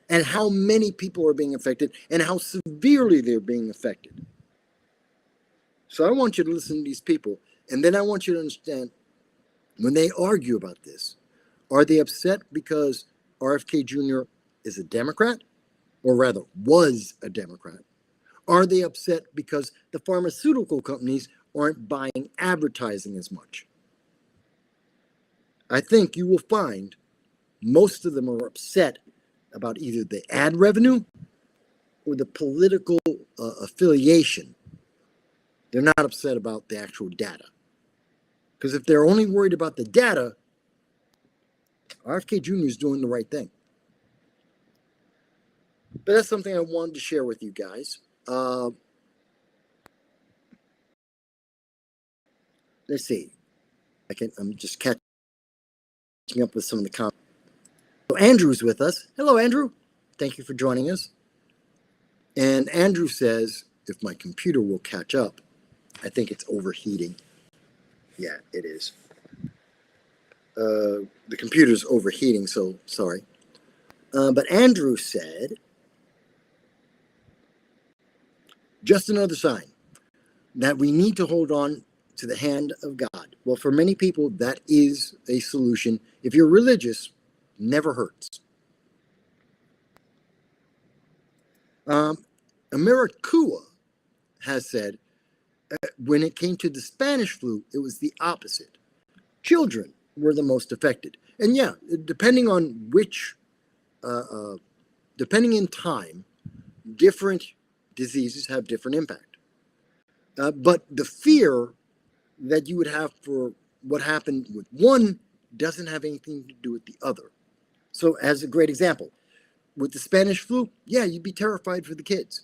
and how many people are being affected and how severely they're being affected. So I want you to listen to these people, and then I want you to understand, when they argue about this, are they upset because RFK Jr. is a Democrat, or rather was a Democrat? Are they upset because the pharmaceutical companies aren't buying advertising as much? I think you will find most of them are upset about either the ad revenue or the political affiliation. They're not upset about the actual data. Because if they're only worried about the data, RFK Jr. is doing the right thing. But that's something I wanted to share with you guys. Let's see. I'm just catching up with some of the comments. So Andrew's with us. Hello, Andrew. Thank you for joining us. And Andrew says, if my computer will catch up, I think it's overheating. Yeah, it is. The computer's overheating, so sorry. But Andrew said, just another sign that we need to hold on to the hand of God. Well, for many people, that is a solution. If you're religious, never hurts. Americua has said, when it came to the Spanish flu, it was the opposite. Children were the most affected. And yeah, depending on depending in time, different diseases have different impact. But the fear that you would have for what happened with one doesn't have anything to do with the other. So as a great example, with the Spanish flu, yeah, you'd be terrified for the kids.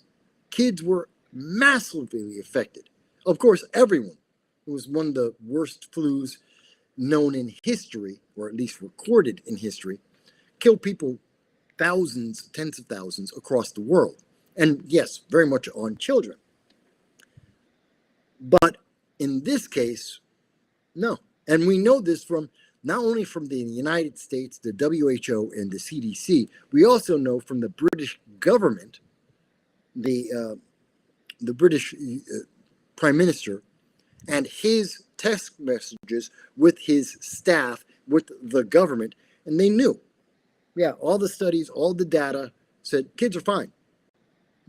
Kids were massively affected. Of course, everyone. It was one of the worst flus known in history, or at least recorded in history, killed people, thousands, tens of thousands across the world. And yes, very much on children. But in this case, no. And we know this from not only from the United States, the WHO, and the CDC, we also know from the British government the British Prime Minister and his text messages with his staff, with the government, and they knew. Yeah, all the studies, all the data said kids are fine.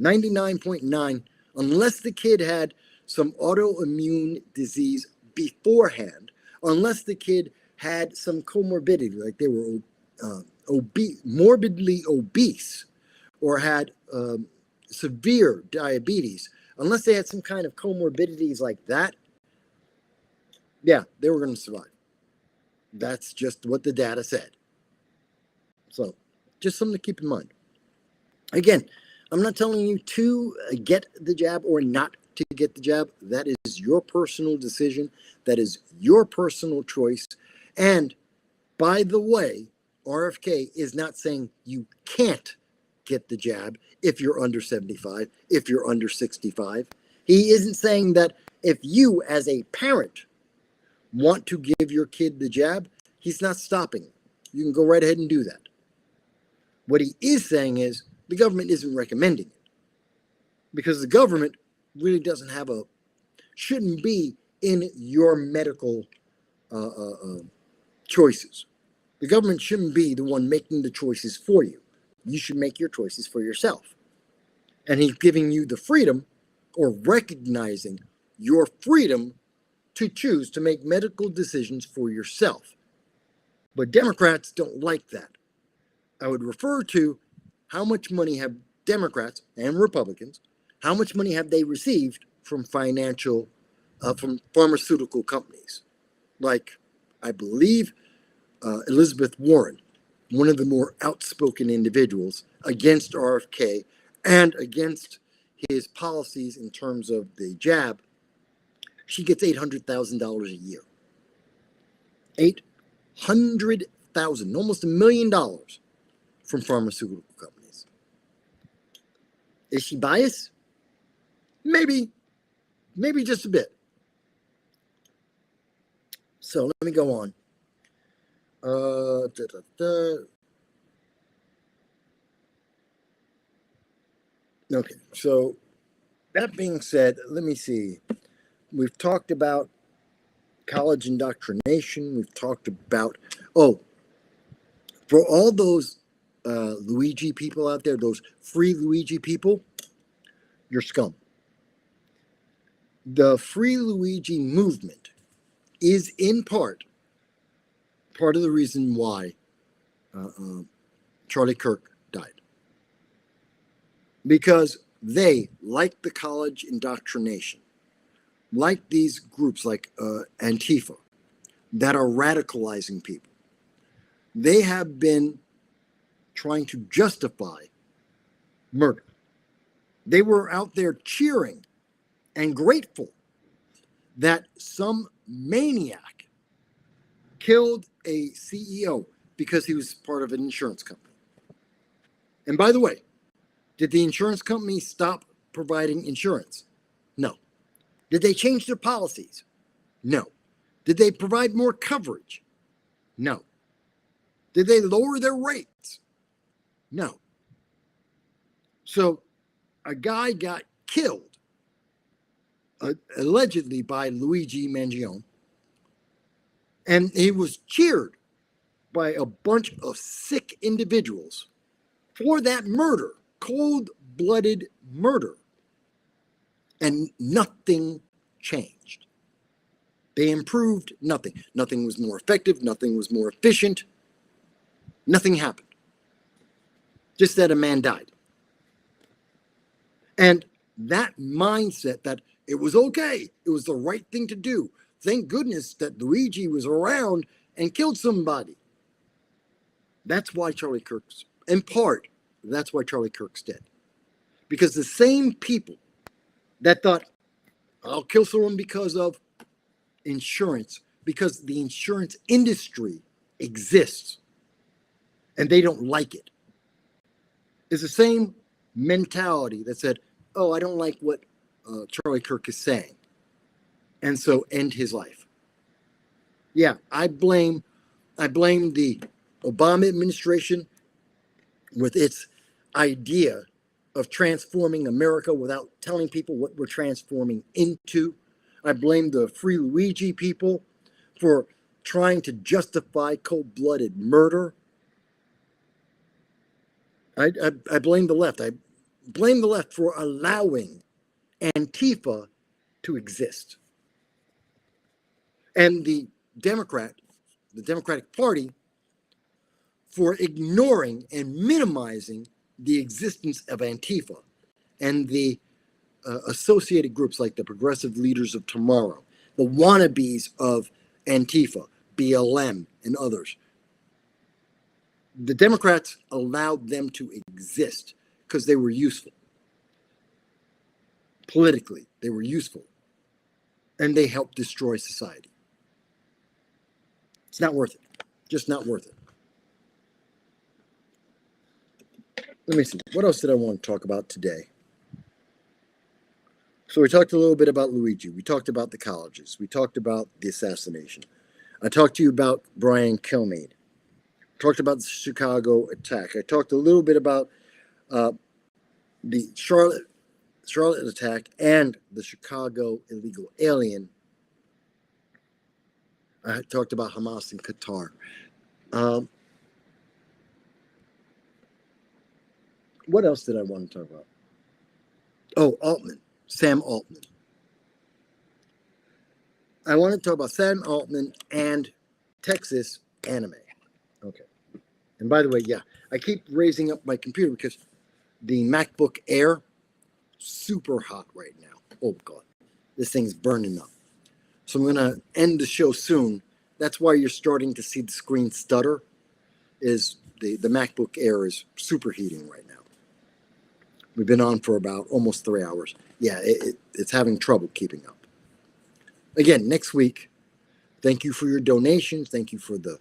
99.9, unless the kid had some autoimmune disease beforehand, unless the kid had some comorbidity, like they were morbidly obese, or had severe diabetes, unless they had some kind of comorbidities like that, yeah, they were going to survive. That's just what the data said. So, just something to keep in mind. Again, I'm not telling you to get the jab or not to get the jab. That is your personal decision. That is your personal choice. And by the way, RFK is not saying you can't get the jab if you're under 75, if you're under 65. He isn't saying that if you, as a parent, want to give your kid the jab, he's not stopping. You can go right ahead and do that. What he is saying is the government isn't recommending it, because the government really doesn't have shouldn't be in your medical choices. The government shouldn't be the one making the choices for you. You should make your choices for yourself. And he's giving you the freedom, or recognizing your freedom, to choose to make medical decisions for yourself. But Democrats don't like that. I would refer to how much money have Democrats and Republicans, how much money have they received from from pharmaceutical companies? Like, I believe Elizabeth Warren, one of the more outspoken individuals against RFK and against his policies in terms of the jab, she gets $800,000 a year. $800,000, almost $1 million from pharmaceutical companies. Is she biased? Maybe just a bit. So let me go on. Okay, so that being said, let me see. We've talked about college indoctrination. We've talked about, for all those Luigi people out there, those free Luigi people, you're scum. The Free Luigi movement is in part of the reason why Charlie Kirk died. Because they, like the college indoctrination, like these groups like Antifa, that are radicalizing people, they have been trying to justify murder. They were out there cheering and grateful that some maniac killed a CEO because he was part of an insurance company. And by the way, did the insurance company stop providing insurance? No. Did they change their policies? No. Did they provide more coverage? No. Did they lower their rates? No. So a guy got killed, allegedly by Luigi Mangione, and he was cheered by a bunch of sick individuals for that murder, cold-blooded murder. And nothing changed. They improved nothing. Nothing was more effective. Nothing was more efficient. Nothing happened. Just that a man died. And that mindset that it was okay, it was the right thing to do. Thank goodness that Luigi was around and killed somebody. That's why Charlie Kirk's, in part, that's why Charlie Kirk's dead. Because the same people that thought, I'll kill someone because of insurance, because the insurance industry exists and they don't like it, is the same mentality that said, I don't like what Charlie Kirk is saying, and so end his life. Yeah, I blame the Obama administration with its idea of transforming America without telling people what we're transforming into. I blame the Free Luigi people for trying to justify cold-blooded murder. I blame the left. I blame the left for allowing Antifa to exist. And the Democratic Party, for ignoring and minimizing the existence of Antifa and the associated groups like the Progressive Leaders of Tomorrow, the wannabes of Antifa, BLM, and others. The Democrats allowed them to exist because they were useful. Politically, they were useful. And they helped destroy society. It's not worth it. Just not worth it. Let me see. What else did I want to talk about today? So we talked a little bit about Luigi. We talked about the colleges. We talked about the assassination. I talked to you about Brian Kilmeade. Talked about the Chicago attack. I talked a little bit about the Charlotte attack and the Chicago illegal alien. I talked about Hamas and Qatar. What else did I want to talk about? Oh, Altman. Sam Altman. I want to talk about Sam Altman and Texas anime. Okay. And by the way, yeah, I keep raising up my computer because the MacBook Air, super hot right now. Oh, God. This thing's burning up. So I'm going to end the show soon. That's why you're starting to see the screen stutter, is the MacBook Air is superheating right now. We've been on for about almost 3 hours. Yeah, it's having trouble keeping up. Again, next week, thank you for your donations. Thank you for the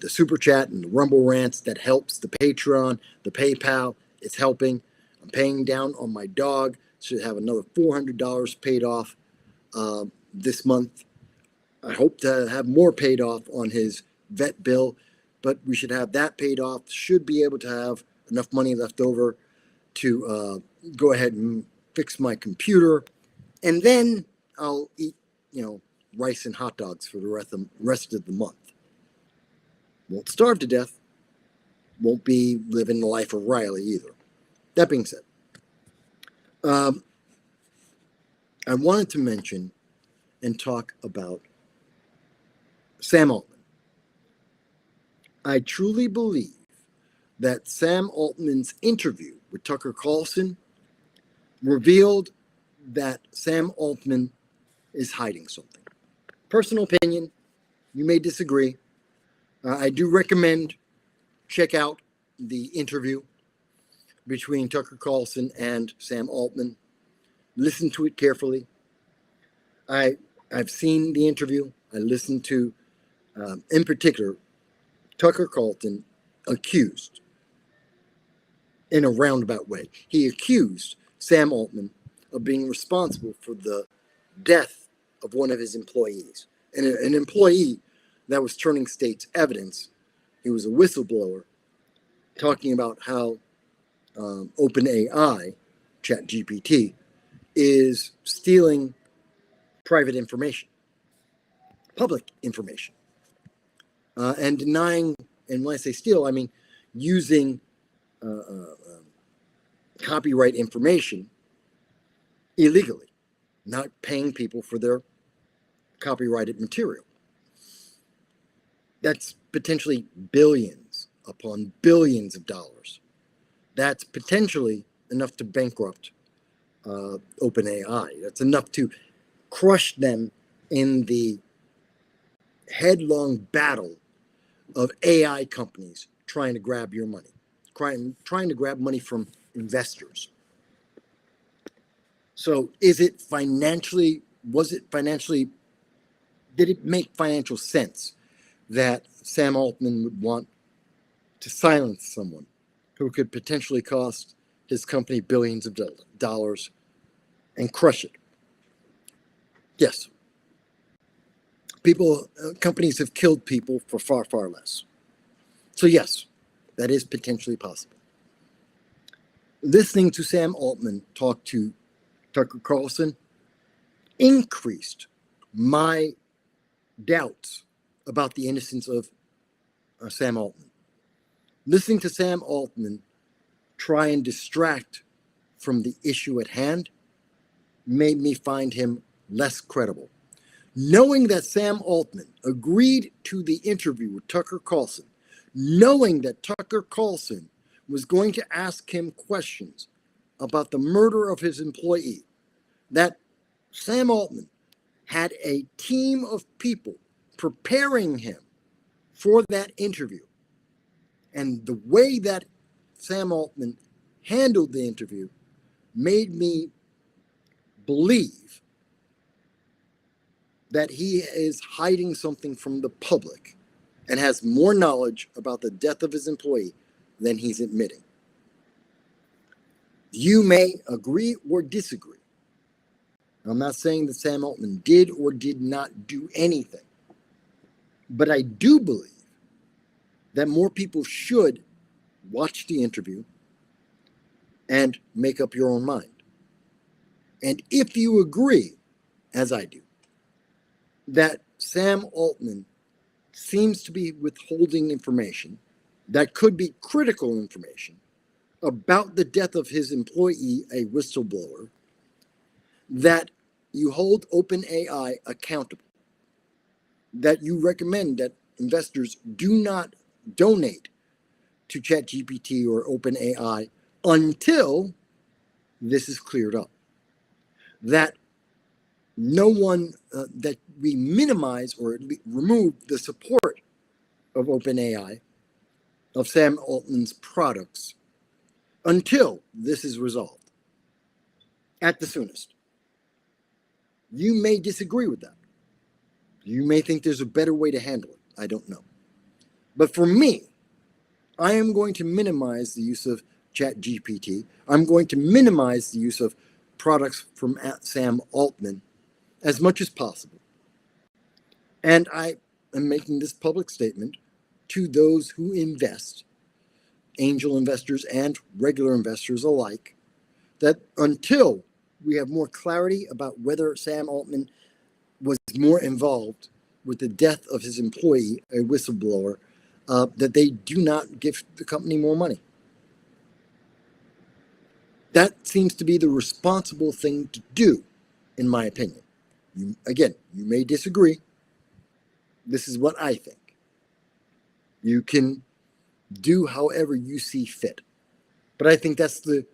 SuperChat and the RumbleRants. That helps. The Patreon, the PayPal, it's helping. I'm paying down on my dog. Should have another $400 paid off this month. I hope to have more paid off on his vet bill, but we should have that paid off. Should be able to have enough money left over to go ahead and fix my computer, and then I'll eat, rice and hot dogs for the rest of the month. Won't starve to death. Won't be living the life of Riley either. That being said, I wanted to mention and talk about Sam Altman. I truly believe that Sam Altman's interview with Tucker Carlson revealed that Sam Altman is hiding something. Personal opinion, you may disagree. I do recommend check out the interview between Tucker Carlson and Sam Altman. Listen to it carefully. I've seen the interview. I listened to, in particular, Tucker Carlson accused, in a roundabout way, he accused Sam Altman of being responsible for the death of one of his employees. And an employee that was turning state's evidence. He was a whistleblower talking about how OpenAI, ChatGPT, is stealing private information, public information, and denying, and when I say steal, I mean using copyright information illegally, not paying people for their copyrighted material. That's potentially billions upon billions of dollars. That's potentially enough to bankrupt OpenAI. That's enough to crush them in the headlong battle of AI companies trying to grab your money, trying to grab money from investors. So did it make financial sense that Sam Altman would want to silence someone who could potentially cost his company billions of dollars and crush it? Yes. Companies have killed people for far, far less. So yes, that is potentially possible. listening to Sam Altman talk to Tucker Carlson increased my doubts about the innocence of Sam Altman. Listening to Sam Altman try and distract from the issue at hand made me find him less credible. Knowing that Sam Altman agreed to the interview with Tucker Carlson, knowing that Tucker Carlson was going to ask him questions about the murder of his employee, that Sam Altman had a team of people preparing him for that interview, and the way that Sam Altman handled the interview made me believe that he is hiding something from the public and has more knowledge about the death of his employee than he's admitting. You may agree or disagree. I'm not saying that Sam Altman did or did not do anything, but I do believe that more people should watch the interview and make up your own mind. And if you agree, as I do, that Sam Altman seems to be withholding information that could be critical information about the death of his employee, a whistleblower, that you hold OpenAI accountable, that you recommend that investors do not donate to ChatGPT or OpenAI until this is cleared up, that no one, that we minimize or remove the support of OpenAI, of Sam Altman's products, until this is resolved at the soonest. You may disagree with that. You may think there's a better way to handle it. I don't know. But for me, I am going to minimize the use of ChatGPT. I'm going to minimize the use of products from Sam Altman as much as possible. And I am making this public statement to those who invest, angel investors and regular investors alike, that until we have more clarity about whether Sam Altman was more involved with the death of his employee, a whistleblower, that they do not give the company more money. That seems to be the responsible thing to do, in my opinion. Again, you may disagree. This is what I think. You can do however you see fit. But I think that's the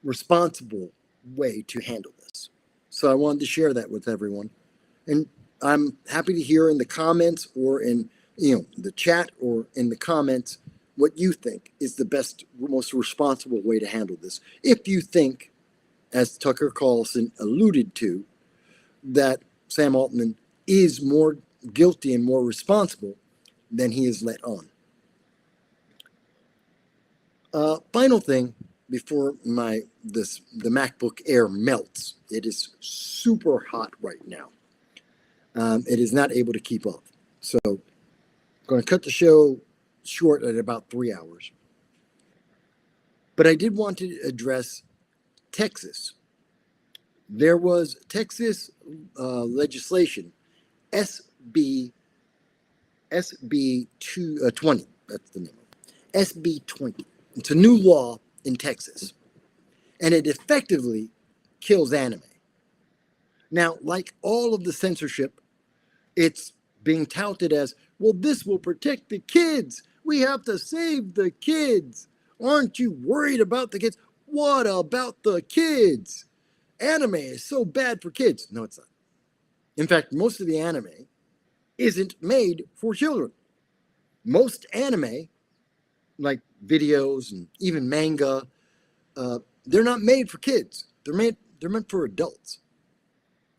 responsible way to handle this. So I wanted to share that with everyone. And I'm happy to hear in the comments or in the chat or in the comments what you think is the best, most responsible way to handle this. If you think, as Tucker Carlson alluded to, that Sam Altman is more guilty and more responsible than he is let on. Final thing before the MacBook Air melts. It is super hot right now. It is not able to keep up. So I'm going to cut the show short at about 3 hours. But I did want to address Texas. There was Texas legislation, SB 20. That's the name of it. SB 20. It's a new law in Texas, and it effectively kills anime. Now, like all of the censorship, it's being touted as, well, this will protect the kids. We have to save the kids. Aren't you worried about the kids? What about the kids? Anime is so bad for kids. No, it's not. In fact, most of the anime isn't made for children. Most anime, like videos and even manga, they're not made for kids. They're meant for adults.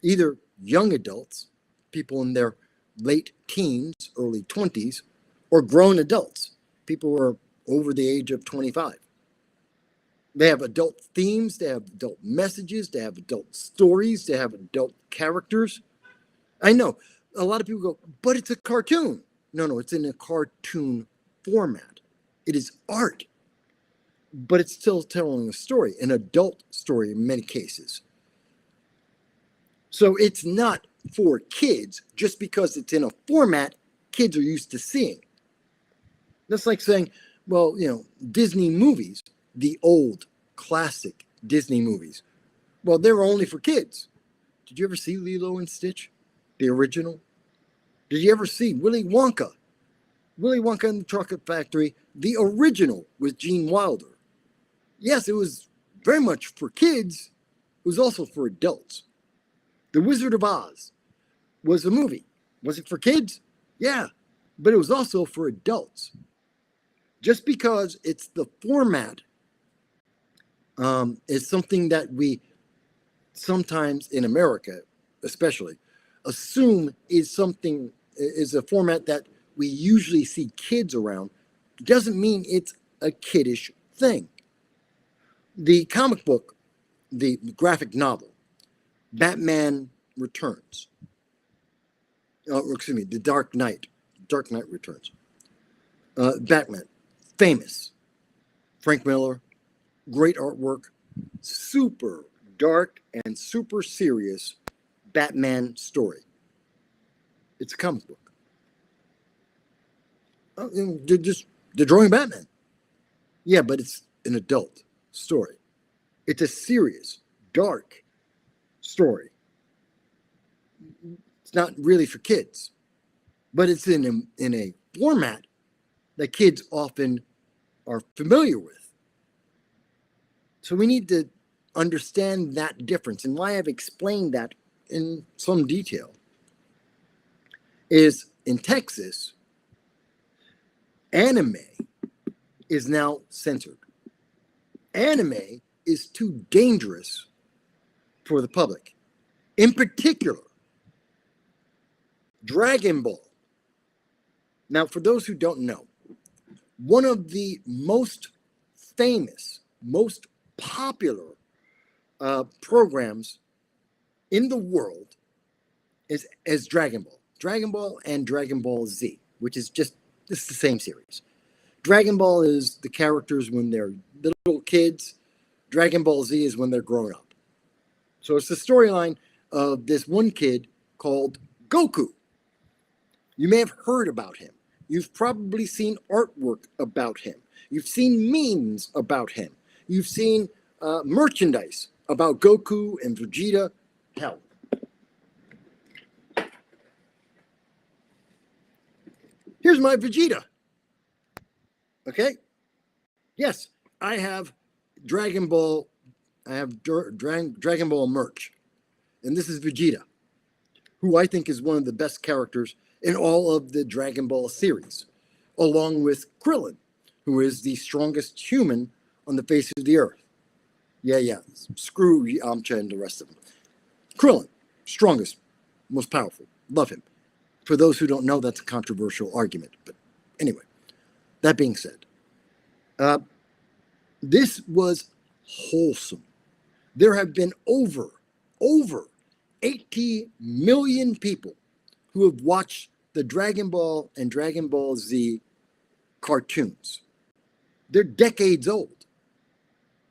Either young adults, people in their late teens, early 20s, or grown adults, people who are over the age of 25. They have adult themes, they have adult messages, they have adult stories, they have adult characters. I know, a lot of people go, but it's a cartoon. No, it's in a cartoon format. It is art. but it's still telling a story, an adult story in many cases. So it's not for kids just because it's in a format kids are used to seeing. That's like saying, well, Disney movies, the old classic Disney movies, well, they were only for kids. Did you ever see Lilo and Stitch, the original? Did you ever see Willy Wonka? Willy Wonka and the Chocolate Factory, the original with Gene Wilder. Yes, it was very much for kids. It was also for adults. The Wizard of Oz was a movie. Was it for kids? Yeah, but it was also for adults. Just because it's the format is something that we sometimes in America, especially, assume is a format that we usually see kids around. Doesn't mean it's a kiddish thing. The comic book, the graphic novel, Batman Returns. The Dark Knight Returns. Batman, famous. Frank Miller, great artwork, super dark and super serious Batman story. It's a comic book. They're drawing Batman. Yeah, but it's an adult story. It's a serious, dark story. It's not really for kids, but it's in a format that kids often are familiar with. So we need to understand that difference. And why I've explained that in some detail is in Texas, anime is now censored. Anime is too dangerous for the public. In particular, Dragon Ball. Now, for those who don't know, one of the most famous, most popular programs in the world is Dragon Ball. Dragon Ball and Dragon Ball Z, which is it's the same series. Dragon Ball is the characters when they're little kids. Dragon Ball Z is when they're grown up. So it's the storyline of this one kid called Goku. You may have heard about him. You've probably seen artwork about him. You've seen memes about him. You've seen merchandise about Goku and Vegeta. Hell, here's my Vegeta. Okay? Yes, I have Dragon Ball. I have Dragon Ball merch. And this is Vegeta, who I think is one of the best characters in all of the Dragon Ball series, along with Krillin, who is the strongest human on the face of the earth. Yeah. Screw Yamcha and the rest of them. Krillin, strongest, most powerful. Love him. For those who don't know, that's a controversial argument. But anyway, that being said, this was wholesome. There have been over 80 million people who have watched the Dragon Ball and Dragon Ball Z cartoons. They're decades old.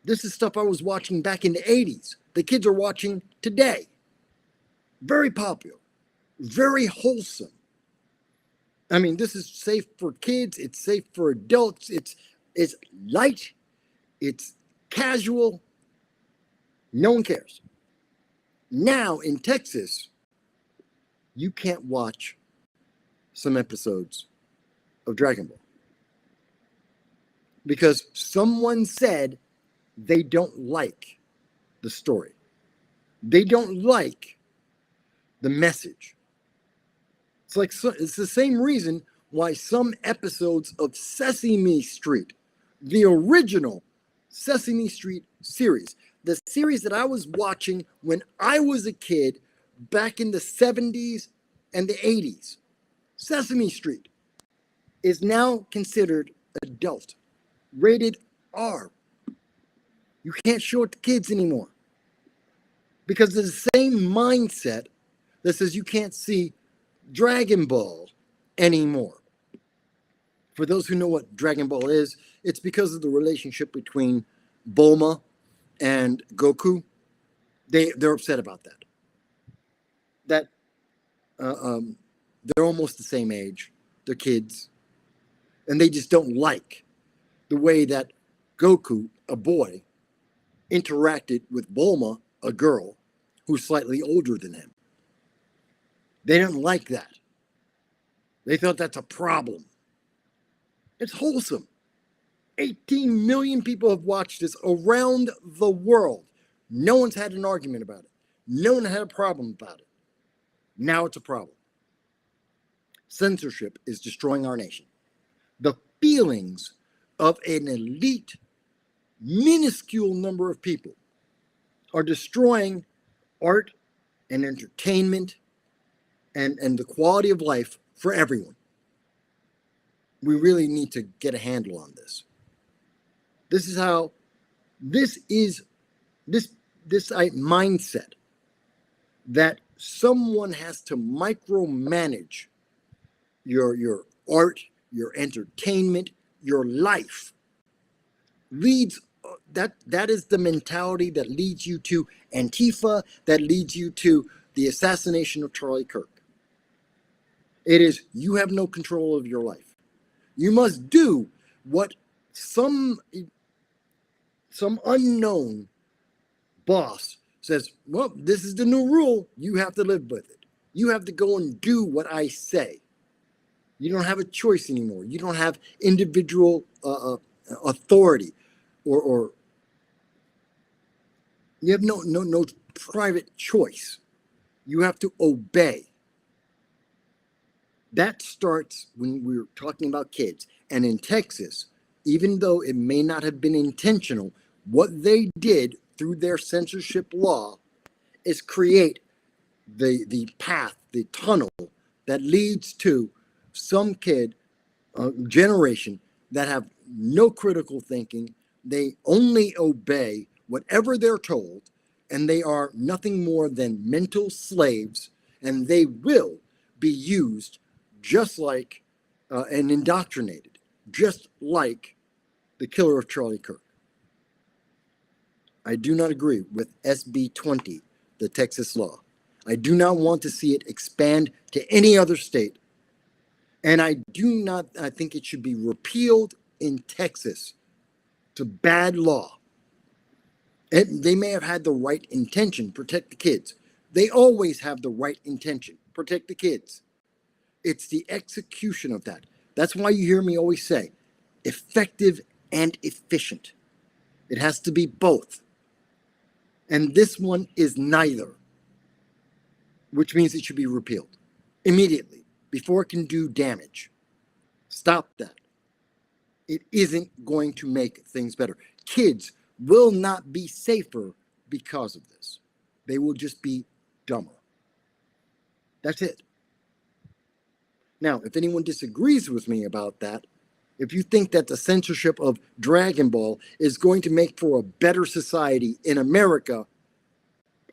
This is stuff I was watching back in the 80s. The kids are watching today. Very popular. Very wholesome. I mean, this is safe for kids. It's safe for adults. It's light. It's casual. No one cares. Now in Texas, you can't watch some episodes of Dragon Ball because someone said they don't like the story. They don't like the message. It's the same reason why some episodes of Sesame Street, the original Sesame Street series, the series that I was watching when I was a kid back in the 70s and the 80s, Sesame Street is now considered adult, rated R. You can't show it to kids anymore because of the same mindset that says you can't see Dragon Ball anymore. For those who know what Dragon Ball is, It's because of the relationship between Bulma and Goku. They're upset about that. That they're almost the same age. They're kids. And they just don't like the way that Goku, a boy, interacted with Bulma, a girl, who's slightly older than him. They didn't like that. They thought that's a problem. It's wholesome. 18 million people have watched this around the world. No one's had an argument about it. No one had a problem about it. Now it's a problem. Censorship is destroying our nation. The feelings of an elite, minuscule number of people are destroying art and entertainment and the quality of life for everyone. We really need to get a handle on this. This mindset that someone has to micromanage your art, your entertainment, your life leads that is the mentality that leads you to Antifa, that leads you to the assassination of Charlie Kirk. It is, you have no control of your life. You must do what some unknown boss says, well, this is the new rule. You have to live with it. You have to go and do what I say. You don't have a choice anymore. You don't have individual authority, or you have no private choice. You have to obey. That starts when we're talking about kids. And in Texas, even though it may not have been intentional, what they did through their censorship law is create the path, the tunnel that leads to some kid, generation that have no critical thinking. They only obey whatever they're told, and they are nothing more than mental slaves, and they will be used just like and indoctrinated, just like the killer of Charlie Kirk. I do not agree with SB 20, the Texas law. I do not want to see it expand to any other state. And I think it should be repealed in Texas. It's a bad law. They may have had the right intention, protect the kids. They always have the right intention, protect the kids. It's the execution of that. That's why you hear me always say, effective and efficient. It has to be both. And this one is neither, which means it should be repealed immediately before it can do damage. Stop that. It isn't going to make things better. Kids will not be safer because of this. They will just be dumber. That's it. Now, if anyone disagrees with me about that, if you think that the censorship of Dragon Ball is going to make for a better society in America,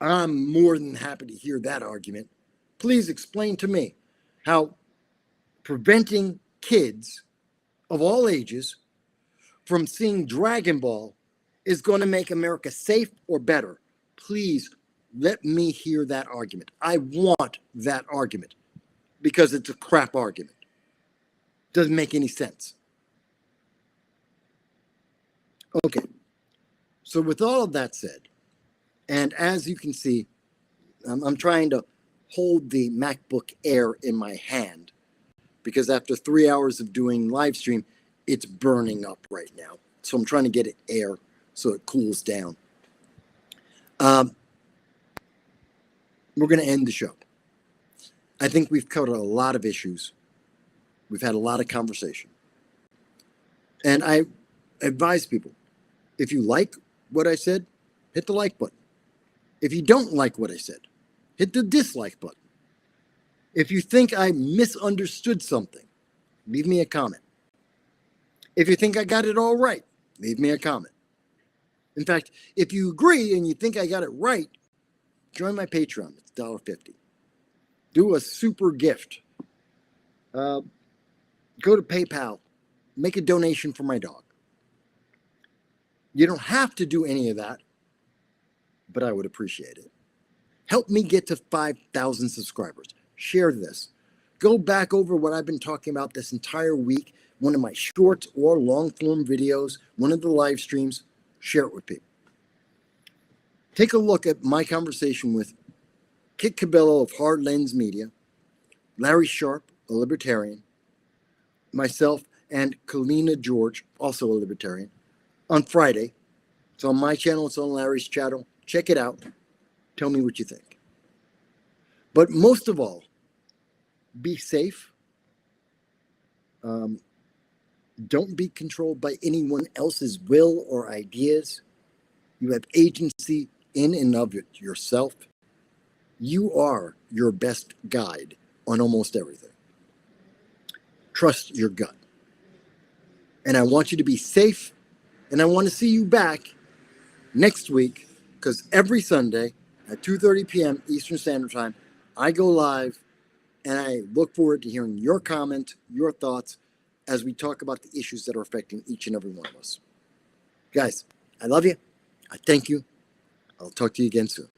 I'm more than happy to hear that argument. Please explain to me how preventing kids of all ages from seeing Dragon Ball is going to make America safe or better. Please let me hear that argument. I want that argument because it's a crap argument. Doesn't make any sense. Okay, so with all of that said, and as you can see, I'm trying to hold the MacBook Air in my hand because after 3 hours of doing live stream, it's burning up right now. So I'm trying to get it air so it cools down. We're going to end the show. I think we've covered a lot of issues. We've had a lot of conversation. And I advise people, if you like what I said, hit the like button. If you don't like what I said, hit the dislike button. If you think I misunderstood something, leave me a comment. If you think I got it all right, leave me a comment. In fact, if you agree and you think I got it right, join my Patreon. It's $1.50. Do a super gift. Go to PayPal. Make a donation for my dog. You don't have to do any of that, but I would appreciate it. Help me get to 5,000 subscribers. Share this. Go back over what I've been talking about this entire week, one of my short or long form videos, one of the live streams. Share it with people. Take a look at my conversation with Kit Cabello of Hard Lens Media, Larry Sharp, a libertarian, myself, and Kalina George, also a libertarian, on Friday. It's on my channel, it's on Larry's channel. Check it out. Tell me what you think. But most of all, be safe. Don't be controlled by anyone else's will or ideas. You have agency in and of it yourself. You are your best guide on almost everything. Trust your gut. And I want you to be safe, and I want to see you back next week, because every Sunday at 2:30 p.m. Eastern Standard Time, I go live, and I look forward to hearing your comment, your thoughts, as we talk about the issues that are affecting each and every one of us. Guys, I love you. I thank you. I'll talk to you again soon.